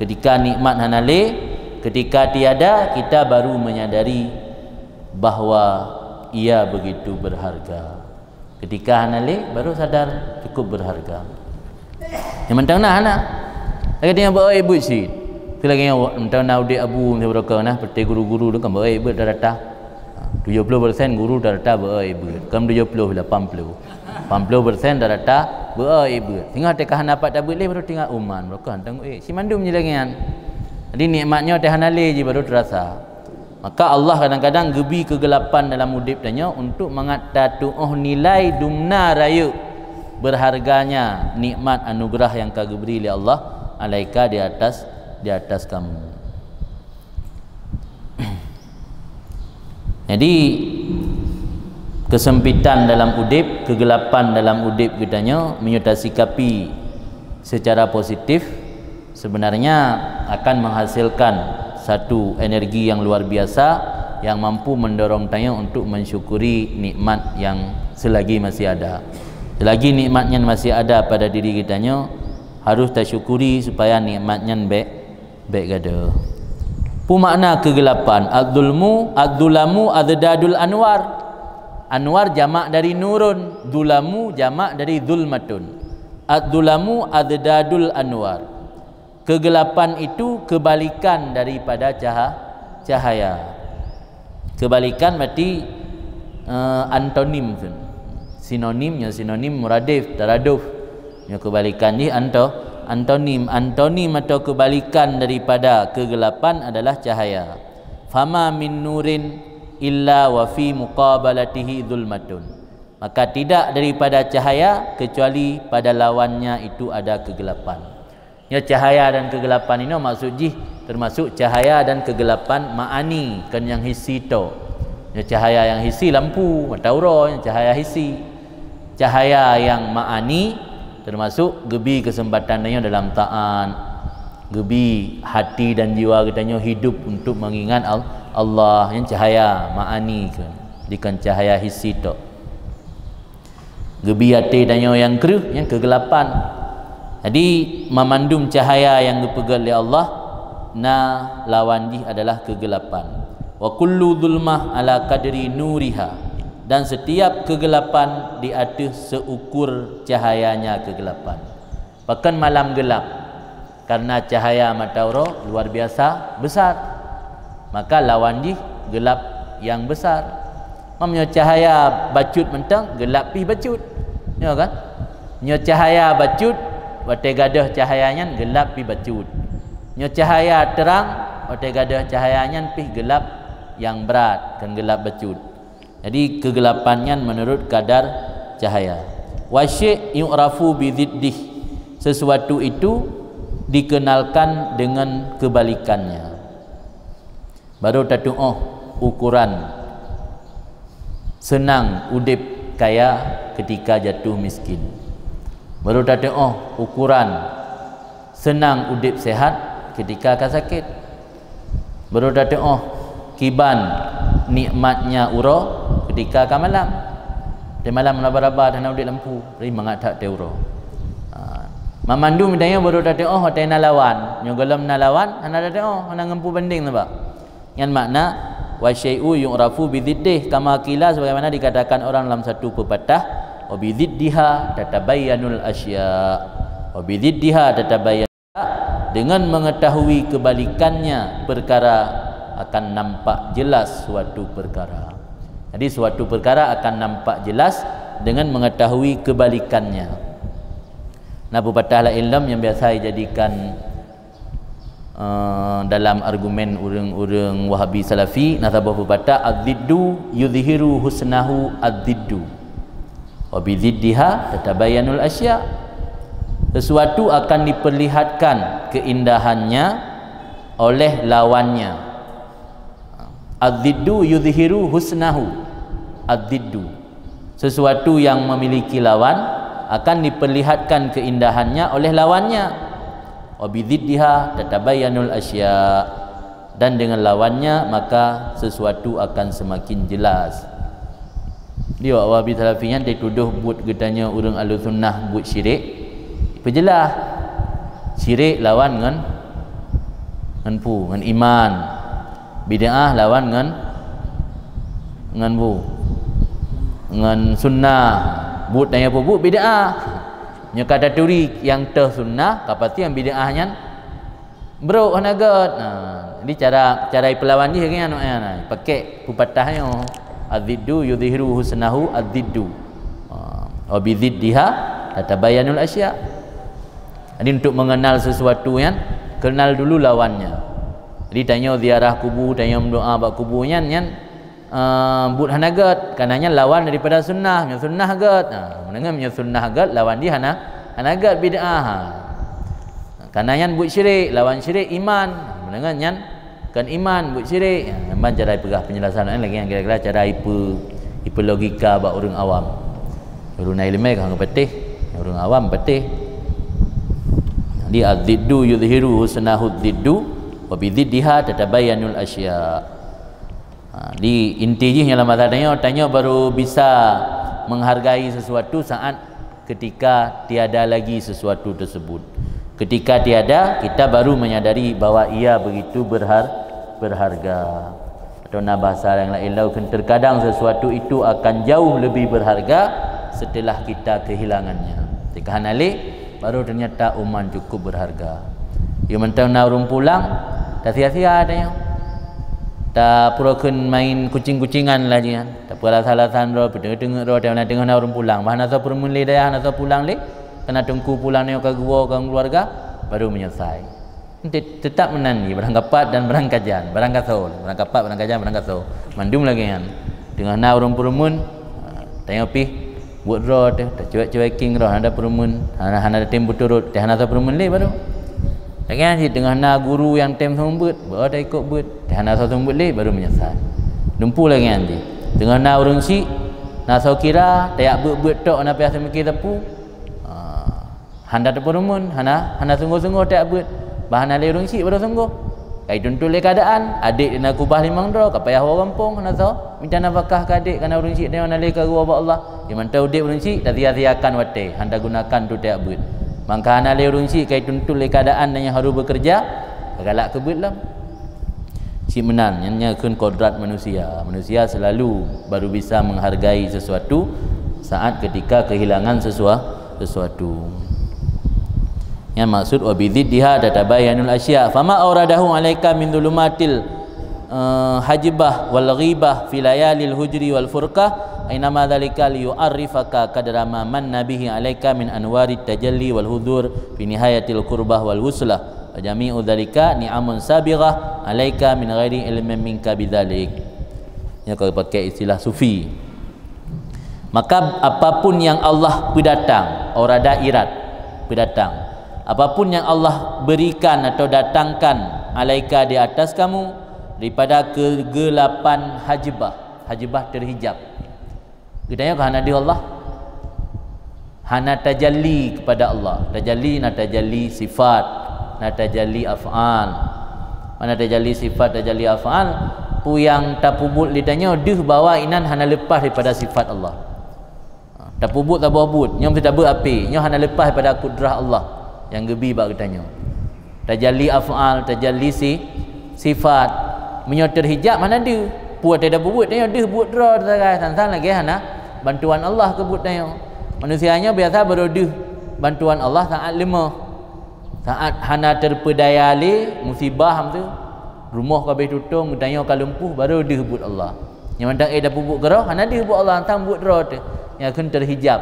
ketika nikmat hanale, ketika tiada kita baru menyadari bahawa ia begitu berharga. Ketika hanale baru sadar cukup berharga. Yang mentang nah anak lagi dia bawa ibu sih. Tu lagi yang entah nak udik abu ni berapa nah peti guru-guru tu kan bawa ibu dah datang 70% guru dah datang bawa ibu kam 70 lah 80% dah datang bawa ibu tinggal tekahan dapat tak boleh baru tinggal uman berapa tengok si mandum je lagi kan. Jadi nikmatnya teh hanale je baru terasa. Maka Allah kadang-kadang gebi kegelapan dalam udip tanya untuk mengata tu'uh nilai dumna rayu berharganya nikmat anugerah yang kau beri oleh Allah alaika di atas kamu. Jadi kesempitan dalam udip, kegelapan dalam udip katanya menyutasikapi secara positif sebenarnya akan menghasilkan satu energi yang luar biasa yang mampu mendorong tanya untuk mensyukuri nikmat yang selagi masih ada. Selagi nikmatnya masih ada pada diri kitanya, harus tersyukuri supaya nikmatnya baik gada. Makna kegelapan, ad-dulamu adadul anwar. Anwar jamak dari nurun, dulamu jamak dari zulmatun. Ad-dulamu adadul anwar. Kegelapan itu kebalikan daripada cahaya. Kebalikan berarti antonim, sinonimnya sinonim muradif, taraduf. Yang kebalikan ni antonim. Antonim atau kebalikan daripada kegelapan adalah cahaya. Fama min nurin illa wa fi muqabalatihi zulmatun. Maka tidak daripada cahaya kecuali pada lawannya itu ada kegelapan. Ya, cahaya dan kegelapan ini maksud termasuk cahaya dan kegelapan ma'ani kan yang hissi tu. Ya, cahaya yang hissi lampu, mataura, cahaya hissi. Cahaya yang ma'ani termasuk gebi kesempatannya dalam ta'an, gebi hati dan jiwa kitanya hidup untuk mengingat Allah, yang cahaya ma'ani kan, bukan cahaya hissi tu. Gebi hati dan yang keruh, yang kegelapan. Jadi memandum cahaya yang dipegang oleh Allah, lawan dia adalah kegelapan. Wa kullu zulmah ala qadri nuriha, dan setiap kegelapan di atas seukur cahayanya kegelapan. Bahkan malam gelap karena cahaya mataura luar biasa besar, maka lawan dia gelap yang besar. Mamnya cahaya bacut mentang, gelap pi bacut, ya kan? Nya cahaya bacut, wate gadah cahayanya gelap pi bacut. Nya cahaya terang, wate gadah cahayanya pi gelap yang berat, kan gelap bacut. Jadi kegelapannya menurut kadar cahaya. Wasy' yu'rafu bidziddih, sesuatu itu dikenalkan dengan kebalikannya. Baru tatu ukuran senang udip kaya ketika jatuh miskin. Baru tatu ukuran senang udip sehat ketika akan sakit. Baru tatu kiban nikmatnya uro ketika akan malam. Di malam raba-raba dan udip lampu, ri mangat teuro. Memandu midanya baru tatu hotel nalawan, nyogolam nalawan ana tatu ana ngempu banding tu, Pak. Yang makna wa syai'u yu'rafu bidziddih, kama qila, sebagaimana dikatakan orang dalam satu pepatah, wa bidziddiha tatabayyanul asya. Wa bidziddiha tatabayyan, dengan mengetahui kebalikannya perkara akan nampak jelas suatu perkara. Jadi suatu perkara akan nampak jelas dengan mengetahui kebalikannya. Nah, pepatah ilm yang biasa dijadikan dalam argumen orang-orang Wahabi Salafi, nasabah pepatah ad-diddu yudhiru husnahu ad-diddu wa bididdiha tatabayyanul asya. Sesuatu akan diperlihatkan keindahannya oleh lawannya. Ad-diddu yudhiru husnahu ad-diddu, sesuatu yang memiliki lawan akan diperlihatkan keindahannya oleh lawannya. Wa bididdiha tatabayyanul asya, dan dengan lawannya maka sesuatu akan semakin jelas. Dia Wahabi Salafinya dituduh buat getanya orang Ahlus Sunnah buat syirik. Perjelas syirik lawan dengan iman. Bid'ah lawan dengan sunnah. Buat tanya apa buat bid'ah. Nya kata turi yang sunnah, kapati yang bid'ahnya bro hanagat. Jadi cara pelawan dia kan pakai pepatahnya ad-diddu yudhiru husnahu ad-diddu wa bididdiha tatabayyanul asya. Jadi untuk mengenal sesuatu yang kenal dulu lawannya. Jadi tanya ziarah kubur, tanya mendoa bab kuburnya but hanagat, kananya lawan daripada sunnah. Nya sunnah gat, mendengar sunnah gat, lawan dia hanagat bid'ah. Kananya buat syirik, lawan syirik iman. Mendengar kan iman buat syirik. Memang cara pegah penjelasan lagi yang kira-kira cara ipa logika bak orang awam. Orang ilmu kan petih, orang awam petih. Jadi az-ziddu yudhiru husnahu ziddu wa bi ziddiha tatabayyanul asya. Di intinya dalam tanya baru bisa menghargai sesuatu saat ketika tiada lagi sesuatu tersebut. Ketika tiada, kita baru menyadari bahawa ia begitu berharga. Atau nak bahasa yang lain, terkadang sesuatu itu akan jauh lebih berharga setelah kita kehilangannya. Ketika hanalik, baru ternyata uman cukup berharga. Ia mentang nak urung pulang, tak sia-sia adanya. Tak purakan main kucing-kucingan lagi kan. Tak pula salah-salah roh, tengok roh, tengok nak urung pulang. Bahan asal permuli daya, asal pulang le. Kena tunggu pulang ni ke gua ke keluarga baru menyelesai. Tetap menangi berangkapat dan berangkajan, berangkasau, berangkapat, berangkajan, berangkasau. Mandum lagi kan. Dengan na urang perumun tengok pi buat road tak cuek-cueking roh ada perumun, ada tim buturut, dah ada perumun le baru. Dengan si dengan na guru yang tim sambut, baru dah ikut buat, dah ada sambut le baru menyelesai. Dumpu lagi nanti. Dengan na urang si na sau kira tak buat tok na biasa mikir tepu. Handa terperumun, hana sungguh-sungguh tak buat. Bahan alih orang cik baru sungguh. Kait tuntul le keadaan, adik dia nak kubah 5 dra, kapayah orang kampung hana tahu. Minta nafkah ke adik kerana orang cik dia nak alih ke gua Allah. Dia mantau dik orang cik tak sia-siakan wate, handa gunakan tu tak buat. Maka hana alih orang cik kait tuntul le keadaan dan yang harus bekerja, galak ke buat lah. Cik menan, yang kun kodrat manusia. Manusia selalu baru bisa menghargai sesuatu saat ketika kehilangan sesuatu. Yang maksud wa bidziddiha tatabayyanul asya. Fama auradahu alaika min dhulumatil hajibah wal ghibah fi layalil hujri wal furqah ainama dzalika liyu'arrifaka qadra ma manna bihi alaika min anwarit tajalli wal hudur fi nihayatil qurbah wal wuslah wa jami'u dzalika ni'amun sabighah alaika min ghairi ilmin minka bidzalik. Ya, kalau pakai istilah sufi, maka apapun yang Allah berdatang, aurada irat berdatang, apapun yang Allah berikan atau datangkan alaika di atas kamu daripada kegelapan hajibah terhijab. Kita hana di Allah, hana tajalli kepada Allah. Tajalli na tajalli sifat, na tajalli af'al. Mana tajalli sifat, tajalli af'al, pu yang tapubut ditanya deh bawa inan hana lepas daripada sifat Allah. Tapubut tak buat, nyom tidak berapi, nyom hana lepas daripada kudrah Allah. Yang gebi bak katanya tajalli af'al, tajalli sifat menyoter hijab mana dia buat tidak buat dia buat draw sagai sansan lagi hana bantuan Allah ke buat dia. Manusianya biasa beroduh bantuan Allah saat lemah, saat hana terpedaya le musibah tu rumah kabeh tutung katanya ka lumpuh baru dia buat Allah. Yang mandang dah buat gerah hana dia buat Allah hantam buat draw tu yang akan terhijab.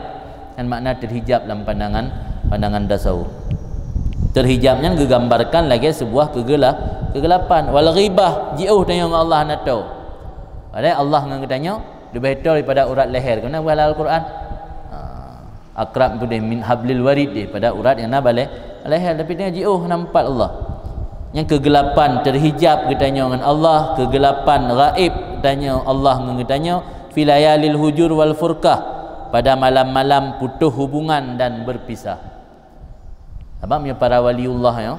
Dan makna terhijab dalam pandangan dasau. Terhijabnya digambarkan lagi sebuah kegelapan. Wal ghibah jauh dengan Allah nak tahu. Padahal Allah ngatanya lebih tahu daripada urat leher. Kerana dalam Al-Quran akrab tu min hablil warid dia pada urat yang nak balik leher, tapi dia jauh nampak Allah. Yang kegelapan terhijab katanya dengan Allah, kegelapan gaib katanya Allah ngatanya fil layalil hujur wal furqah, pada malam-malam putus hubungan dan berpisah. Sebabnya para waliullah ya,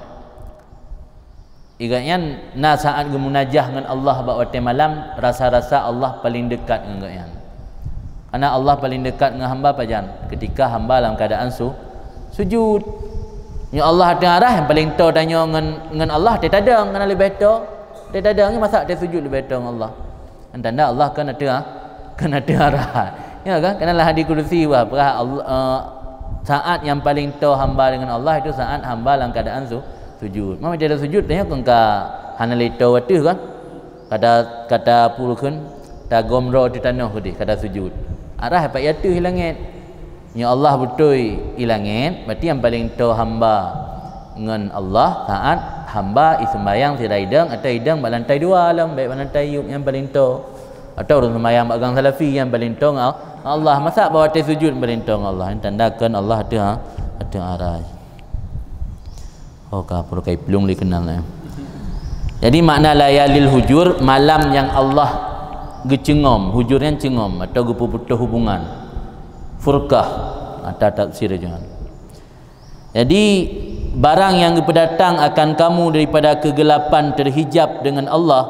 iganya na saat gemunajah dengan Allah bak waktu malam, rasa-rasa Allah paling dekat dengan iganya. Karena Allah paling dekat dengan hamba pajan ketika hamba dalam keadaan sujud. Ya Allah ada arah yang paling tahu tanya dengan Allah, dia tadang kena lebih tahu. Dia tadang ni masa dia sujud lebih tahu dengan Allah. Dan tanda Allah kan ada arah. Ya kan? Kenalah hadis kursi wah Allah saat yang paling tahu hamba dengan Allah itu saat hamba dalam keadaan sujud. Mama dia ada sujud tanya kan ka hana leto watu kan. Kata pulkeun tagom ro di tanah di kata sujud. Arah apa yatu hilangit. Ya Allah betul hilangit, berarti yang paling tahu hamba dengan Allah saat hamba sembahyang tirai hidang atau hidang bak lantai 2 alam baik lantai yub yang paling tahu. Atau orang sembahyang bak gang salafi yang paling tahu Allah, masa bawa dia sujud berintang Allah, yang tandakan Allah ada arah. Oh kapur kai pelung li kenal. Jadi makna layalil hujur, malam yang Allah gecengom, hujurnya cengom atau gepuputuh hubungan, furqah atau tafsir jangan. Jadi barang yang berdatang akan kamu daripada kegelapan terhijab dengan Allah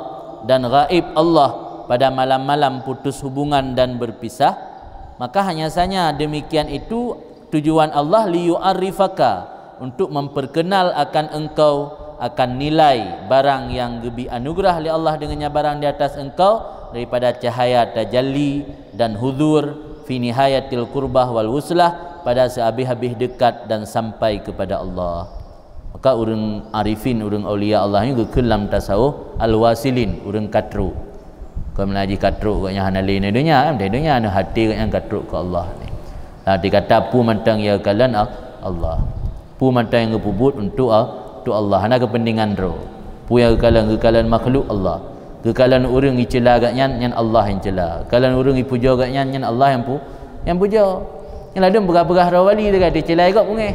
dan gaib Allah pada malam-malam putus hubungan dan berpisah, maka hanya saja demikian itu tujuan Allah liyu'arrifaka, untuk memperkenal akan engkau akan nilai barang yang gebi anugerah oleh Allah dengannya barang di atas engkau daripada cahaya tajalli dan hudur fi nihayatil qurbah wal wuslah, pada sehabis-habis dekat dan sampai kepada Allah. Maka urang arifin, urang aulia Allah ni kelam tasawuf al-wasilin, urang katruk. Kau menaji katruk katnya hanali ni dunia, dunia anu hati yang katruk ke Allah ni. Lah dikata pu mantang ya kalan Allah. Pu mantang yang pubut untuk Allah, hana kepentingan ro. Pu yang kekalan makhluk Allah. Kekalan urang icela agaknya nyan Allah yang cela. Kekalan urang ipuja agaknya nyan Allah yang puja. Yang lain berah-berah wali dekat dia cela igak pungai.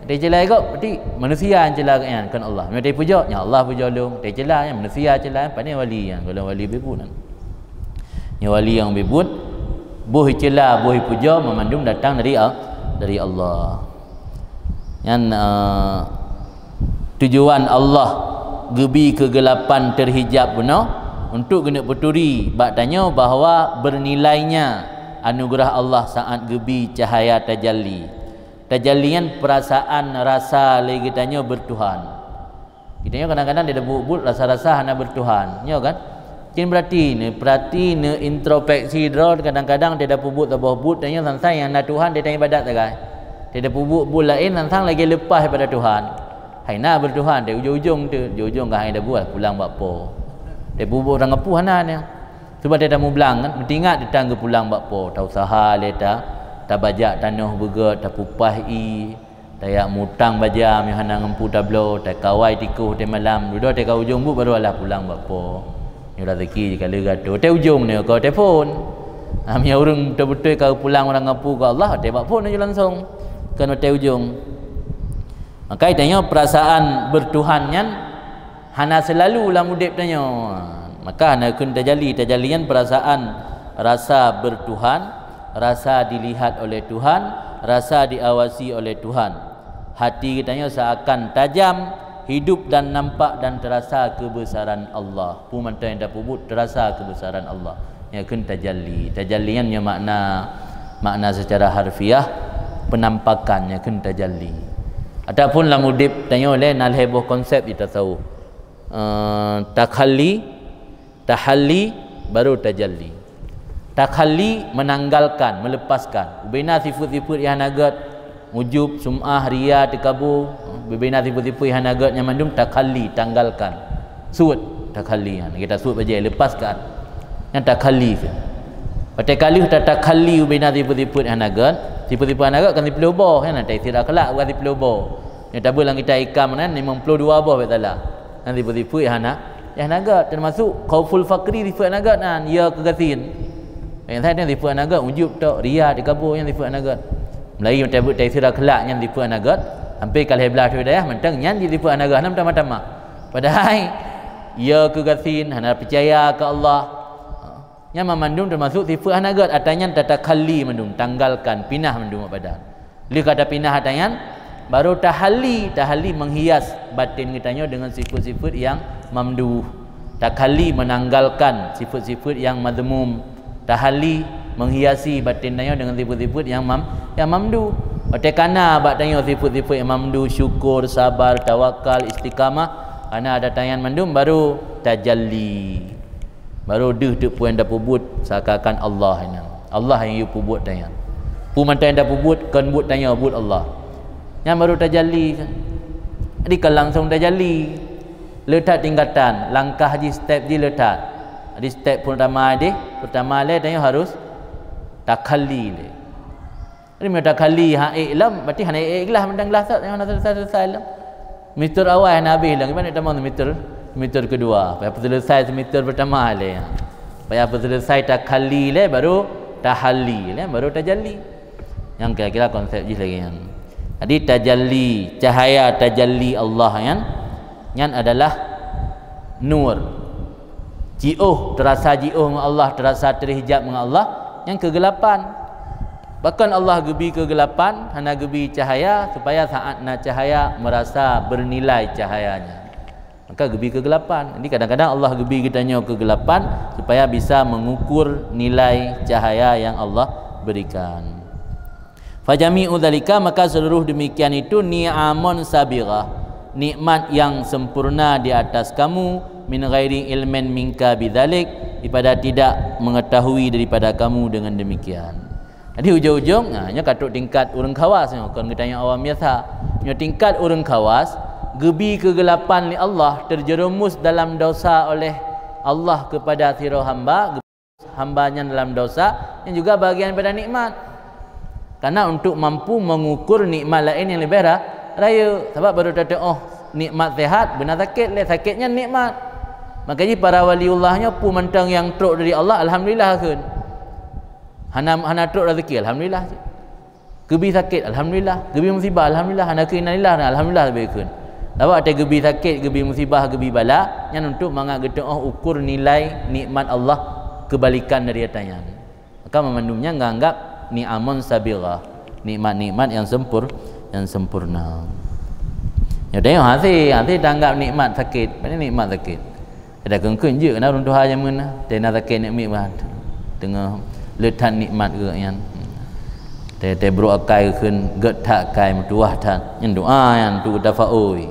Dia cela igak berarti manusia yang cela agaknya kan Allah. Dia puja, nya Allah puja lu. Dia cela yang manusia cela, pandai wali yang kalau wali bebut kan. Nya wali yang bebut boh cela, boh puja memandum datang dari Allah. Yang tujuan Allah gebi kegelapan terhijab benar untuk kena peturi bak tanya bahawa bernilainya anugerah Allah saat gebi cahaya tajalli. Tajallian perasaan rasa lagi tanya bertuhan. Kitanya kadang-kadang dia buat rasa-rasa hana bertuhan. Ya kan? Kin berarti ne introspeksi draw kadang-kadang dia dah pubut tabah but tanya tentang yang nak Tuhan dia tanya ibadat tak kan? Dia dah pubut lain tentang lagi lepas daripada Tuhan. Hai nak bertuhan dia ujung-ujung tu, ujung-ujung kan dia buat pulang buat apa. Dia pubut orang ngapu hana dia. Sebab dia dah mau belang kan, mesti ingat dia tangga pulang buat apa. Tak usaha dia tak bajak tanah bergerak, tak pupah tak yak mutang bajam yang hana ngempu tablo, tak kawai tikuh dia malam. Duduk dia kau ujung bu baru lah pulang buat apa. Ni rezeki kalau gaduh. Dia ujung ni kau telefon. Amnya orang betul-betul kau pulang orang ngapu ke Allah, dia buat phone aja langsung. Kan hotel ujung. Maka tanya perasaan bertuhannya hana selalu lah mudip tanya. Maka hana kun tajallian perasaan rasa bertuhan, rasa dilihat oleh Tuhan, rasa diawasi oleh Tuhan. Hati kitanya seakan tajam, hidup dan nampak dan terasa kebesaran Allah. Pu manta yang dah pubut terasa kebesaran Allah. Ya kun tajalli. Tajalliannya makna secara harfiah penampakannya kun tajalli. Ataupun lamudip tanya oleh nal heboh konsep kita tahu. Tahalli baru tajalli. Takhalli menanggalkan, melepaskan. Bina sifat-sifat yang nagat wujub, sum'ah, riya, takabur. Bina sifat-sifat yang nagat yang mandum takhalli, tanggalkan. Suut takhalli. Kita suut baca lepaskan. Yang takhalli. Pada kali kita takhalli bina sifat-sifat yang nagat. Sifat-sifat yang nagat kan sifat lubah kan ada istilah kelak bukan sifat lubah. Yang tabel yang kita ikam kan 52 bah betul. Nanti sifat-sifat yang nagat termasuk khauful faqri sifat nagat kan ya kegasin. Yang saya ni sifat nagat wujud tak riya dikabur yang sifat nagat. Melayu tabel istilah kelak yang sifat nagat hampir kalau belah tu dah mentang yang sifat nagat nam tamah-tamah. Padahal ya kegasin hana percaya ke Allah. Yang memandung termasuk sifat nagat atanya tatakhalli mandum tanggalkan pinah mandum badan. Li kata pinah atanya baru tahalli menghias batin kitanya dengan sifat-sifat yang mamduh. Takhalli menanggalkan sifat-sifat yang madmum. Tahalli menghiasi batinnya dengan sifat-sifat yang mamduh. Otekana batanya sifat-sifat yang mamduh, syukur, sabar, tawakal, istiqamah. Karena ada tangan mandum baru tajalli. Baru dia puan dah pubut seakan Allah ini. Allah yang you pubut tanya. Pu mantai dah pubut kan but tanya but Allah. Yang baru tajalli. Jadi kan langsung tajalli. Letak tingkatan, langkah je step je letak. Di step pertama le tanya harus takhalli le. Jadi mana takhalli ha iklam berarti hana ikhlas mendang gelas tak yang selesai lah. Meter awal nabi lah gimana tamu meter kedua. Apa selesai meter pertama le. Apa selesai takhalli le baru tahalli le baru tajalli. Yang kira-kira konsep je lagi yang. Jadi tajalli, cahaya tajalli Allah yang adalah nur. terasa jiuh dengan Allah, terasa terhijab dengan Allah. Yang kegelapan, bahkan Allah gebi kegelapan, hana gebi cahaya supaya saat nak cahaya merasa bernilai cahayanya, maka gebi kegelapan. Jadi kadang-kadang Allah gebi kitanya kegelapan supaya bisa mengukur nilai cahaya yang Allah berikan. Fajami'u dzalika, maka seluruh demikian itu ni'amun sabighah, nikmat yang sempurna di atas kamu, min ghairi ilmin minka bidzalik, daripada tidak mengetahui daripada kamu dengan demikian. Jadi ujung-ujung nya katuk tingkat urang khawas, kan kita yang awam biasa, nya tingkat urang khawas gebi kegelapan li Allah, terjerumus dalam dosa oleh Allah kepada sira hamba, hambanya dalam dosa yang juga bagian pada nikmat. Karena untuk mampu mengukur nikmat lain yang lebih raya, sebab baru kata nikmat sehat, benar sakit, sakitnya nikmat. Makanya para waliullahnya pun mentang yang truk dari Allah, alhamdulillah kan. Hana truk rezeki, alhamdulillah. Gebi sakit, alhamdulillah. Gebi musibah, alhamdulillah. Hana keinalillah, alhamdulillah lebih kan. Sebab ada gebi sakit, gebi musibah, gebi bala, yang untuk menganggap ukur nilai nikmat Allah kebalikan dari atasnya. Maka memandumnya menganggap ni'amun sabighah, nikmat-nikmat yang sempurna. Ya tengok hati tanggap nikmat sakit, mana nikmat sakit. Ada kengkeng je kena runtuh aja mana. Tena sakit nikmat tengah letan nikmat ke yang. Te bro akai keun get tak kai mutuah tan. Yang doa yang tu dafa oi.